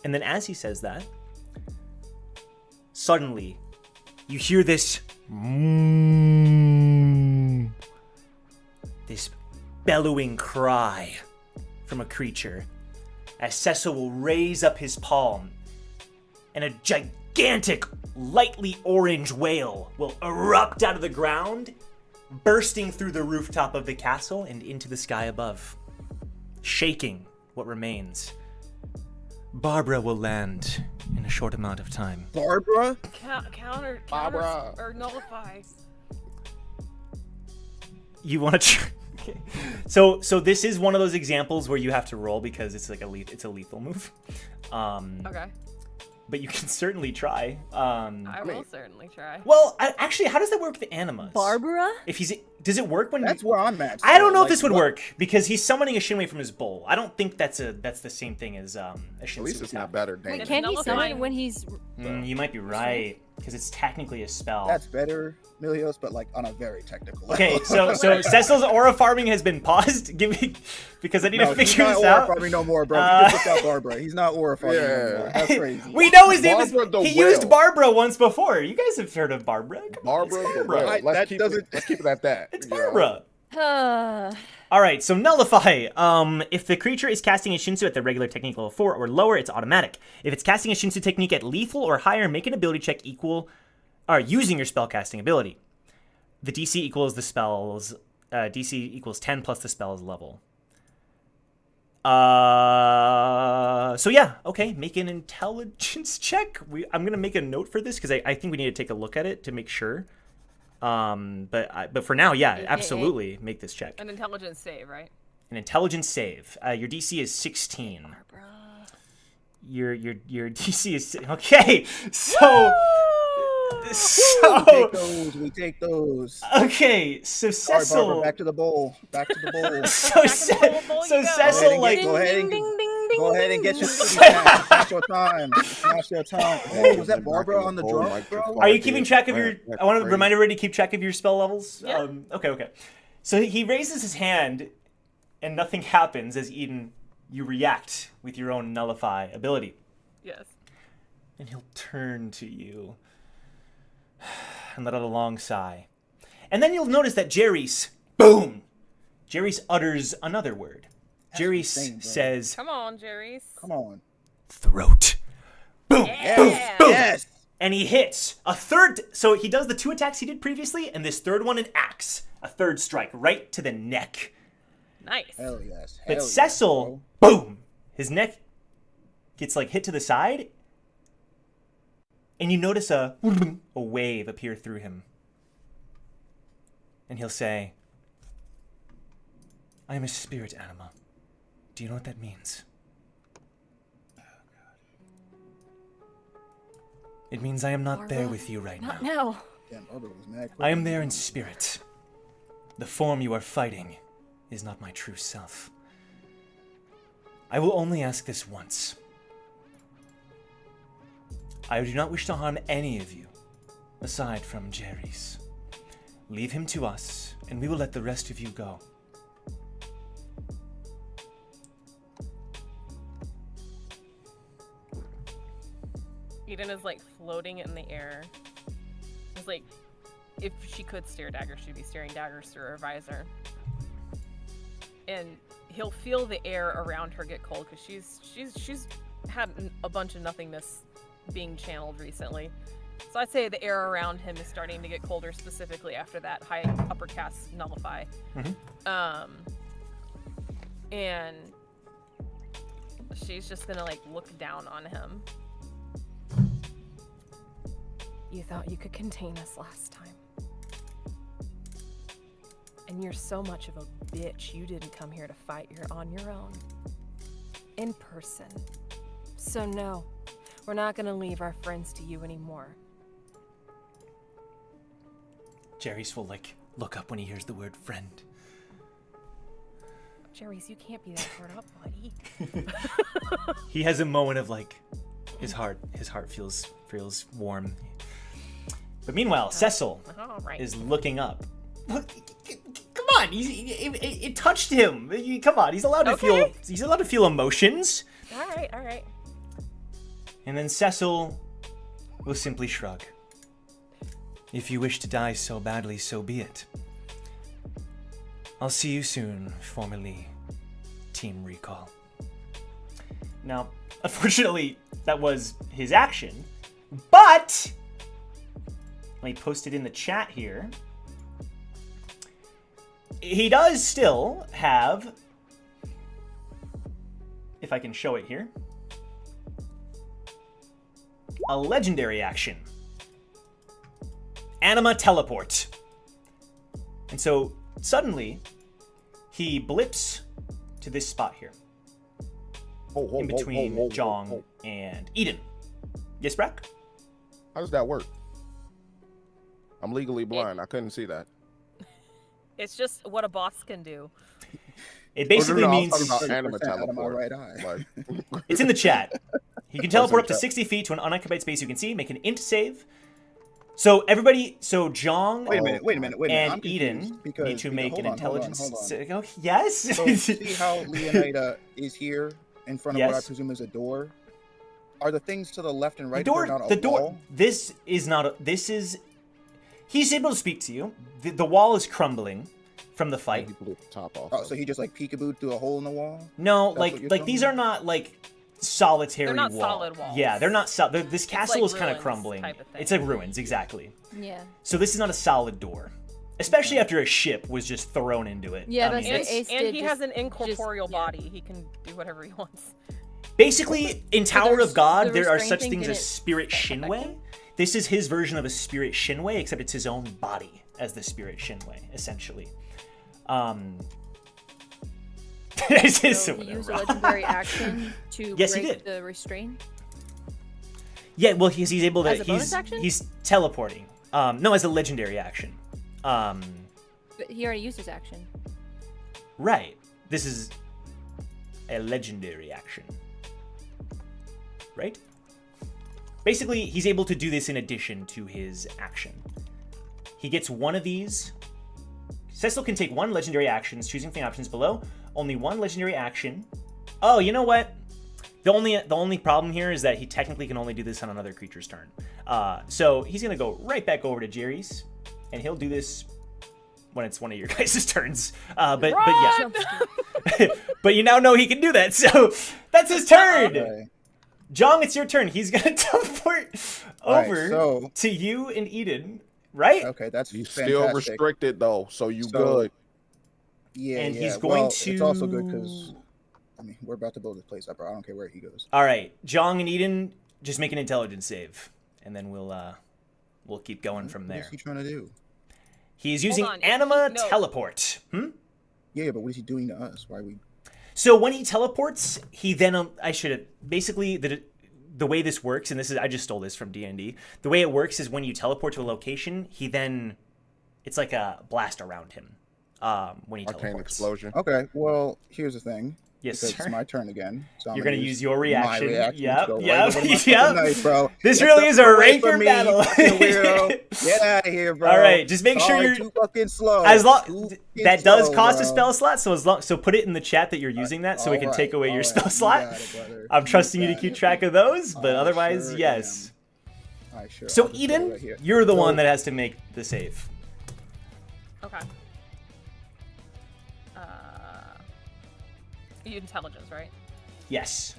And then as he says that, suddenly, you hear this this bellowing cry from a creature as Cecil will raise up his palm and a gigantic, lightly orange whale will erupt out of the ground, bursting through the rooftop of the castle and into the sky above, shaking what remains. Barbara will land in a short amount of time. Barbara? Counter Barbara. or nullify. You want to? Okay. So this is one of those examples where you have to roll because it's like it's a lethal move. Okay. But you can certainly try. I will certainly try. Well, actually, how does that work with animas? Barbara? If does it work when? That's where I'm at. I don't know if Like, this would what- work because he's summoning a Shinwei from his bowl. I don't think that's the same thing as a Shinsu At least it's attack. not better than Wait, It's can't he nullifying. summon when he's... You might be right. because it's technically a spell. That's better, Milios, but like on a very technical level. Okay, so Cecil's aura farming has been paused. Give me, because I need to figure this out. He's not out. aura farming no more, bro. You just looked out Barbara. He's not aura farming no more. That's crazy. We know his name is. Barbara the He whale. used Barbara once before. You guys have heard of Barbara? Come on, it's Barbara, Barbara. let's keep it at that. It's you know? Barbara. All right, so nullify. If the creature is casting a Shinsu at the regular technique level 4 or lower, it's automatic. If it's casting a Shinsu technique at lethal or higher, make an ability check using your spellcasting ability. The DC equals the spell's DC equals 10 plus the spell's level. So yeah, okay, make an intelligence check. I'm gonna make a note for this because I think we need to take a look at it to make sure. But for now, yeah, absolutely make this check. An intelligence save, right? An intelligence save. Your DC is 16. Barbara. Your DC is okay. So We take those. Okay, so All right, Cecil. Barbara, back to the bowl. Back to the bowl. So Cecil like. Go ahead and get your city back. It's not your time. It's not your time. Oh, was that Barbara on the drum, bro? Are you keeping track of your? I want to remind everybody to keep track of your spell levels. Yeah. Okay. So he raises his hand, and nothing happens as Eden. You react with your own nullify ability. Yes. And he'll turn to you and let out a long sigh. And then you'll notice that Jaerys, boom! Jaerys utters another word. Jaerys says, Come on, Jaerys. Come on. throat. Boom! Yeah. Boom! Boom! Yes. And he hits a third. So he does the 2 attacks he did previously, and this third one an axe. A third strike right to the neck. Nice. Hell yes. But Hell yes, Cecil, bro. boom! His neck gets like hit to the side, and you notice a wave appear through him. And he'll say, I am a spirit anima. Do you know what that means? It means I am not there Barbara, with you right Not now. now. Damn, Barbara was mad quick. I am there in spirit. The form you are fighting is not my true self. I will only ask this once. I do not wish to harm any of you, aside from Jaerys. Leave him to us, and we will let the rest of you go. Eden is like floating in the air. It's like if she could stare daggers, she'd be staring daggers through her visor. And he'll feel the air around her get cold because she's had a bunch of nothingness being channeled recently. So I'd say the air around him is starting to get colder, specifically after that high upper cast nullify. And she's just gonna like look down on him. You thought you could contain us last time. And you're so much of a bitch, you didn't come here to fight. You're on your own. In person. So no, we're not gonna leave our friends to you anymore. Jaerys will look up when he hears the word friend. Jaerys, you can't be that hard up, buddy. He has a moment of his heart feels warm. But meanwhile, Cecil All right. is looking up. Come on, it touched him. Come on, he's allowed to feel. Okay. He's allowed to feel emotions. All right. And then Cecil will simply shrug. If you wish to die so badly, so be it. I'll see you soon, formerly Team Recall. Now, unfortunately, that was his action, but let me post it in the chat here. He does still have, if I can show it here, a legendary action. Anima Teleport. And so, suddenly, he blips to this spot here. In between Jong and Eden. Yes, Brack? How does that work? I'm legally blind. I couldn't see that. It's just what a boss can do. It basically means... I was talking about anima 30% out of my teleport. right eye. Like, It's in the chat. He can teleport up to chat. 60 feet to an unoccupied space you can see, make an int save. So everybody, so Jong Wait a minute. and I'm Eden confused because, need to make hold an on, hold on, intelligence. hold on. Oh, yes. So see how Leonida is here in front of what I Yes. presume is a door? Are the things to the left and right The of her door. not The a door. wall? This is not. This is. He's able to speak to you. The wall is crumbling from the He fight. blew the top off. Oh, of so it. he just like peekabooed through a hole in the wall? No, That's what you're like these telling are me? not like solitary They're not walls. solid walls. Yeah, they're not solid. This castle like is kind of ruins crumbling. type of thing. It's like ruins, exactly. Yeah. So this is not a solid door, especially after a ship was just thrown into it. Yeah, I that's mean, what it's- Ace And did he just- has an incorporeal just- yeah. body. He can do whatever he wants. Basically, in Tower there's- of God, the there are restraint such thing things as didn't Spirit affect Shinwei. him? This is his version of a Spirit Shinwei, except it's his own body as the Spirit Shinwei, essentially. This is So he used a legendary action to Yes, he break did. the restraint. Yeah, well, he's able to. As a bonus action? He's teleporting. No, as a legendary action. But he already used his action. Right. This is a legendary action. Right? Basically, he's able to do this in addition to his action. He gets one of these. Cecil can take one legendary action, choosing from the options below. Only one legendary action. Oh, you know what? The only problem here is that he technically can only do this on another creature's turn. So he's gonna go right back over to Jaerys, and he'll do this when it's one of your guys' turns. But yeah. But you now know he can do that, so that's his turn. Okay. Jong, it's your turn. He's gonna teleport Alright, over so- to you and Eden, right? Okay, that's He's fantastic. still restricted though, so you So- good. Yeah, And yeah. he's going well, to. It's also good because I mean we're about to build this place up, bro. I don't care where he goes. All right, Jong and Eden, just make an intelligence save, and then we'll keep going from What there. is he trying to do? He's using on, Anima no. Teleport. Yeah, but what is he doing to us? Why are we? So when he teleports, he then I should have basically the way this works, and this is I just stole this from D&D. The way it works is when you teleport to a location, he then it's like a blast around him when he Arcane teleports. explosion. Okay, well here's the thing. Yes, Because sir. it's my turn again. So I'm You're gonna use your my reaction. reaction Yep, to go right yep, over my yep. fucking knife, bro. This Get really the is a fuck away from Ranker me, battle. fucking weirdo. Get out of here, bro. All right, just make sure Sorry, you're too fucking slow. as long Too that fucking does slow, cost a bro. spell slot. So put it in the chat that you're using that, so we can take away your spell slot. I'm trusting you to keep track of those, but otherwise, sure yes. All right, sure. So I'll just put it Eden, right here. you're the So- one that has to make the save. Okay. Intelligence, right? Yes.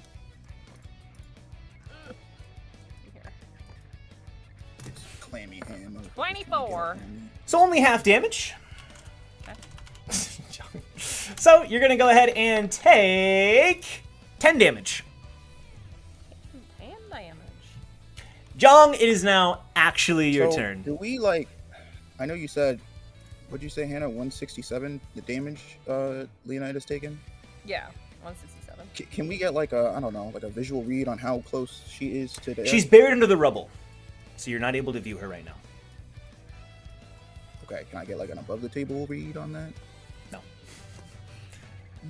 Here. It's clammy ham. 24. So only half damage. Okay. So you're gonna go ahead and take 10 damage. And damage. Jong, it is now actually your So, turn. Do we like? I know you said. What'd you say, Hannah? 167. The damage Leonida's taken. Yeah, 167. Can we get like a I don't know like a visual read on how close she is to the? She's buried under the rubble, so you're not able to view her right now. Okay. Can I get like an above the table read on that? No.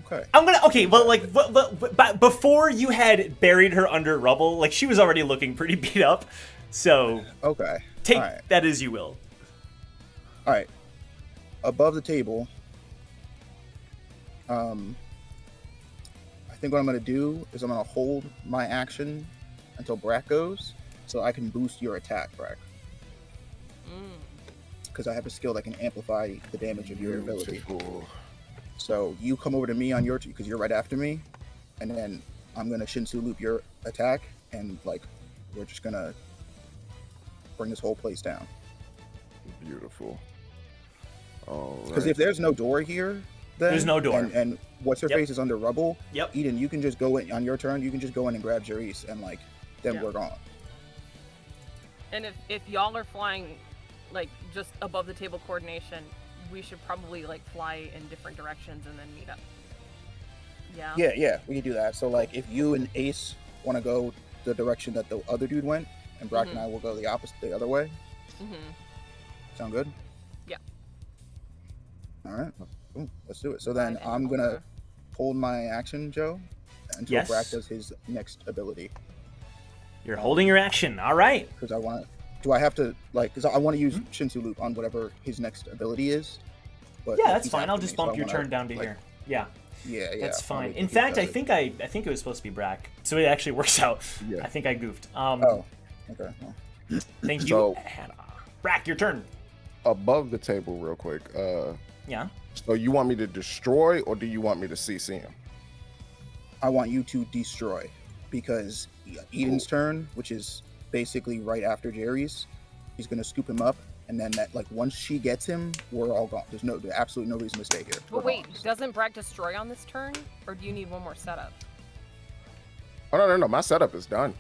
Okay. Okay, well, like, but before you had buried her under rubble, like, she was already looking pretty beat up, so Okay. take All right. that as you will. All right. Above the table. I think what I'm gonna do is I'm gonna hold my action until Brack goes, so I can boost your attack, Brack. Because I have a skill that can amplify the damage of your ability. Beautiful. So you come over to me on your because you're right after me, and then I'm gonna Shinsu loop your attack, and like we're just gonna bring this whole place down. Beautiful. Because if there's no door here, then There's no door. and what's her Yep. face is under rubble. Yep. Eden, you can just go in on your turn. You can just go in and grab Jaerys, and like then Yeah. we're gone. And if y'all are flying, like, just above the table coordination, we should probably, like, fly in different directions and then meet up. Yeah? Yeah, we can do that. So like if you and Ace want to go the direction that the other dude went, and Brock and I will go the other way. Mm-hmm. Sound good? Yeah. All right. Ooh, let's do it. So then Fine, I'm and gonna hold my action, Joe, until Yes. Brack does his next ability. You're holding your action. All right. Because I want do I have to like? Because I want to use Shinsu Loop on whatever his next ability is. But Yeah, like, that's he's fine. after I'll me, just so I bump your wanna, turn down to like, here. Yeah, Yeah, that's fine. really In think fact, he I does think it was supposed to be Brack, so it actually works out. Yeah. I think I goofed. Oh, okay. Well, Thank you, So- Hannah. Brack, your turn. Above the table, real quick. Yeah. So you want me to destroy, or do you want me to CC him? I want you to destroy, because Eden's turn, which is basically right after Jaerys, he's gonna scoop him up, and then that like once she gets him, we're all gone. There's absolutely no reason to stay here. But We're wait, gone. doesn't Brack destroy on this turn? Or do you need one more setup? Oh no, my setup is done.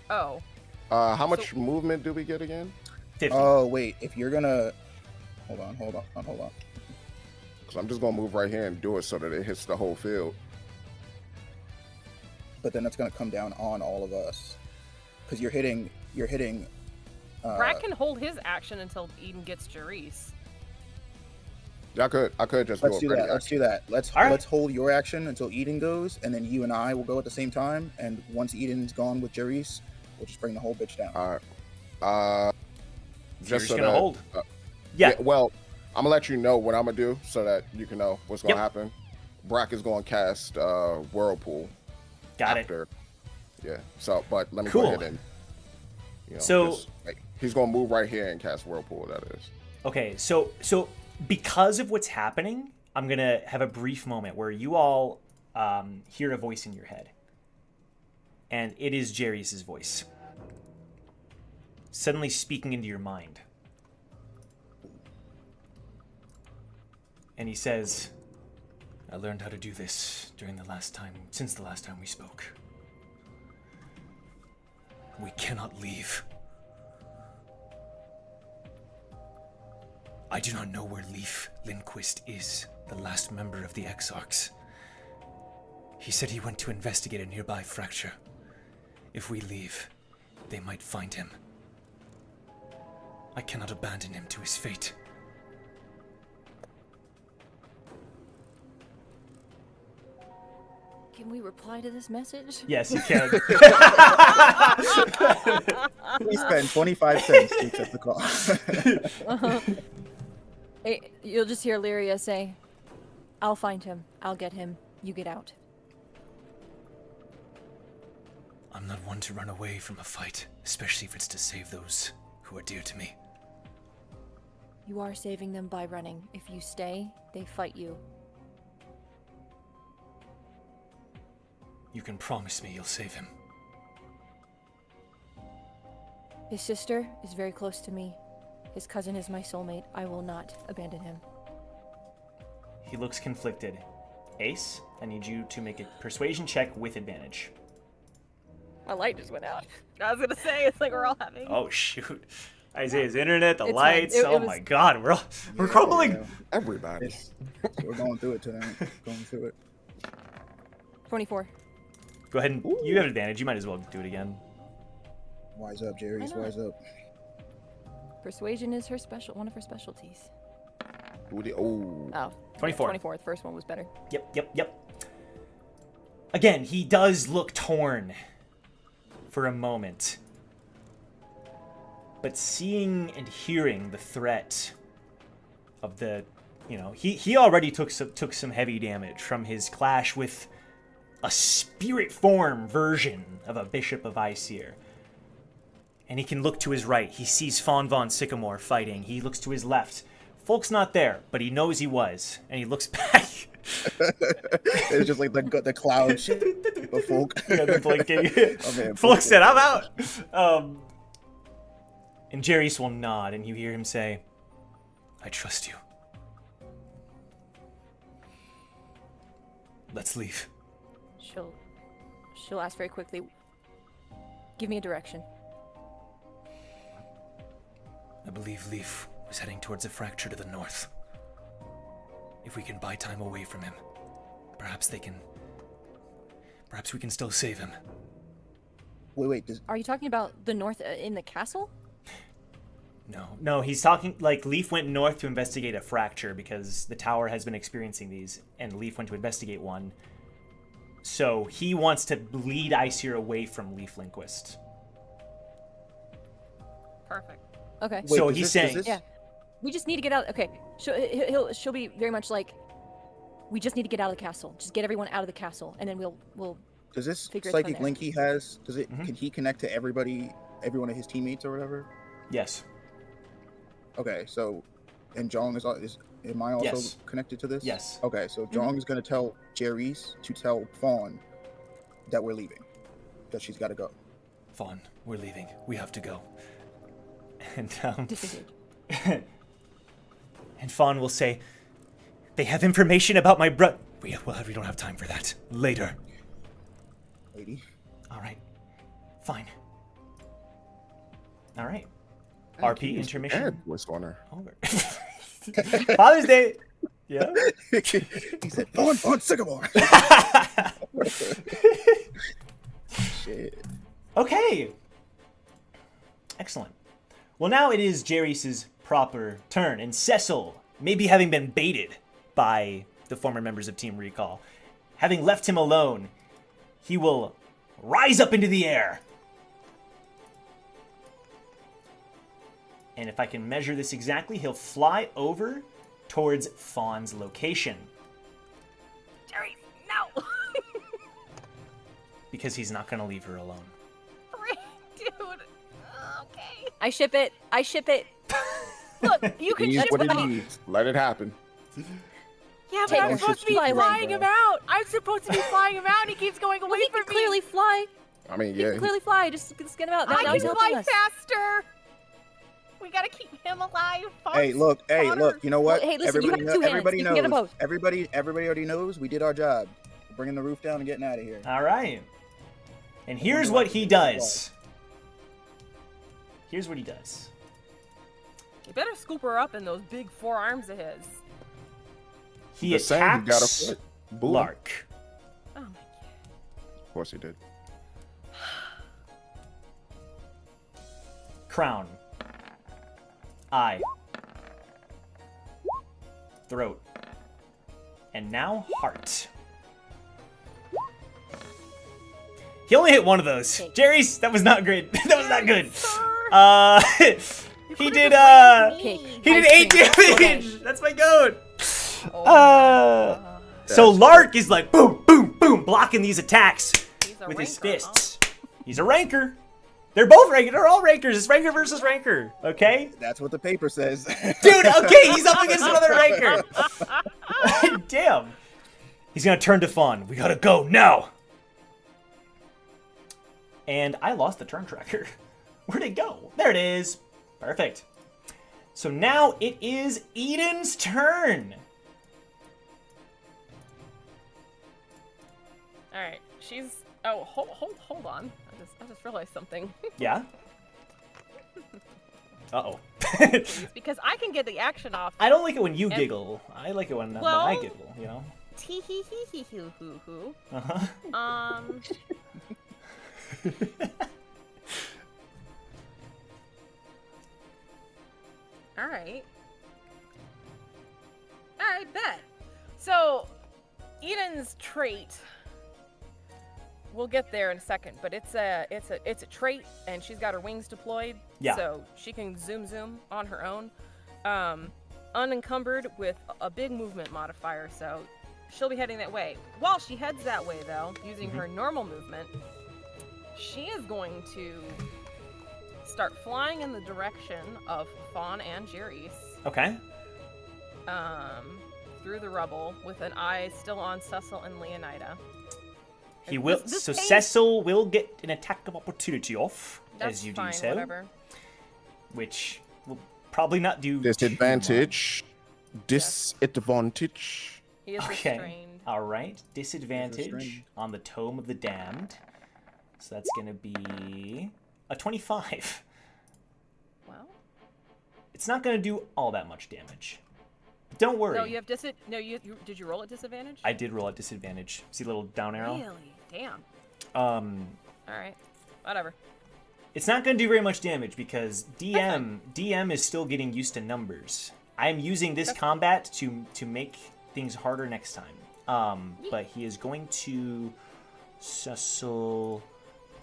Oh. How much movement do we get again? 50. Oh wait, if you're gonna hold on. Because I'm just gonna move right here and do it so that it hits the whole field. But then that's gonna come down on all of us, because you're hitting. Brack can hold his action until Eden gets Jaerys. I could just Let's do do a that. ready Let's action. do that. Let's All right. let's hold your action until Eden goes, and then you and I will go at the same time. And once Eden's gone with Jaerys, we'll just bring the whole bitch down. All right. So you're just so gonna that- hold. uh, Yeah. Well, I'm gonna let you know what I'm gonna do so that you can know what's gonna Yep. happen. Brack is gonna cast Whirlpool. Got it. after. Yeah. So, but let me Cool. go ahead and. So- just, like, he's gonna move right here and cast Whirlpool. That is. Okay, so because of what's happening, I'm gonna have a brief moment where you all hear a voice in your head, and it is Jaerys' voice, suddenly speaking into your mind, and he says, "I learned how to do this since the last time we spoke. We cannot leave. I do not know where Leif Lindquist is, the last member of the Exarchs. He said he went to investigate a nearby fracture. If we leave, they might find him. I cannot abandon him to his fate." Can we reply to this message? Yes, you can. We spend 25 cents to accept the call. Hey, you'll just hear Lyria say, "I'll find him. I'll get him. You get out." I'm not one to run away from a fight, especially if it's to save those who are dear to me. You are saving them by running. If you stay, they fight you. You can promise me you'll save him. His sister is very close to me. His cousin is my soulmate. I will not abandon him. He looks conflicted. Ace, I need you to make a persuasion check with advantage. My light just went out. I was gonna say, it's like we're all having. Oh shoot. Isaiah's internet, the It's fine. lights, It oh was- my god, we're crumbling. Yeah, Everybody. it's- we're going through it tonight. Going through it. 24. Go ahead and you have advantage, you might as well do it again. Wise up, Jaerys. Why not? Wise up. Persuasion is one of her specialties. Oh. Oh. 24. 24. The first one was better. Yep. Again, he does look torn for a moment. But seeing and hearing the threat of the, he already took some heavy damage from his clash with a spirit form version of a Bishop of Aesir. And he can look to his right. He sees Fawn von Sycamore fighting. He looks to his left. Folk's not there, but he knows he was. And he looks back. It's just like the cloud shit of folk. Yeah, the blinking. Oh, man, Folk said, "I'm out." And Jaerys will nod, and you hear him say, "I trust you. Let's leave." She'll ask very quickly, "Give me a direction." I believe Leif was heading towards a fracture to the north. If we can buy time away from him, perhaps we can still save him. Wait. Are you talking about the north in the castle? No, he's talking like Leif went north to investigate a fracture because the tower has been experiencing these, and Leif went to investigate one. So he wants to lead Aesir away from Leif Lindquist. Perfect. Okay. Wait, So does he's this- saying- does this- Yeah. We just need to get out. Okay. She'll be very much like, we just need to get out of the castle. Just get everyone out of the castle, and then we'll. Does this Figure it from psychic there. link he has? Does it? Mhm. Can he connect to every one of his teammates or whatever? Yes. Okay, so, and Jong is am I also Yes. connected to this? Yes. Okay, so Jong is gonna tell Jaerys to tell Fawn that we're leaving, that she's got to go. Fawn, we're leaving. We have to go. And Disengage. and Fawn will say, "They have information about my brother." We don't have time for that. Later. Lady. All right. Fine. All right. RP intermission. Bad voice on her. Over. Father's Day. Yeah. He said, Fawn, Sycamore. Shit. Okay. Excellent. Well, now it is Jaerys' proper turn, and Cecil, maybe having been baited by the former members of Team Recall, having left him alone, he will rise up into the air. And if I can measure this exactly, he'll fly over towards Fawn's location. Jerry, no! Because he's not going to leave her alone. Dude. Okay. I ship it. Look, you can Needs ship what it. it needs. Let it happen. Yeah, but Take I'm one. supposed to be Fly away. flying him out. I'm supposed to be flying him out, and he keeps going away Well, he from can me. clearly fly. I mean, He yeah. can clearly fly. Just get him out. Now I he's can helping fly us. faster. We gotta keep him alive. Hey, look, you know what? Well, hey, listen, you have two hands. Everybody You can get 'em knows. both. Everybody already knows we did our job. We're bringing the roof down and getting out of here. All right. And here's what he does. Here's what he does. You better scoop her up in those big forearms of his. He The same, he got a attacks foot. Boom. Lark. Oh my god. Of course he did. Crown. Eye. Throat. And now heart. He only hit one of those. Okay. Jaerys, that was not great. That was not good. Sir. He could've did just waved Cake. me. he did Ice 8 cream. damage. Okay. That's my goat. Oh my God. So That's Lark is like boom, boom, boom, blocking these attacks He's a with his ranker, fists. He's a ranker. They're both ranker. They're all rankers. It's ranker versus ranker. Okay, That's what the paper says. dude. Okay, he's up against another ranker. Damn. He's gonna turn to Fawn. We gotta go now. And I lost the turn tracker. Where'd it go? There it is. Perfect. So now it is Eden's turn. All right, she's. Oh, hold on. I just realized something. Yeah. Uh-oh. Because I can get the action off. I don't like it when you And- giggle. I like it when I Well- giggle, you know? Tee hee hee hee hoo hoo hoo. Uh-huh. All right. All right, bet. So, Eden's trait. We'll get there in a second, but it's a trait, and she's got her wings deployed. Yeah. So she can zoom on her own, unencumbered with a big movement modifier. So she'll be heading that way. While she heads that way, though, using her normal movement, she is going to start flying in the direction of Fawn and Jaerys, Okay. through the rubble, with an eye still on Cecil and Leonida. He will. This So pace- Cecil will get an attack of opportunity off That's as you fine, do so, whatever. which will probably not do Disadvantage. Disadvantage. He is Okay. restrained. All right. Disadvantage restrained. on the Tome of the Damned. So that's gonna be a 25. Well, It's not gonna do all that much damage. Don't worry. no, you have did you roll at disadvantage? I did roll at disadvantage. See the little down arrow? Really? Damn. All right. Whatever. It's not going to do very much damage because DM is still getting used to numbers. I'm using this combat to make things harder next time. But he is going to Cecil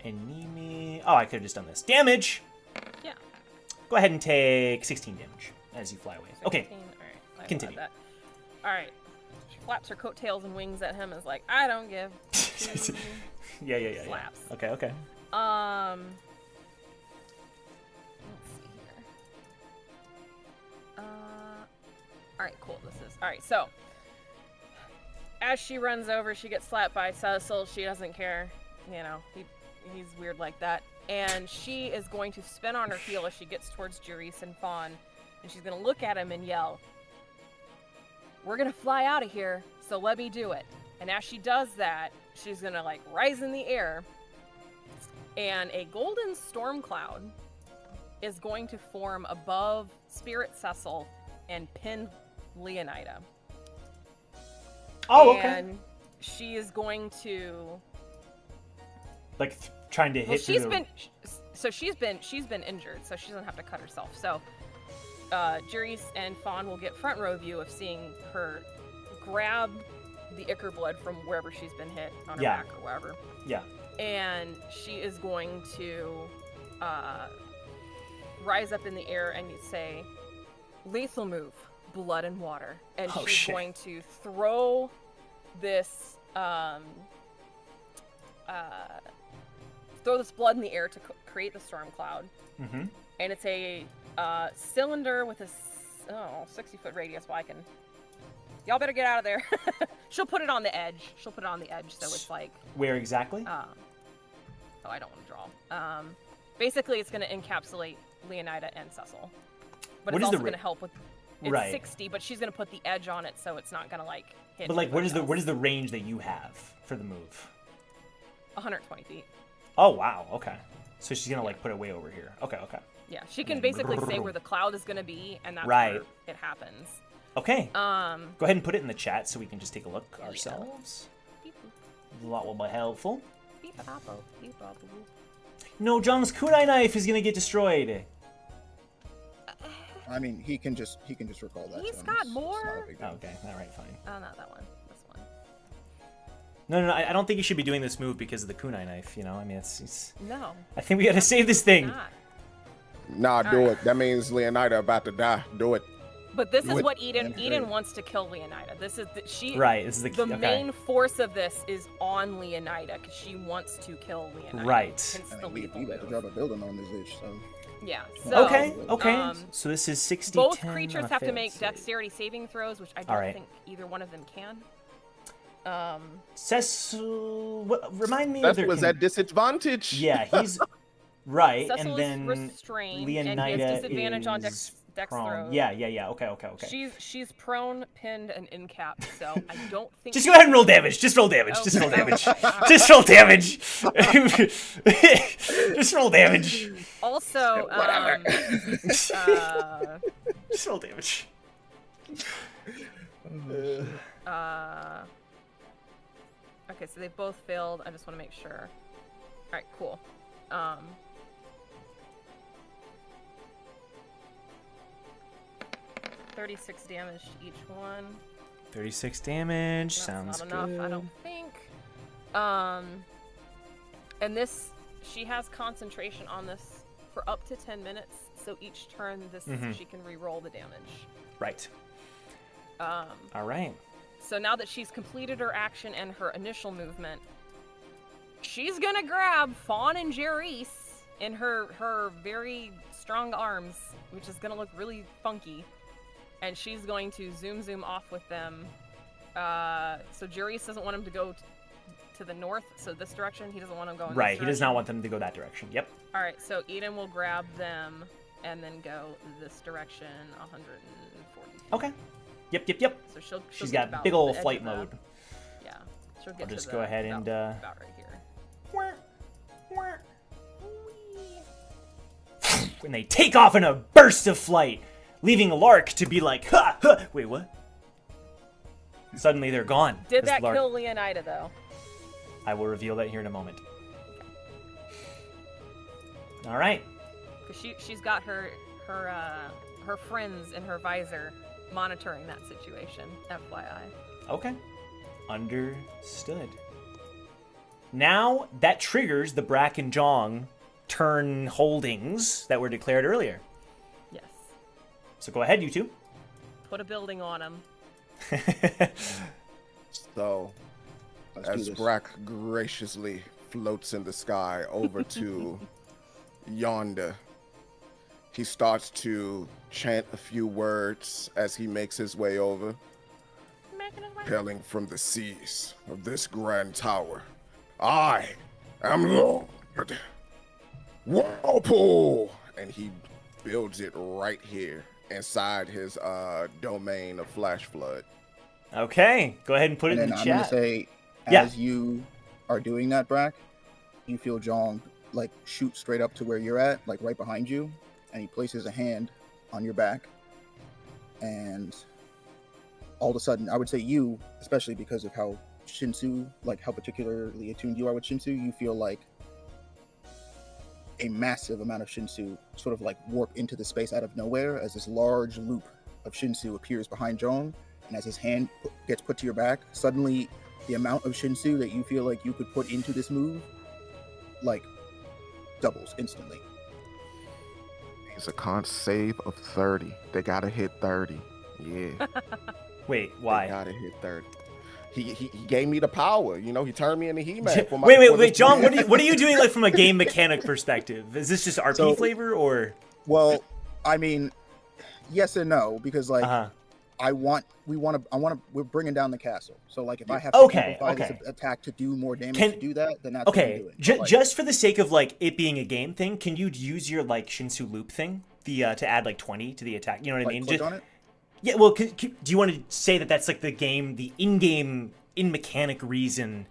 Enemy. Oh, I could have just done this. Damage. Yeah. Go ahead and take 16 damage as you fly away. Okay, 16? All right. continue. All right. She flaps her coattails and wings at him. And is like, I don't give. two yeah. slaps. Okay. Let's see here. All right, cool. All right. So, as she runs over, she gets slapped by Cecil. She doesn't care. You know, he's weird like that. And she is going to spin on her heel as she gets towards Jaerys and Fawn. And she's going to look at him and yell, we're going to fly out of here, so let me do it. And as she does that, she's going to, like, rise in the air. And a golden storm cloud is going to form above Spirit Cecil and pin Leonida. Oh, okay. And she is going to... Like trying to hit. She's been injured, so she doesn't have to cut herself. So, Jaerys and Fawn will get front row view of seeing her grab the ichor blood from wherever she's been hit on her back or wherever. Yeah. And she is going to rise up in the air and say, "Lethal move, blood and water," and she's going to throw this. Throw this blood in the air to create the storm cloud. Mm-hmm. And it's a cylinder with a 60-foot radius. Well, y'all better get out of there. She'll put it on the edge. So it's like... Where exactly? I don't want to draw. Basically, it's going to encapsulate Leonida and Cecil. But it's also going to help with... It's 60, but she's going to put the edge on it so it's not going to, like, hit... But, like, what is the range that you have for the move? 120 feet. Oh, wow. Okay. So she's going to, like, put it way over here. Okay. Yeah, she can basically say where the cloud is going to be, and that's where it happens. Okay. Go ahead and put it in the chat so we can just take a look ourselves. A lot will be helpful. No, John's kunai knife is going to get destroyed. I mean, he can just recall that. He's got more. Okay. All right. Fine. Oh, not that one. This one. No. I don't think you should be doing this move because of the kunai knife. You know, I mean, it's. No. I think we got to save this thing. Nah, do it. That means Leonida about to die. Do it. But this is what Eden wants to kill Leonida. This is This is the main force of this is on Leonida because she wants to kill Leonida. Right. We about to drop a building on this bitch. So. Yeah. So, okay. So this is 60. Both creatures have to make dexterity saving throws, which I don't think either one of them can. Cecil, remind me. That was at disadvantage. Yeah, he's right, Cecil and then restrained, Leonida and he has disadvantage on dex throws. Yeah. Okay. She's prone, pinned, and incapped, so I don't think. Just go ahead and roll damage. Just roll damage. Just roll damage. Just roll damage. Just roll damage. Also, just roll damage. Okay, so they both failed. I just want to make sure. All right, cool. 36 damage to each one. 36 damage. That's sounds not enough, good. I don't think. And this, she has concentration on this for up to 10 minutes. So each turn, she can re-roll the damage. Right. All right. So now that she's completed her action and her initial movement, she's gonna grab Fawn and Jaerys in her very strong arms, which is gonna look really funky, and she's going to zoom off with them. So Jaerys doesn't want him to go to the north, so this direction. He doesn't want him going. Right. He does not want them to go that direction. Yep. All right. So Eden will grab them and then go this direction, 140 feet. Okay. Yep. So she's get got about big ol' the edge flight of the- mode. Yeah. She'll get I'll to just go ahead and about right here. And they take off in a burst of flight, leaving Lark to be like, ha! Wait, what? Suddenly they're gone. Did as that Lark... kill Leonida though? I will reveal that here in a moment. All right. Because she's got her friends in her visor monitoring that situation. FYI. Okay. Understood. Now that triggers the Brack and Jong turn holdings that were declared earlier. So go ahead, you two. Put a building on him. So, Let's do as this. Brack graciously floats in the sky over to yonder, he starts to chant a few words as he makes his way over. Hailing from the seas of this grand tower, I am Lord Whirlpool, and he builds it right here inside his domain of Flash Flood. Okay, go ahead and put it in And then the I'm gonna chat. say, Yeah. as you are doing that, Brack, you feel Jong like shoot straight up to where you're at, like right behind you, and he places a hand on your back, and all of a sudden, I would say you, especially because of how Shinsu, like how particularly attuned you are with Shinsu, you feel like a massive amount of Shinsu sort of like warp into the space out of nowhere as this large loop of Shinsu appears behind Jong, and as his hand gets put to your back, suddenly the amount of Shinsu that you feel like you could put into this move, like, doubles instantly. It's a con save of 30. They gotta hit 30. Yeah. Wait, They why? gotta hit 30. He gave me the power. You know, he turned me into He-Man. For my, Wait, for this- John. What are you doing like from a game mechanic perspective? Is this just RP So- flavor or? Well, I mean, yes and no, because like Uh-huh. we're bringing down the castle. So like if I have to Okay, amplify okay. this attack to do more damage Can- to do that, then that's what I'm Okay, doing. But, like, just for the sake of like it being a game thing, can you use your like Shinsu loop thing, the to add like 20 to the attack? You know what I like, mean? click on it. Yeah. Well, do you want to say that that's like the in-game mechanic reason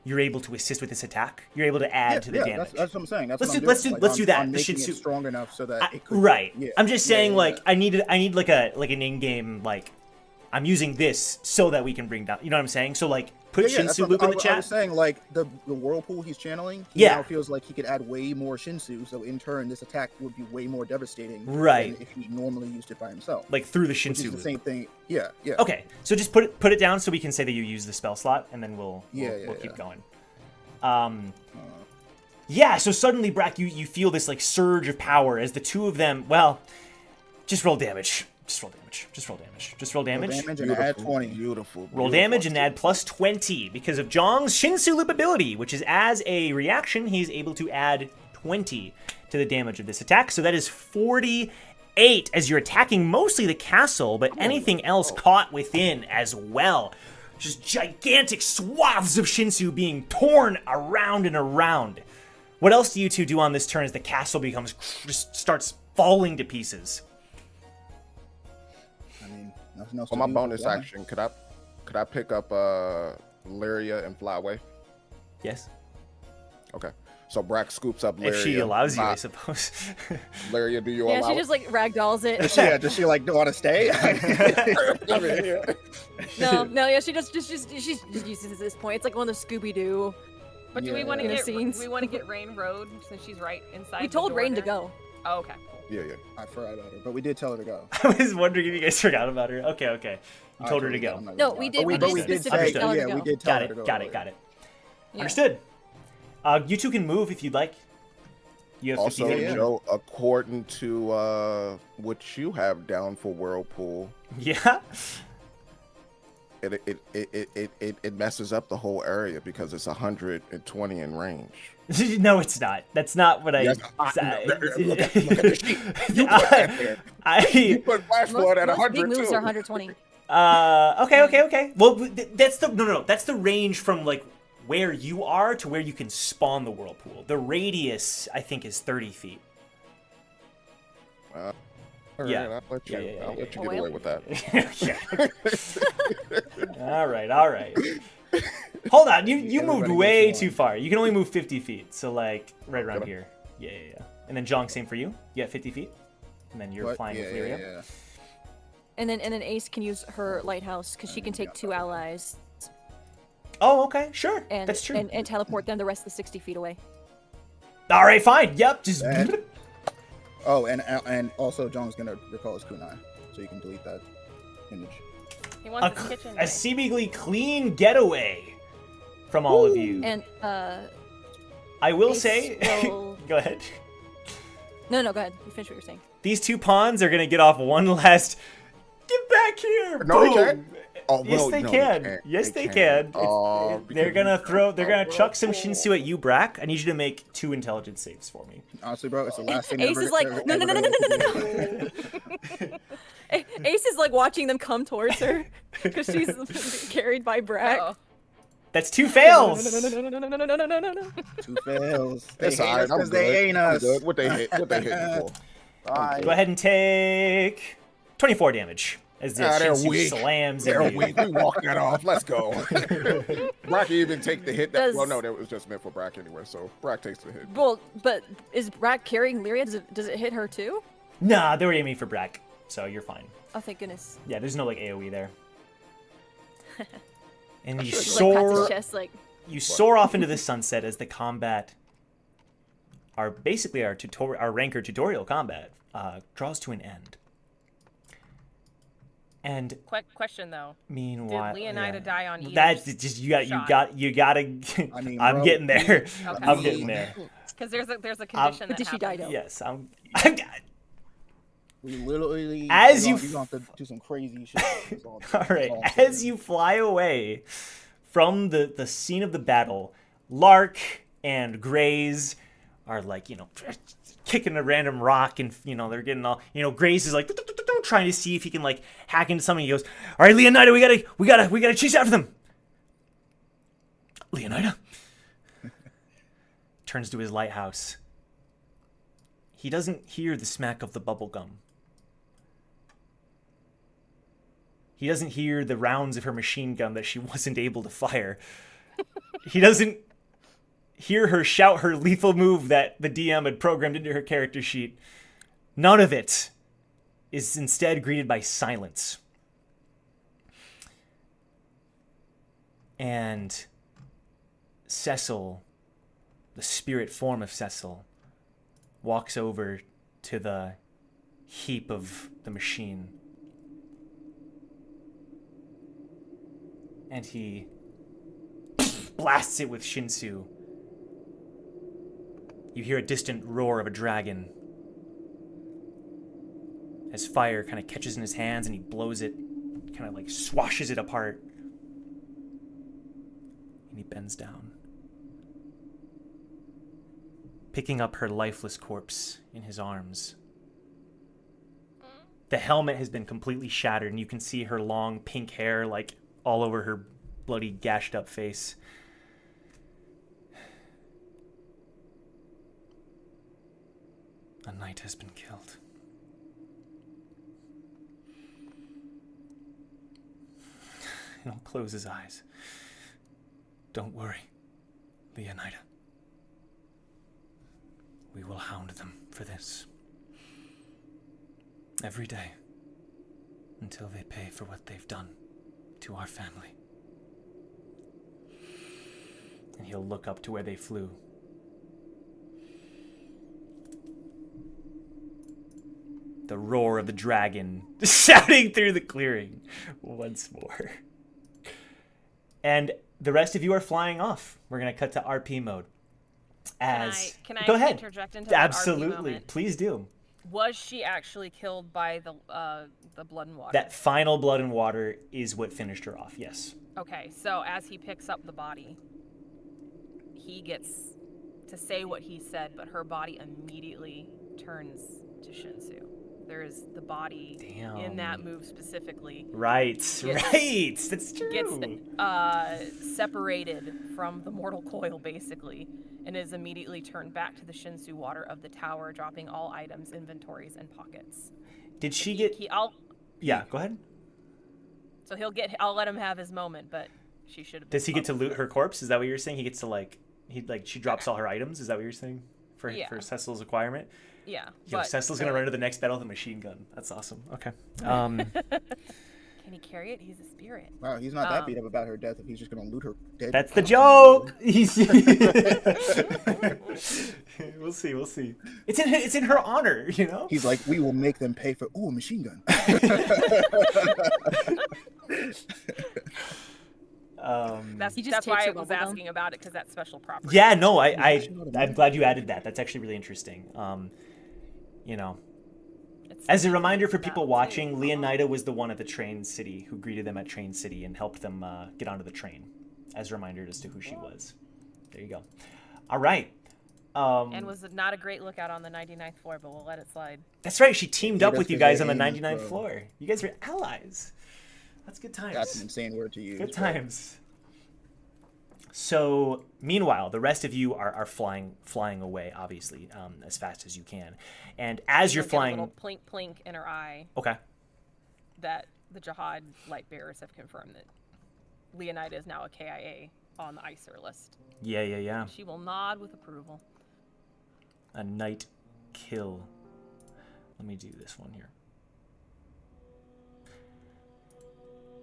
you're able to assist with this attack? You're able to add to the damage. That's what I'm saying. That's Let's what do- I'm let's doing. do- Like, let's do that. I'm The making Shinsu- it strong enough so that it could. Right. Yeah. I'm just saying, Yeah. like, I need like an in-game like. I'm using this so that we can bring down. You know what I'm saying? So like, put that's Shinsu what loop in the I chat. was saying, like the whirlpool he's channeling, he Yeah. now feels like he could add way more Shinsu. So in turn, this attack would be way more devastating. Right. Than if he normally used it by himself. Like through the Which Shinsu is the loop. same thing. Yeah. Yeah. Okay, so just put it down so we can say that you use the spell slot, and then we'll keep yeah. going. Yeah. So suddenly, Brack, you feel this like surge of power as the two of them. Well, just roll damage. Just roll damage. Just roll damage. Just roll damage. Damage and add 20. Beautiful. Roll damage and add plus 20 because of Jong's Shinsu loop ability, which is as a reaction, he's able to add 20 to the damage of this attack. So that is 48 as you're attacking mostly the castle, but anything else caught within as well. Just gigantic swaths of Shinsu being torn around and around. What else do you two do on this turn as the castle just starts falling to pieces? I mean, nothing else. For to my do bonus but fly. action, could I pick up Lyria and fly away? Yes? Okay. So Brack scoops up Lyria. If she allows you, I Bye. suppose. Lyria, do you Yeah, allow she just like ragdolls it. Does she like want to stay? No, yeah, she just uses at this point. It's like one of the Scooby Doo. But do we want to Yeah. get Scenes. we want to get Rain Road since she's right inside? We the told door Rain to there? go. Oh, okay. Yeah. I forgot about her, but we did tell her to go. I was wondering if you guys forgot about her. Okay. You told her to go. No, we did- But we did did say, specifically tell her to yeah, go. we did tell Got her to it. go. Got earlier. it. Yeah. Understood. You two can move if you'd like. You have 50 Also, feet. yeah. Joe, according to what you have down for Whirlpool, Yeah. it messes up the whole area because it's 120 in range. No, it's not. That's not what I. Yes, look at the sheet. You put that there. You I. put Flash Flood at Most big 100 moves too. are 120. Okay. Well, that's the no. That's the range from like where you are to where you can spawn the whirlpool. The radius, I think, is 30 feet. All Yeah. right, I'll let you, Yeah. I'll let you Oh, get well. away with that. Yeah. All right. Hold on, you moved Everybody way gets too one. far. You can only move 50 feet, so like right around Okay. here. Yeah. And then Jong, same for you. You got 50 feet, and then you're What? flying with Lyria. Yeah. And then Ace can use her lighthouse because she can take 2 allies Oh, okay, sure. and That's true. and teleport them the rest of the 60 feet away. All right, fine. Yep, just. And- Oh, and also John's gonna recall his kunai, so you can delete that image. He wants his kitchen. A back. seemingly clean getaway from all of you. And I will Ace say. will- Go ahead. no, go ahead. You finish what you're saying. these two pawns are gonna get off one last. Get back here! No, they Boom! can't. Oh, Yes, well, they no, can. can't. Yes, they can't. can. Oh, They're because gonna you- throw. They're gonna oh, chuck some bro. Shinsu at you, Brack. I need you to make 2 intelligence saves for me. Honestly, bro, it's the last thing. Ace is like, no, no, no, no, no, no, no, no. Ace is like watching them come towards her because she's carried by Brack. Oh. That's 2 fails. No, no, no, no, no, no, no, no, no. 2 fails. They It's hate alright. us I'm 'cause good. they ain't I'm us. good. What they hit? What they hit you for? Bye. Go ahead and take 24 damage as the They're Shinsu weak. slams They're into you. weak. We walk that off. Let's go. Brack even take the hit. That, Does- well, no, that was just meant for Brack anyway. So Brack takes the hit. Well, but is Brack carrying Lyria? Does it hit her too? Nah, they were aiming for Brack, so you're fine. Oh, thank goodness. Yeah, there's no like AOE there. And you Like pats his soar, chest, like, you soar off into the sunset as the combat, our basically our Ranker tutorial combat, draws to an end. And Question though. meanwhile, Did Leonida die on either That's just you shot? gotta. I mean, I'm bro, getting there. Okay. I'm getting there. Because there's a condition that did she die happens. though? Yes, I'm. We literally. As you you gonna have to do some crazy shit. It's all- All right, it's all as you fly away from the scene of the battle, Lark and Graze are like, kicking a random rock, and they're getting all, Graze is like trying to see if he can like hack into something. He goes, "All right, Leonida, we gotta chase after them." Leonida turns to his lighthouse. He doesn't hear the smack of the bubble gum. He doesn't hear the rounds of her machine gun that she wasn't able to fire. He doesn't hear her shout her lethal move that the DM had programmed into her character sheet. None of it is instead greeted by silence. And Cecil, the spirit form of Cecil, walks over to the heap of the machine. And he blasts it with Shinsu. You hear a distant roar of a dragon as fire kind of catches in his hands and he blows it, kind of like swashes it apart. And he bends down, picking up her lifeless corpse in his arms. The helmet has been completely shattered, and you can see her long pink hair like all over her bloody gashed up face. A knight has been killed. And he'll close his eyes. Don't worry, Leonida. We will hound them for this. Every day. Until they pay for what they've done to our family. And he'll look up to where they flew. The roar of the dragon shouting through the clearing once more. And the rest of you are flying off. We're going to cut to RP mode. Can I Go ahead. interject into that RP Absolutely. moment? Please do. Was she actually killed by the blood and water? That final blood and water is what finished her off, yes. Okay, so as he picks up the body, he gets to say what he said, but her body immediately turns to Shinsu. There is the body in that move specifically Right. That's true. gets separated from the mortal coil basically, and is immediately turned back to the Shinsu water of the tower, dropping all items, inventories, and pockets. Did she get... Yeah, go ahead. So I'll let him have his moment, but she should have. Does he get to loot her corpse? Is that what you're saying? He gets to she drops all her items? Is that what you're saying? For Cecil's acquirement? Yeah. Yo, Cecil's gonna run to the next battle with a machine gun. That's awesome. Okay. Can he carry it? He's a spirit. Wow, he's not that beat up about her death if he's just gonna loot her dead. That's the joke. We'll see. It's in her honor, He's like, we will make them pay for a machine gun. That's just why takes I her was bubblegum. asking about it, because that's special property. Yeah, no, I'm glad you added that. That's actually really interesting. As a reminder for people watching, Leonida was the one at the train city who greeted them at Train City and helped them get onto the train. As a reminder as to who she was. There you go. All right. And was not a great lookout on the 99th floor, but we'll let it slide. That's right. She teamed up with you guys on the 99th floor. You guys were allies. That's good times. That's an insane word to use. Good times. So, meanwhile, the rest of you are flying away, obviously, as fast as you can. And as you're flying, a little plink plink in her eye. Okay. That the Jihad light bearers have confirmed that Leonida is now a KIA on the Aesir list. Yeah. She will nod with approval. A night kill. Let me do this one here.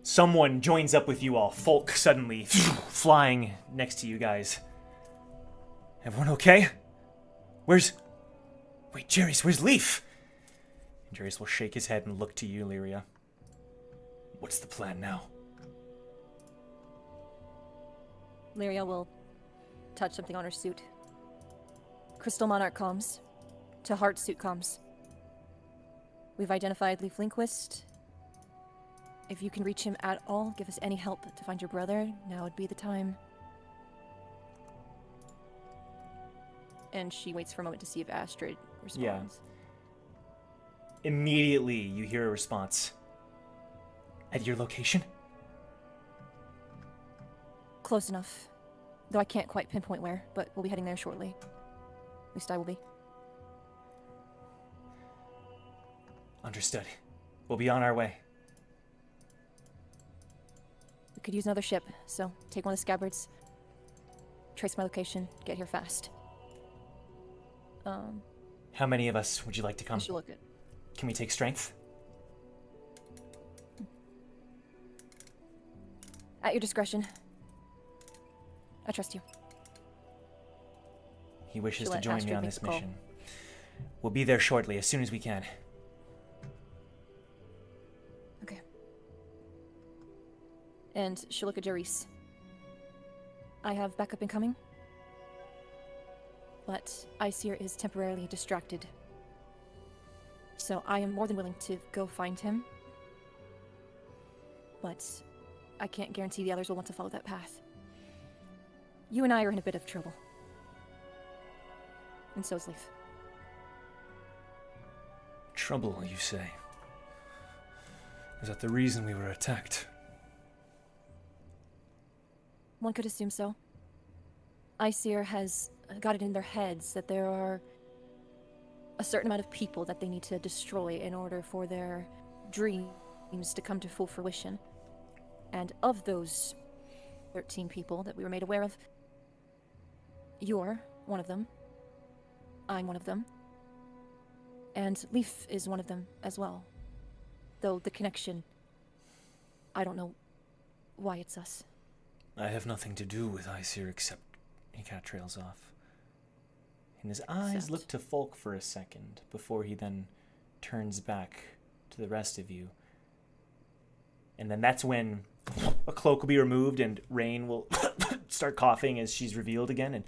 Someone joins up with you all. Folk suddenly flying next to you guys. Everyone okay? Wait, Jaerys, where's Leaf? And Jaerys will shake his head and look to you, Lyria. What's the plan now? Lyria will touch something on her suit. Crystal Monarch comms. To Heart suit comms. We've identified Leaf Linquist. If you can reach him at all, give us any help to find your brother, now would be the time. And she waits for a moment to see if Astrid responds. Yeah. Immediately, you hear a response. At your location? Close enough. Though I can't quite pinpoint where, but we'll be heading there shortly. At least I will be. Understood. We'll be on our way. We could use another ship, so take one of the scabbards. Trace my location, get here fast. How many of us would you like to come? I should look at. Can we take strength? At your discretion. I trust you. He wishes She'll to let join me Astrid on make this the call. mission. We'll be there shortly, as soon as we can. Okay. And she'll look at Jaerys. I have backup incoming. But Aesir is temporarily distracted. So I am more than willing to go find him. But I can't guarantee the others will want to follow that path. You and I are in a bit of trouble. And so is Leaf. Trouble, you say? Is that the reason we were attacked? One could assume so. Aesir has got it in their heads that there are a certain amount of people that they need to destroy in order for their dreams to come to full fruition. And of those 13 people that we were made aware of, you're one of them. I'm one of them. And Leaf is one of them as well. Though the connection, I don't know why it's us. I have nothing to do with Aesir except he cat trails off. And his eyes look to Folk for a second before he then turns back to the rest of you. And then that's when a cloak will be removed and Rain will start coughing as she's revealed again, and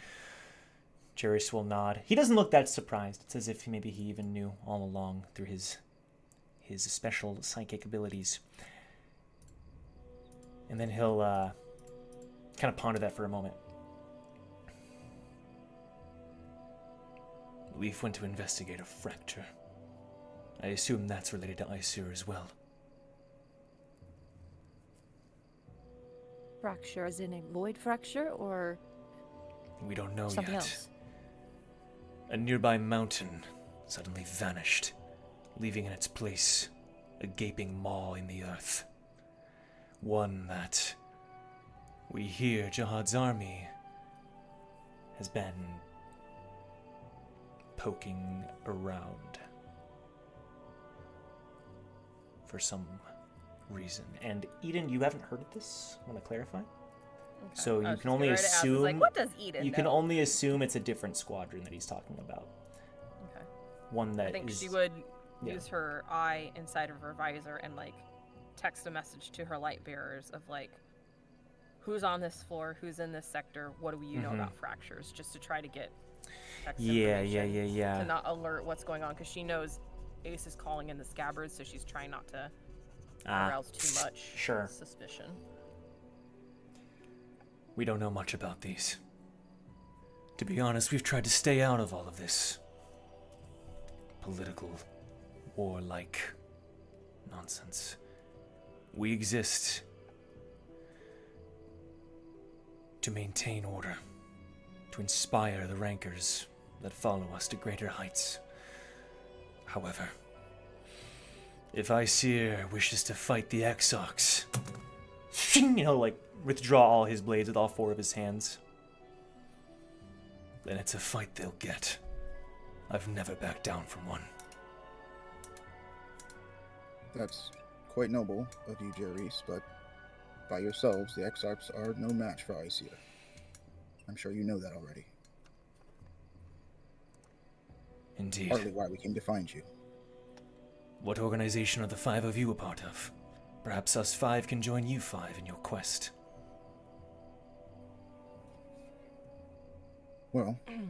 Jaerys will nod. He doesn't look that surprised. It's as if maybe he even knew all along through his special psychic abilities. And then he'll kind of ponder that for a moment. Leaf went to investigate a fracture. I assume that's related to Aesir as well. Fracture as in a void fracture, or We don't know something yet. else? A nearby mountain suddenly vanished, leaving in its place a gaping maw in the earth. One that we hear Jihad's army has been poking around for some reason. And Eden, you haven't heard of this? Want to clarify? Okay. So I you was can just only getting ready to ask, I was assume like, what does Eden you can know? only assume it's a different squadron that he's talking about. Okay. One that I think is, she would yeah. use her eye inside of her visor and like text a message to her light bearers of like, who's on this floor, who's in this sector, what do you know about fractures, just to try to get text Yeah, information yeah. to not alert what's going on, because she knows Ace is calling in the scabbards, so she's trying not to Ah, arouse too much sure. suspicion. We don't know much about these. To be honest, we've tried to stay out of all of this political, warlike nonsense. We exist to maintain order, to inspire the rankers that follow us to greater heights. However, if Aesir wishes to fight the Exarchs, He'll like withdraw all his blades with all 4 of his hands. then it's a fight they'll get. I've never backed down from one. That's quite noble of you, Jaerys, but by yourselves, the Exarchs are no match for Aesir. I'm sure you know that already. Indeed. Partly why we came to find you. What organization are the 5 of you a part of? Perhaps us 5 can join you 5 in your quest. Well, Your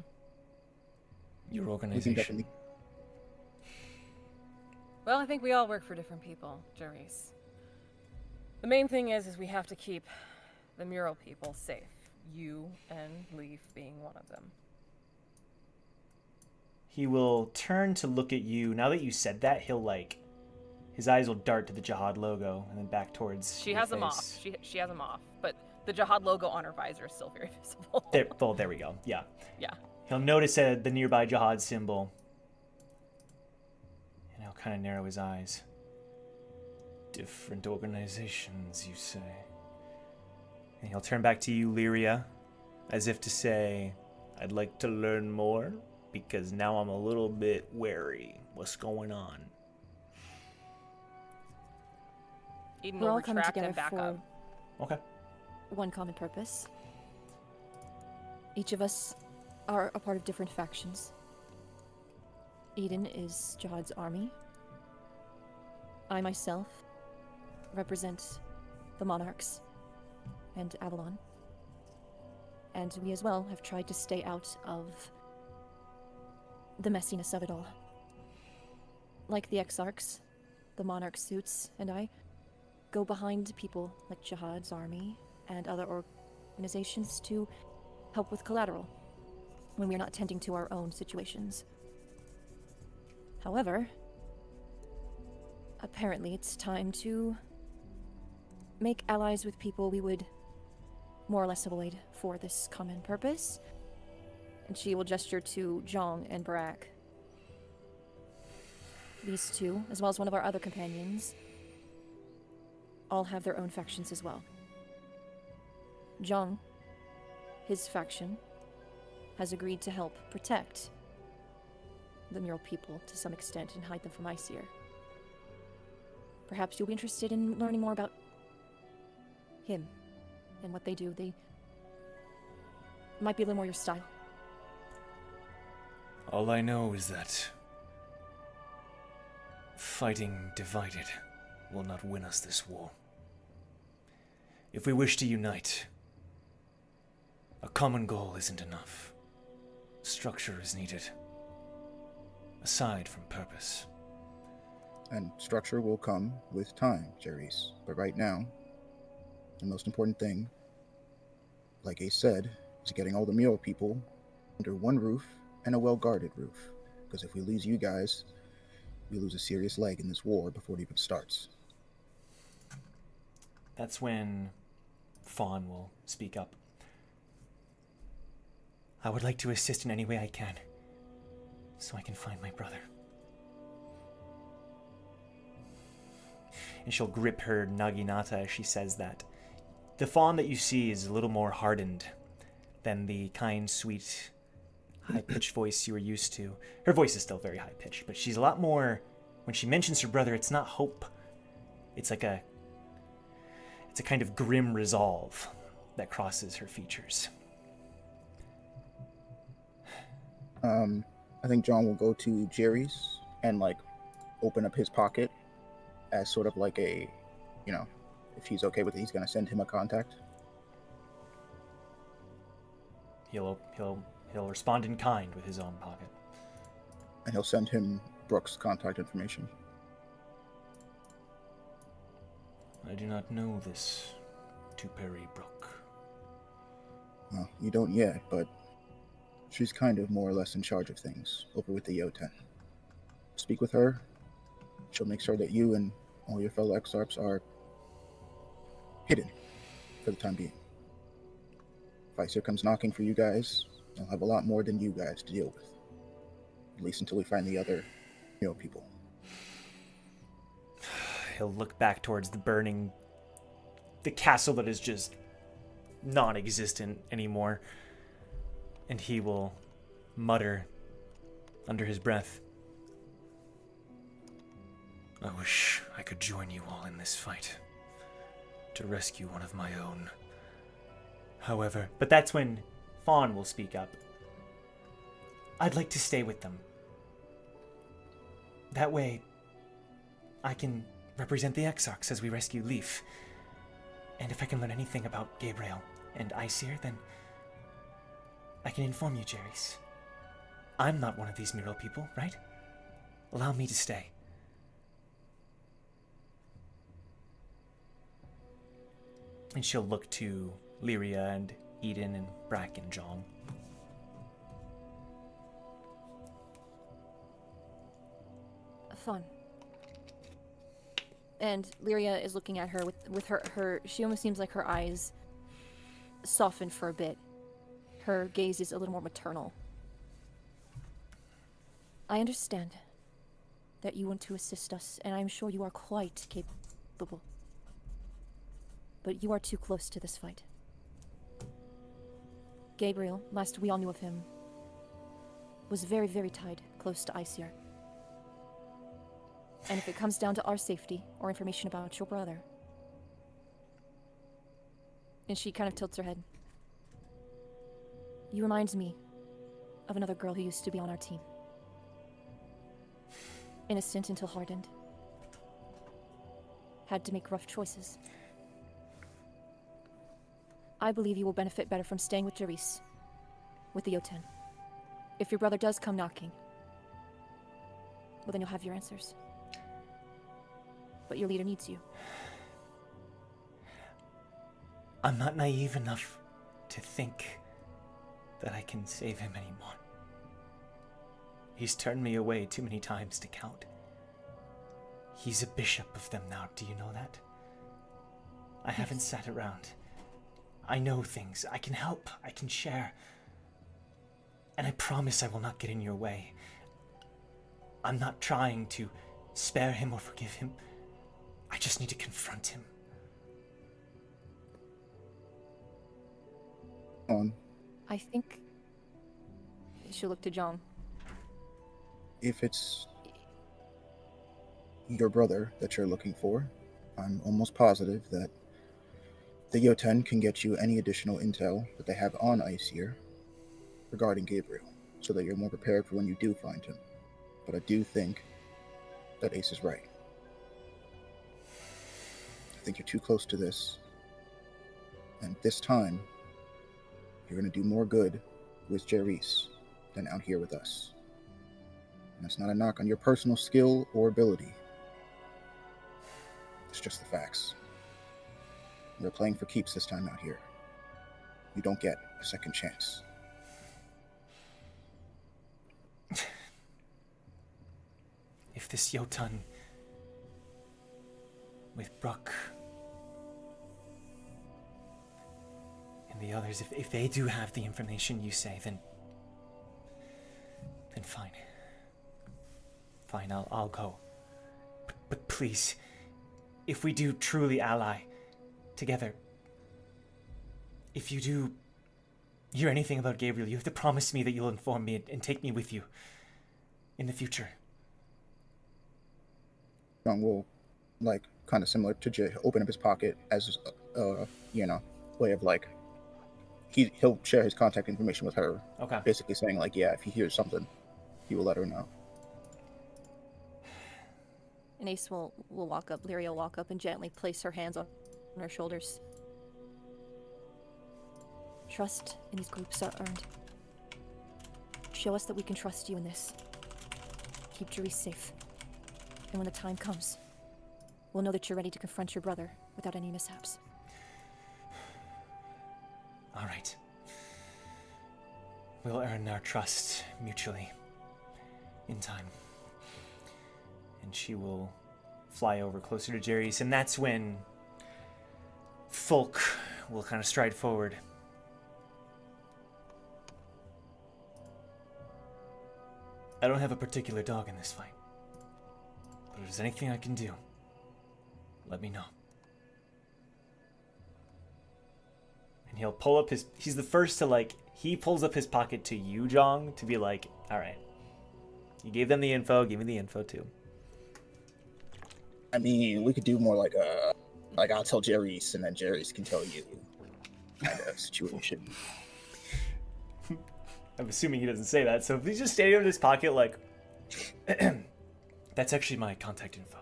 we can organization. definitely... Well, I think we all work for different people, Jaerys. The main thing is we have to keep the mural people safe. You and Leaf being one of them. He will turn to look at you. Now that you said that, he'll his eyes will dart to the Jihad logo and then back towards She your has them face. off. She has them off, but the Jihad logo on her visor is still very visible. There we go. Yeah. Yeah. He'll notice the nearby Jihad symbol. And he'll kind of narrow his eyes. Different organizations, you say? And he'll turn back to you, Lyria, as if to say, I'd like to learn more, because now I'm a little bit wary. What's going on? Eden We're will all coming retract together and back for up. Okay. one common purpose. Each of us are a part of different factions. Eden is Jihad's army. I myself represent the Monarchs and Avalon. And we as well have tried to stay out of the messiness of it all. Like the Exarchs, the Monarch suits, and I go behind people like Jihad's army and other organizations to help with collateral when we're not tending to our own situations. However, apparently it's time to make allies with people we would more or less avoid for this common purpose. And she will gesture to Jong and Barak. These two, as well as one of our other companions, all have their own factions as well. Jong, his faction, has agreed to help protect the mural people to some extent and hide them from Aesir. Perhaps you'll be interested in learning more about him and what they do. They might be a little more your style. All I know is that fighting divided will not win us this war. If we wish to unite, a common goal isn't enough. Structure is needed, aside from purpose. And structure will come with time, Jaerys. But right now, the most important thing, like Ace said, is getting all the mural people under one roof and a well-guarded roof. Because if we lose you guys, we lose a serious leg in this war before it even starts. That's when Fawn will speak up. I would like to assist in any way I can, so I can find my brother. And she'll grip her naginata as she says that. The Fawn that you see is a little more hardened than the kind, sweet, high-pitched voice you were used to. Her voice is still very high-pitched, but she's a lot more... When she mentions her brother, it's not hope. It's like it's a kind of grim resolve that crosses her features. I think John will go to Jaerys and open up his pocket as sort of like a, if he's okay with it, he's gonna send him a contact. He'll respond in kind with his own pocket. And he'll send him Brooke's contact information. I do not know this Tuperi Brook. Well, you don't yet, but she's kind of more or less in charge of things over with the Yoten. Speak with her. She'll make sure that you and all your fellow Exarchs are hidden for the time being. If Aesir comes knocking for you guys, they'll have a lot more than you guys to deal with. At least until we find the other, people. He'll look back towards the castle that is just non-existent anymore, and he will mutter under his breath, I wish I could join you all in this fight to rescue one of my own. However, but that's when Fawn will speak up. I'd like to stay with them. That way, I can represent the Exarchs as we rescue Leaf. And if I can learn anything about Gabriel and Aesir, then I can inform you, Jaerys. I'm not one of these mural people, right? Allow me to stay. And she'll look to Lyria and Eden and Brack and Jong. Fun. And Lyria is looking at her with her she almost seems like her eyes soften for a bit. Her gaze is a little more maternal. I understand that you want to assist us, and I'm sure you are quite capable. But you are too close to this fight. Gabriel, last we all knew of him, was very, very tied close to Aesir. And if it comes down to our safety or information about your brother... And she kind of tilts her head. You remind me of another girl who used to be on our team. Innocent until hardened. Had to make rough choices. I believe you will benefit better from staying with Jaerys, with the Yoten. If your brother does come knocking, well then you'll have your answers. But your leader needs you. I'm not naive enough to think that I can save him anymore. He's turned me away too many times to count. He's a bishop of them now, do you know that? I haven't sat around. I know things. I can help. I can share. And I promise I will not get in your way. I'm not trying to spare him or forgive him. I just need to confront him. I think... She'll look to John. If it's your brother that you're looking for, I'm almost positive that the Yoten can get you any additional intel that they have on Aesir regarding Gabriel, so that you're more prepared for when you do find him. But I do think that Ace is right. I think you're too close to this. And this time, you're going to do more good with Jaerys than out here with us. And that's not a knock on your personal skill or ability. It's just the facts. We're playing for keeps this time out here. You don't get a second chance. If this Yoten with Brooke and the others, if they do have the information you say, then fine. Fine, I'll go. But please, if we do truly ally together, if you do hear anything about Gabriel, you have to promise me that you'll inform me and take me with you in the future. John will, kind of similar to Jay, open up his pocket as, way of, he'll share his contact information with her. Okay. Basically saying, if he hears something, he will let her know. And Ace will walk up, Lyria will walk up and gently place her hands on her shoulders. Trust in these groups are earned. Show us that we can trust you in this. keep Jaerys safe. And when the time comes, we'll know that you're ready to confront your brother without any mishaps. All right. We'll earn our trust mutually in time. And she will fly over closer to Jaerys, and that's when Folk will kind of stride forward. I don't have a particular dog in this fight, but if there's anything I can do, let me know. And he'll pull up he's the first to he pulls up his pocket to you, Jong, to be like, all right, you gave them the info, give me the info too. I mean, we could do more like I'll tell Jaerys and then Jaerys can tell you kind of situation. I'm assuming he doesn't say that, so if he's just standing in his pocket like, that's actually my contact info.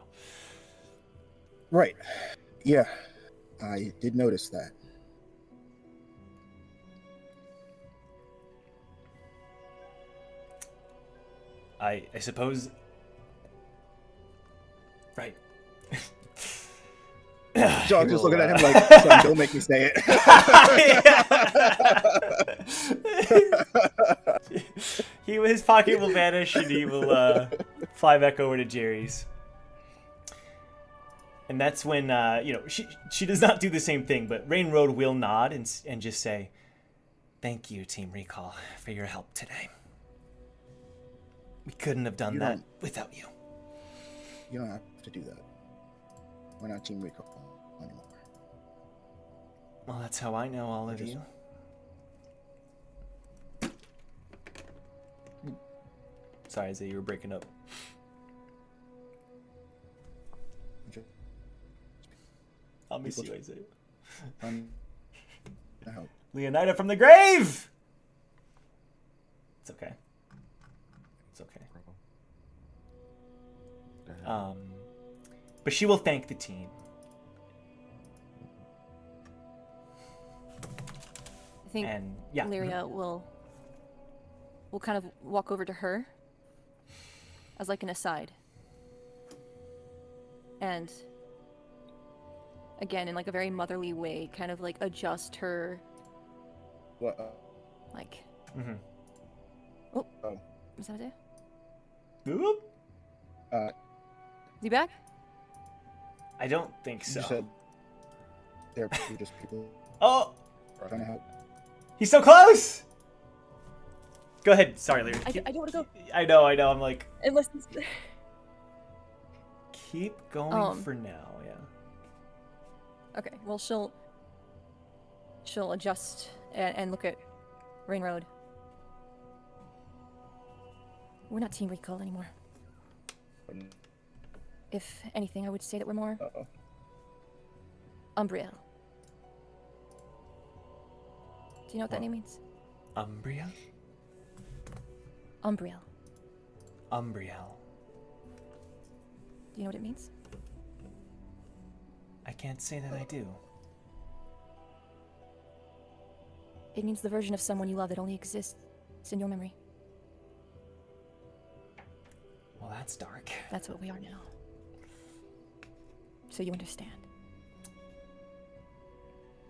Right. Yeah, I did notice that. I suppose... Right. John's just looking at him like, son, don't make me say it. His pocket will vanish and he will fly back over to Jaerys. And that's when, she does not do the same thing, but Rain Road will nod and just say, thank you, Team Recall, for your help today. We couldn't have done that without you. You don't have to do that. We're not Team Recall anymore. Well, that's how I know all of you. Sorry, Isaiah, you were breaking up. I'll miss you, Isaiah. Leonida from the grave! It's okay. It's okay. But she will thank the team. I think Lyria will kind of walk over to her as like an aside. And again, in like a very motherly way, kind of like adjust her. What? Like. Mm-hmm. Oh. Is that it? Whoop. Is he back? I don't think so. You said they're just people. Oh. Trying to help. He's so close. Go ahead. Sorry, Larry. I don't want to go. I know. I'm like. Unless. Keep going for now. Yeah. Okay. Well, she'll adjust and look at Rain Road. We're not Team Recall anymore. If anything, I would say that we're more Umbriel. Do you know what that name means? Umbria? Umbriel. Umbriel. Do you know what it means? I can't say that I do. It means the version of someone you love that only exists in your memory. Well, that's dark. That's what we are now. So you understand.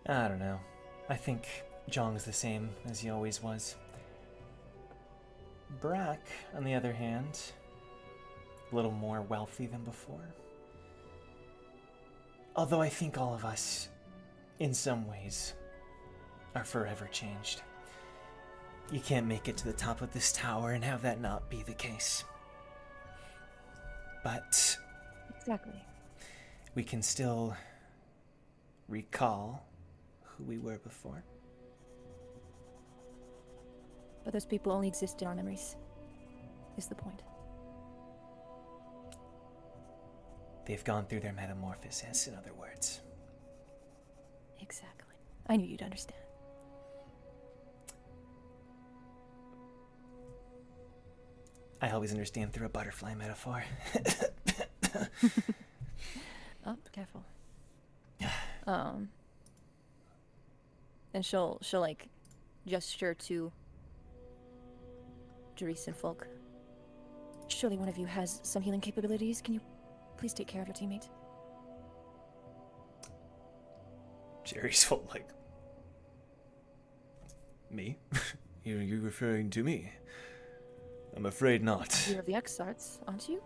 I don't know. I think Jong's the same as he always was. Brack, on the other hand, a little more wealthy than before. Although I think all of us, in some ways, are forever changed. You can't make it to the top of this tower and have that not be the case. But exactly. We can still recall who we were before. But those people only exist in our memories, is the point. They've gone through their metamorphosis, in other words. Exactly. I knew you'd understand. I always understand through a butterfly metaphor. Oh, careful. And she'll like gesture to Jaerys and Folk. Surely one of you has some healing capabilities. Can you please take care of your teammate? Jaerys felt like... Me? You're referring to me? I'm afraid not. You're of the Exarchs, aren't you?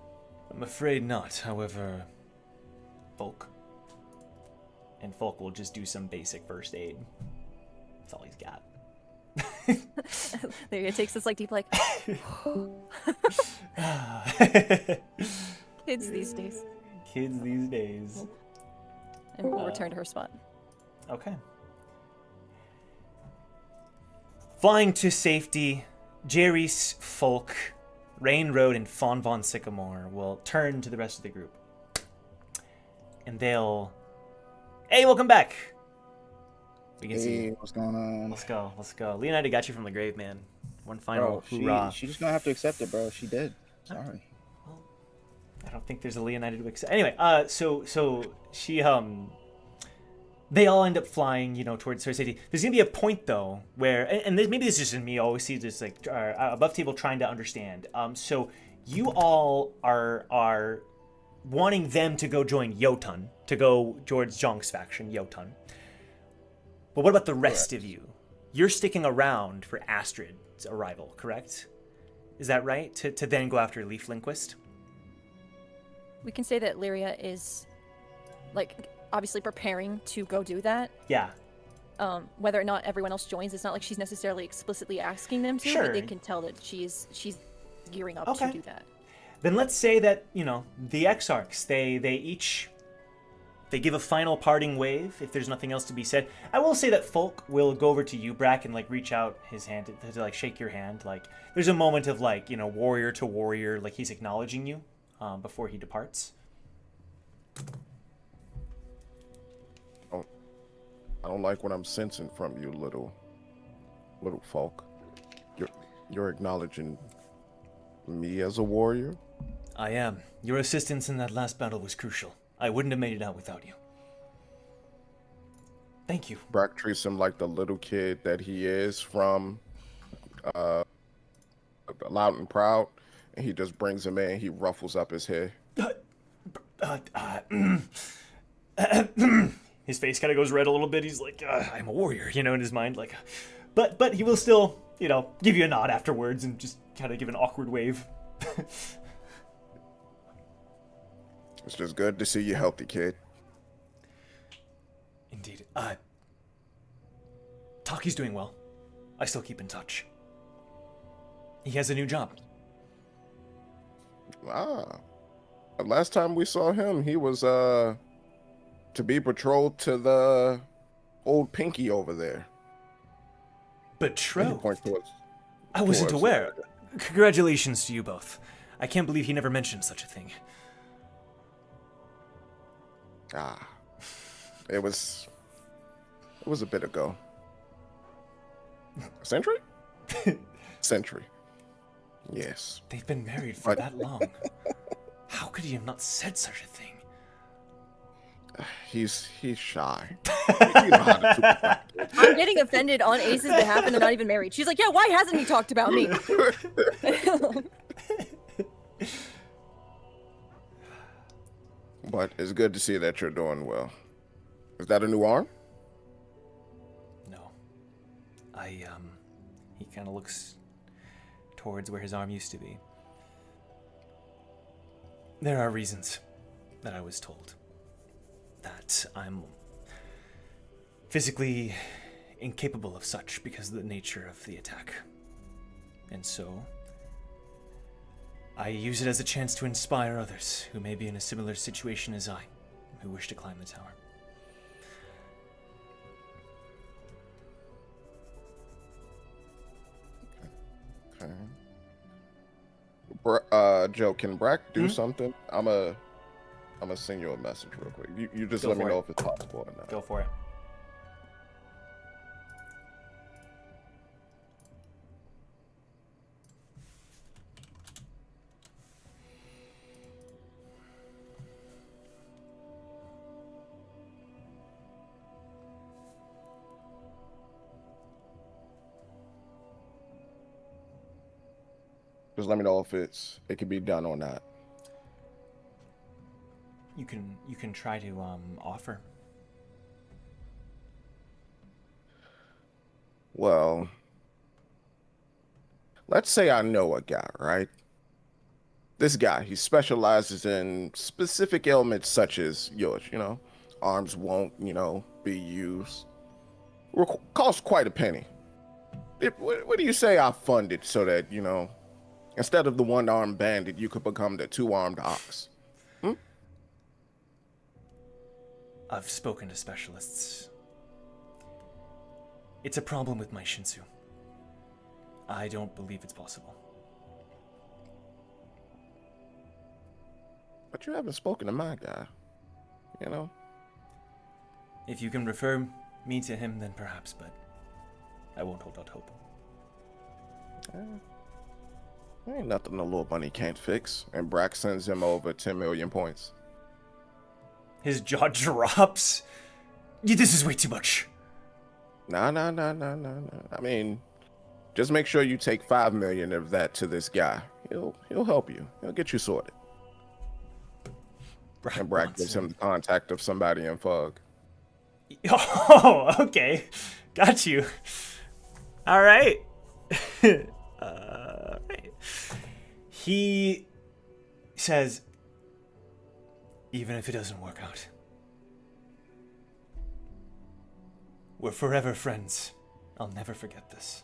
I'm afraid not, however... Folk. And Folk will just do some basic first aid. That's all he's got. There it takes this like deep like kids these days. Kids these days. And we'll return to her spot. Okay. Flying to safety, Jaerys, Folk, Rain Road, and Fawn Von Sycamore will turn to the rest of the group. And they'll... Hey, welcome back! We can see. Hey, what's going on? Let's go, let's go. Leonida got you from the grave, man. One final hoorah. She just gonna have to accept it, bro. She did. Sorry. Well, I don't think there's a Leonida to accept. Anyway, so she, they all end up flying, towards her safety. There's gonna be a point though where, and maybe this is just in me. I always see this like above table trying to understand. So you all are wanting them to go join Jotun, to go George Jong's faction, Jotun. But what about the rest of you? You're sticking around for Astrid's arrival, correct? Is that right? To then go after Leaf Linquist? We can say that Lyria is, like, obviously preparing to go do that. Yeah. Whether or not everyone else joins, it's not like she's necessarily explicitly asking them to, Sure. but they can tell that she's gearing up Okay. to do that. Then let's say that, the Exarchs, they give a final parting wave if there's nothing else to be said. I will say that Folk will go over to you, Brack, and like reach out his hand to like shake your hand. Like there's a moment of like, warrior to warrior, like he's acknowledging you before he departs. I don't like what I'm sensing from you, little Folk. You're acknowledging me as a warrior? I am. Your assistance in that last battle was crucial. I wouldn't have made it out without you. Thank you. Brack treats him like the little kid that he is from Loud and Proud, and he just brings him in, he ruffles up his hair. His face kind of goes red a little bit. He's like, I'm a warrior, in his mind. Like, but he will still, give you a nod afterwards and just kind of give an awkward wave. It's just good to see you healthy, kid. Indeed. Taki's doing well. I still keep in touch. He has a new job. Last time we saw him, he was to be betrothed to the old Pinky over there. Betrothed? Point towards, I wasn't towards aware. Congratulations to you both. I can't believe he never mentioned such a thing. It was a bit ago. A century? Century. Yes. They've been married for that long. How could he have not said such a thing? He's shy. You know how to do I'm getting offended on Ace's behalf and they're not even married. She's like, yeah, why hasn't he talked about me? But it's good to see that you're doing well. Is that a new arm? No. He kind of looks towards where his arm used to be. There are reasons that I was told that I'm physically incapable of such because of the nature of the attack. And so I use it as a chance to inspire others who may be in a similar situation as I, who wish to climb the tower. Okay. Joe, can Brack do something? I'm gonna send you a message real quick. You just Go let me for know it. if it's possible or not. Go for it. Just let me know if it can be done or not. You can try to offer. Well, let's say I know a guy, right? This guy, he specializes in specific ailments such as yours, arms won't, be used. Cost quite a penny. What do you say I fund it so that, instead of the one-armed bandit, you could become the two-armed ox? I've spoken to specialists. It's a problem with my Shinsu. I don't believe it's possible. But you haven't spoken to my guy, If you can refer me to him, then perhaps, but I won't hold out hope. Ain't nothing the little bunny can't fix. And Brack sends him over 10 million points. His jaw drops. This is way too much. Nah. I mean, just make sure you take 5 million of that to this guy. He'll help you. He'll get you sorted. And Brack gives him the contact of somebody in Fug. Oh, okay. Got you. All right. Right. He says, Even if it doesn't work out, we're forever friends. I'll never forget this.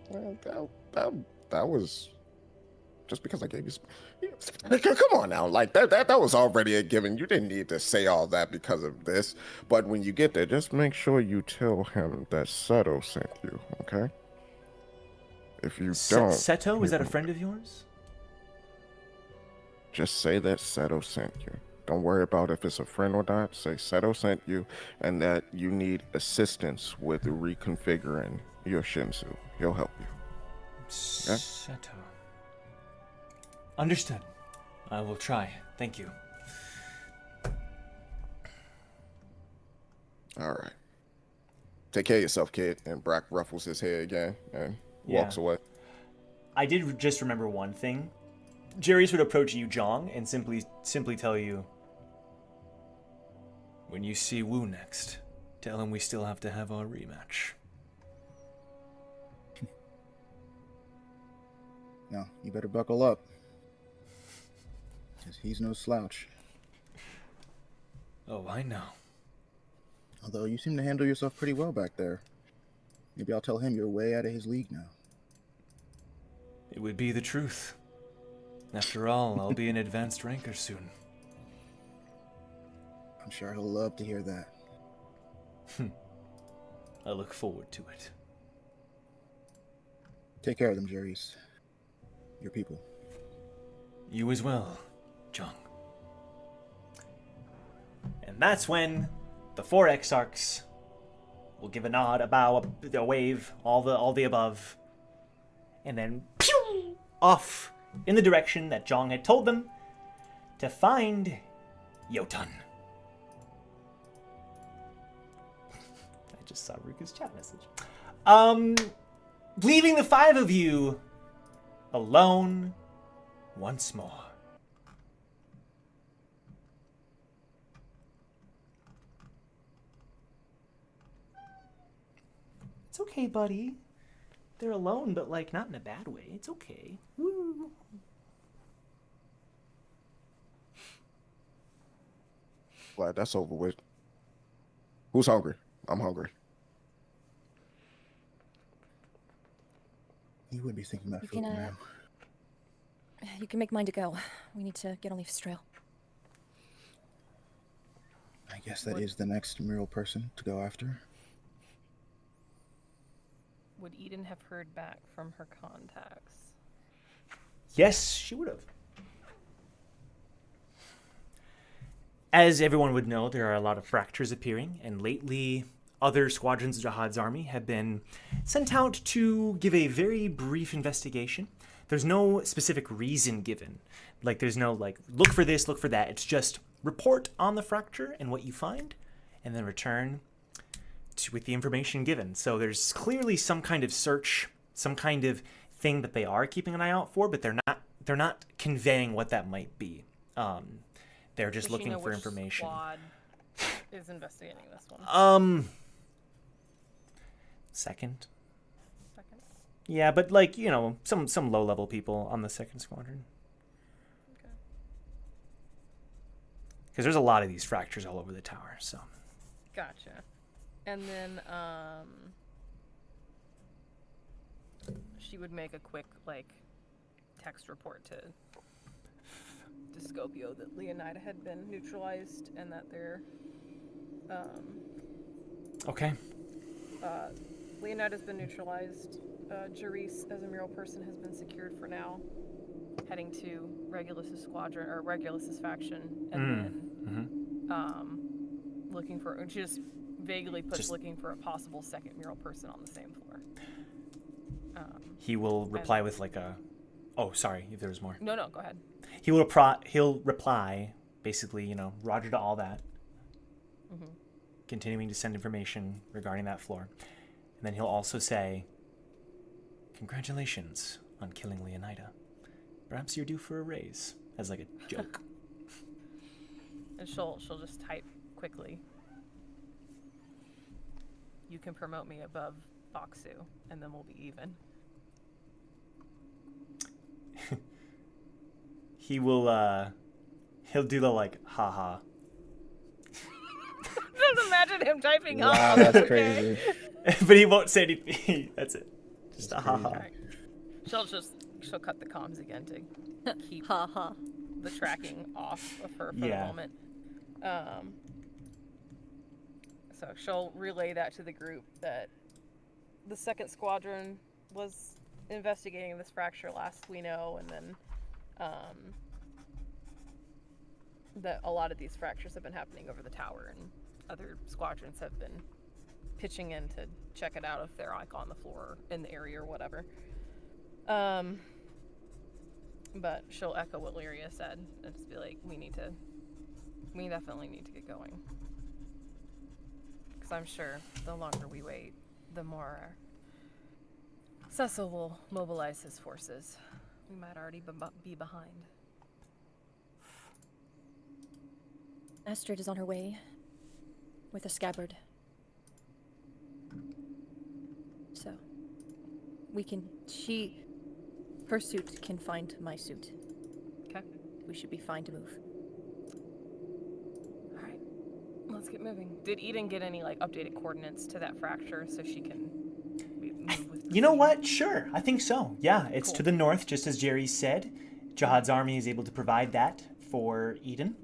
Well, that was just because I gave you. Come on now, like that was already a given. You didn't need to say all that because of this. But when you get there, just make sure you tell him that Seto sent you. Okay? If you don't, Seto, is that a friend of yours? just say that Seto sent you. Don't worry about if it's a friend or not. Say Seto sent you, and that you need assistance with reconfiguring your Shinsu. He'll help you. Seto. Understood. I will try. Thank you. All right. Take care of yourself, kid. And Brack ruffles his hair again and walks away. I did just remember one thing. Jaerys would approach you, Jong, and simply tell you, When you see Wu next, tell him we still have to have our rematch. No, you better buckle up. Because he's no slouch. Oh, I know. Although you seem to handle yourself pretty well back there. Maybe I'll tell him you're way out of his league now. It would be the truth. After all, I'll be an advanced ranker soon. I'm sure he'll love to hear that. I look forward to it. Take care of them, Jaerys. Your people. You as well, Jung. and that's when the 4 Exarchs will give a nod, a bow, a wave, all the above, and then pew, off in the direction that Jong had told them to find Jotun. I just saw Ruku's chat message. Leaving the 5 of you alone once more. It's okay, buddy. They're alone, but like not in a bad way. It's okay. Woo. Glad that's over with. Who's hungry? I'm hungry. You wouldn't be thinking about You food can, now. You can make mine to go. We need to get on Leaf's trail. I guess that is the next mural person to go after. Would Eden have heard back from her contacts? Yes, she would have. As everyone would know, there are a lot of fractures appearing, and lately other squadrons of Jihad's army have been sent out to give a very brief investigation. There's no specific reason given. Like, there's no, like, look for this, look for that. It's just report on the fracture and what you find, and then return with the information given. So there's clearly some kind of search, some kind of thing that they are keeping an eye out for, but they're not conveying what that might be. They're just Does she looking know for which information. Squad is investigating this one. Second. Second. Yeah, but like, you know, some low level people on the second squadron. Okay. Because there's a lot of these fractures all over the tower, so. Gotcha. And then she would make a quick like text report to Scopio that Leonida had been neutralized and that they're Okay. Leonida's been neutralized. Jaerys as a mural person has been secured for now. Heading to Regulus's squadron or Regulus's faction, and then looking for. She just vaguely puts looking for a possible second mural person on the same floor. He will reply with like a. Oh, sorry. If there was more. No, go ahead. He'll reply basically, you know, Roger to all that. Continuing to send information regarding that floor, and then he'll also say, "Congratulations on killing Leonida. Perhaps you're due for a raise," as like a joke. And she'll just type quickly. You can promote me above Boxu, and then we'll be even. He'll do the like haha. Just imagine him typing Wow, haha. that's crazy. But he won't say anything. That's it. Just a haha. Right. She'll cut the comms again to keep Haha. the tracking off of her for Yeah. the moment. So she'll relay that to the group that the second squadron was investigating this fracture last we know, and then that a lot of these fractures have been happening over the tower, and other squadrons have been pitching in to check it out if they're like on the floor or in the area or whatever. But she'll echo what Lyria said and just be like, we definitely need to get going. Because I'm sure the longer we wait, the more Cecil will mobilize his forces. We might already be behind. Astrid is on her way with a scabbard. So, her suit can find my suit. Okay. We should be fine to move. All right. Let's get moving. Did Eden get any like updated coordinates to that fracture so she can move with You know what? Sure. I think so. Yeah, it's Cool. to the north, just as Jerry said. Jihad's army is able to provide that for Eden.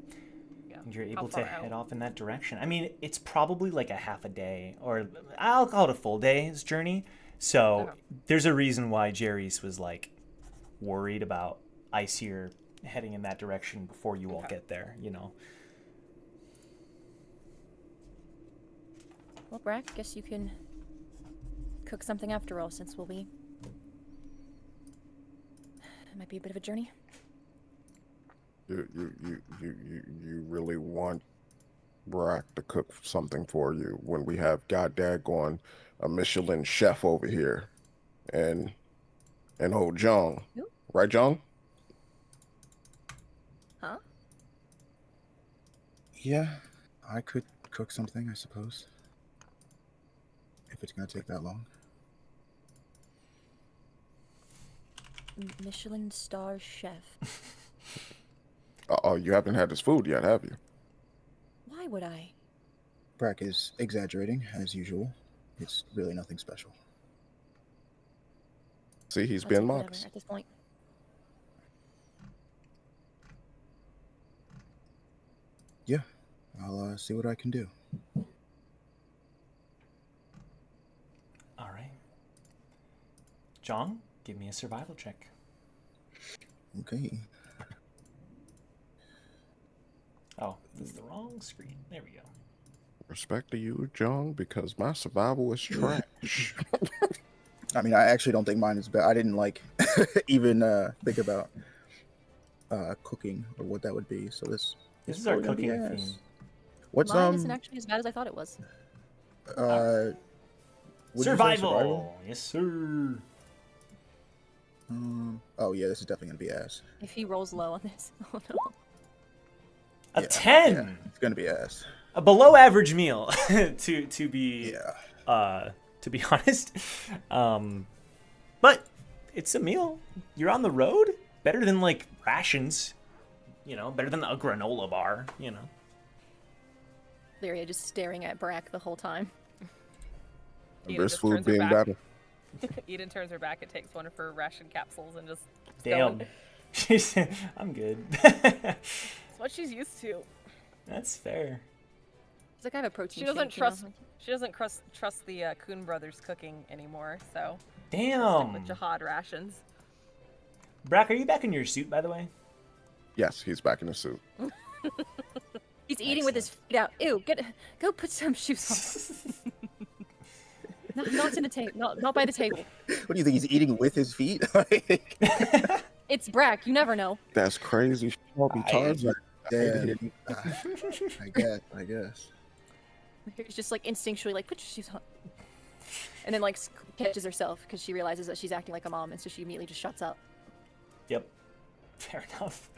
Yeah. And you're How able to far head out? off in that direction. I mean, it's probably like a half a day, or I'll call it a full day's journey. So Okay. there's a reason why Jaerys was like worried about Aesir heading in that direction before you all Okay. get there, you know. Well, Brack, guess you can cook something after all, since we'll be... It might be a bit of a journey. You really want Brack to cook something for you when we have goddamn a Michelin chef over here, and old Jong, Who? right, Jong? Huh? Yeah, I could cook something, I suppose. If it's gonna take that long. Michelin star chef. Oh, you haven't had his food yet, have you? Why would I? Brack is exaggerating, as usual. It's really nothing special. See, he's I'll being take whatever modest. at this point. Yeah, I'll see what I can do. All right. Jong, give me a survival check. Okay. Oh, this is the wrong screen. There we go. Respect to you, Jong, because my survival is trash. I mean, I actually don't think mine is bad. I didn't like even think about cooking or what that would be. So this This is our probably gonna be cooking ass. theme. What's Mine isn't actually as bad as I thought it was. would you say Survival. Yes, sir. Oh yeah, this is definitely gonna be ass. If he rolls low on this, oh no. A Yeah, 10. Yeah, it's gonna be ass. A below average meal to be Yeah. to be honest. But it's a meal. You're on the road. Better than like rations. Better than a granola bar, Lyria just staring at Brack the whole time. Eden This just food turns her being back. better. Eden turns her back and takes one of her ration capsules and just keeps Damn. going. She's I'm good. It's what she's used to. That's fair. It's like I have a protein. She doesn't shake, you know? trust. She doesn't trust the Kuhn brothers cooking anymore. So stick Damn. with jihad rations. Brack, are you back in your suit, by the way? Yes, he's back in the suit. He's eating with his feet out. Ew, go put some shoes on. Not in the table. Not by the table. What do you think? He's eating with his feet? It's Brack. You never know. That's crazy. Shelby Tarzan. Yeah. I guess. He's just like instinctually like put your shoes on, and then like catches herself because she realizes that she's acting like a mom, and so she immediately just shuts up. Yep. Fair enough.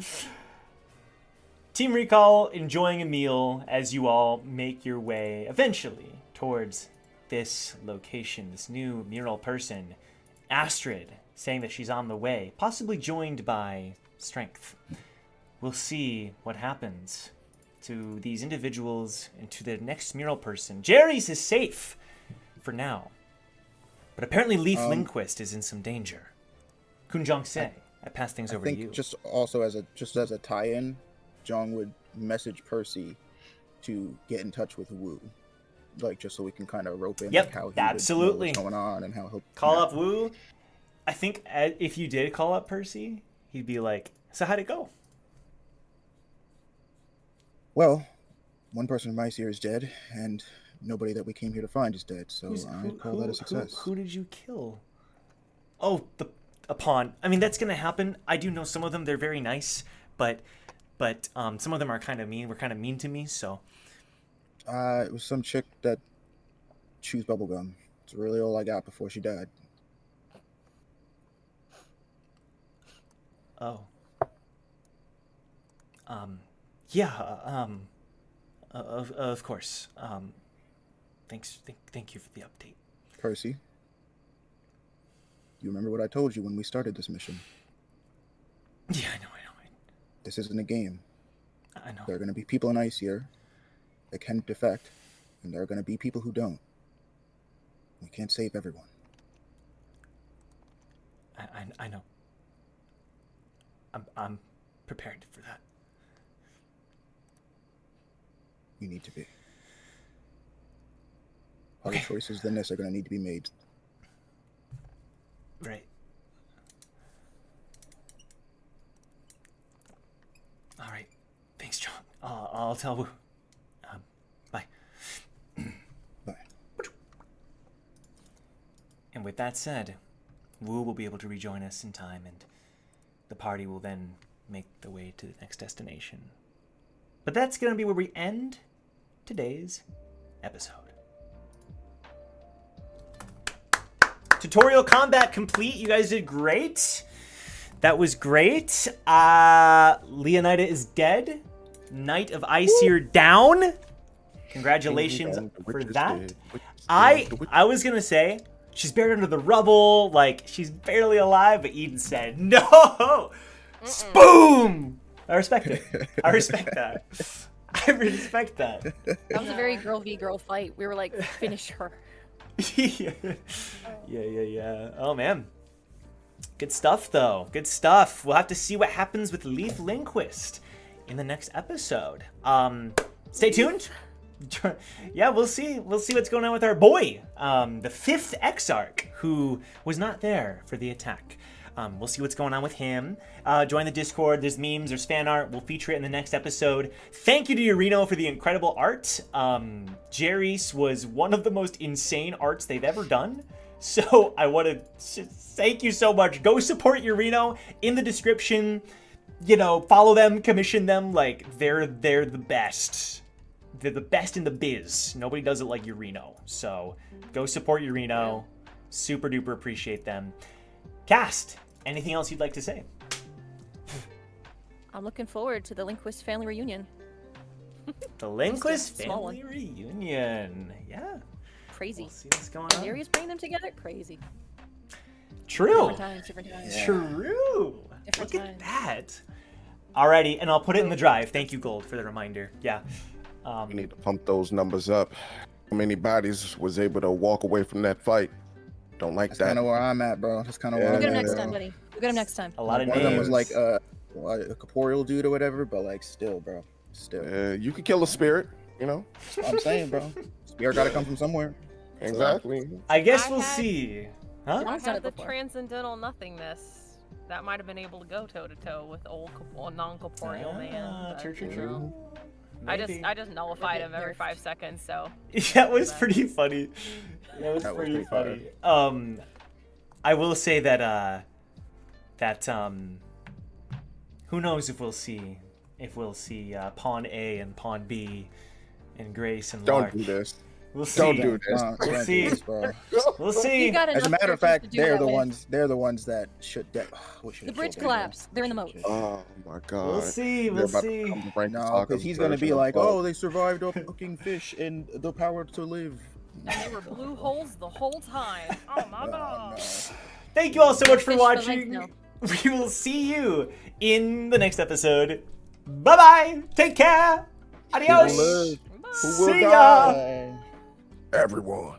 Team Recall enjoying a meal as you all make your way eventually towards this location, this new mural person. Astrid saying that she's on the way, possibly joined by Strength. We'll see what happens to these individuals and to the next mural person. Jaerys is safe for now, but apparently Leaf Lindquist is in some danger. Kunjong Se, I pass things over to you. Just also as a tie-in, Jong would message Percy to get in touch with Wu, like just so we can kind of rope in like, how he absolutely would know what's going on and how he'll call up Wu. I think if you did call up Percy, he'd be like, "So how'd it go?" Well, one person from Aesir is dead, and nobody that we came here to find is dead. So I call that a success. Who did you kill? Oh, a pawn. I mean, that's gonna happen. I do know some of them. They're very nice, but some of them are kind of mean. Were kind of mean to me. So. It was some chick that chews bubblegum. It's really all I got before she died. Oh. Yeah. Of course. Thanks. Thank you for the update. Percy, you remember what I told you when we started this mission? Yeah, I know. This isn't a game. I know. There are going to be people in Aesir that can defect, and there are going to be people who don't. We can't save everyone. I know. I'm prepared for that. You need to be. Other choices than this are going to need to be made. Right. All right. Thanks, John. I'll tell Wu. Bye. Bye. And with that said, Wu will be able to rejoin us in time, and the party will then make the way to the next destination. But that's going to be where we end today's episode. Tutorial combat complete. You guys did great. That was great. Leonida is dead. Knight of Aesir down. Congratulations for that. I was going to say, she's buried under the rubble. Like, she's barely alive. But Eden said, no. Boom. I respect it. I respect that. I respect that. That was a very girl v girl fight. We were like, finish her. Yeah. Oh, man. Good stuff, though. Good stuff. We'll have to see what happens with Leaf Lindquist in the next episode. Stay tuned. Yeah, we'll see. We'll see what's going on with our boy, the 5th Exarch, who was not there for the attack. We'll see what's going on with him. Join the Discord. There's memes. There's fan art. We'll feature it in the next episode. Thank you to Urino for the incredible art. Jaerys was one of the most insane arts they've ever done. So I want to thank you so much. Go support Urino in the description. You know, follow them, commission them. Like, they're the best. They're the best in the biz. Nobody does it like Urino. So go support Urino. Super duper appreciate them. Cast, anything else you'd like to say? I'm looking forward to the Linquist family reunion. The Linquist small family reunion. Yeah. Crazy. We'll see what's going on. Jaerys bringing them together? Crazy. True. Different times. Yeah. True. Different Look at times. that. Alrighty, and I'll put it in the drive. Thank you, Gold, for the reminder. Yeah. We need to pump those numbers up. How many bodies was able to walk away from that fight? Don't like That's that. kind of where I'm at, bro. That's kind of where Yeah. I'm We'll get him at. next bro. time, buddy. We'll get him next time. A lot of One of them was names. like a corporeal dude or whatever, but like still, bro. Still. You can kill a spirit, you know? That's what I'm saying, bro. Spirit gotta come from somewhere. Exactly. I guess I we'll had- see. Huh? I've done had it the before. transcendental nothingness. That might have been able to go toe to toe with old non-corporeal man. but, True. you know, I just nullified him every 5 seconds, so. That was pretty funny. That was That was pretty pretty funny. I will say that who knows if we'll see Pawn A and Pawn B and Grace and Don't Lark. do this. We'll see. Don't do this. Don't We'll do see. this, bro. We'll see. You got As a enough matter of characters fact, to do they're that the with. ones that should. The bridge collapsed. They're in the moat. Oh my god. We'll see. They're We'll about to see. become the Ranker No, Saga because he's gonna be version of like, Bob. oh, they survived a fucking fish and the power to live. And they were blue holes the whole time. Oh my god. Thank you all so much for Fish for life watching. now. We will see you in the next episode. Bye bye. Take care. Adios. Who will See ya. die? Everyone.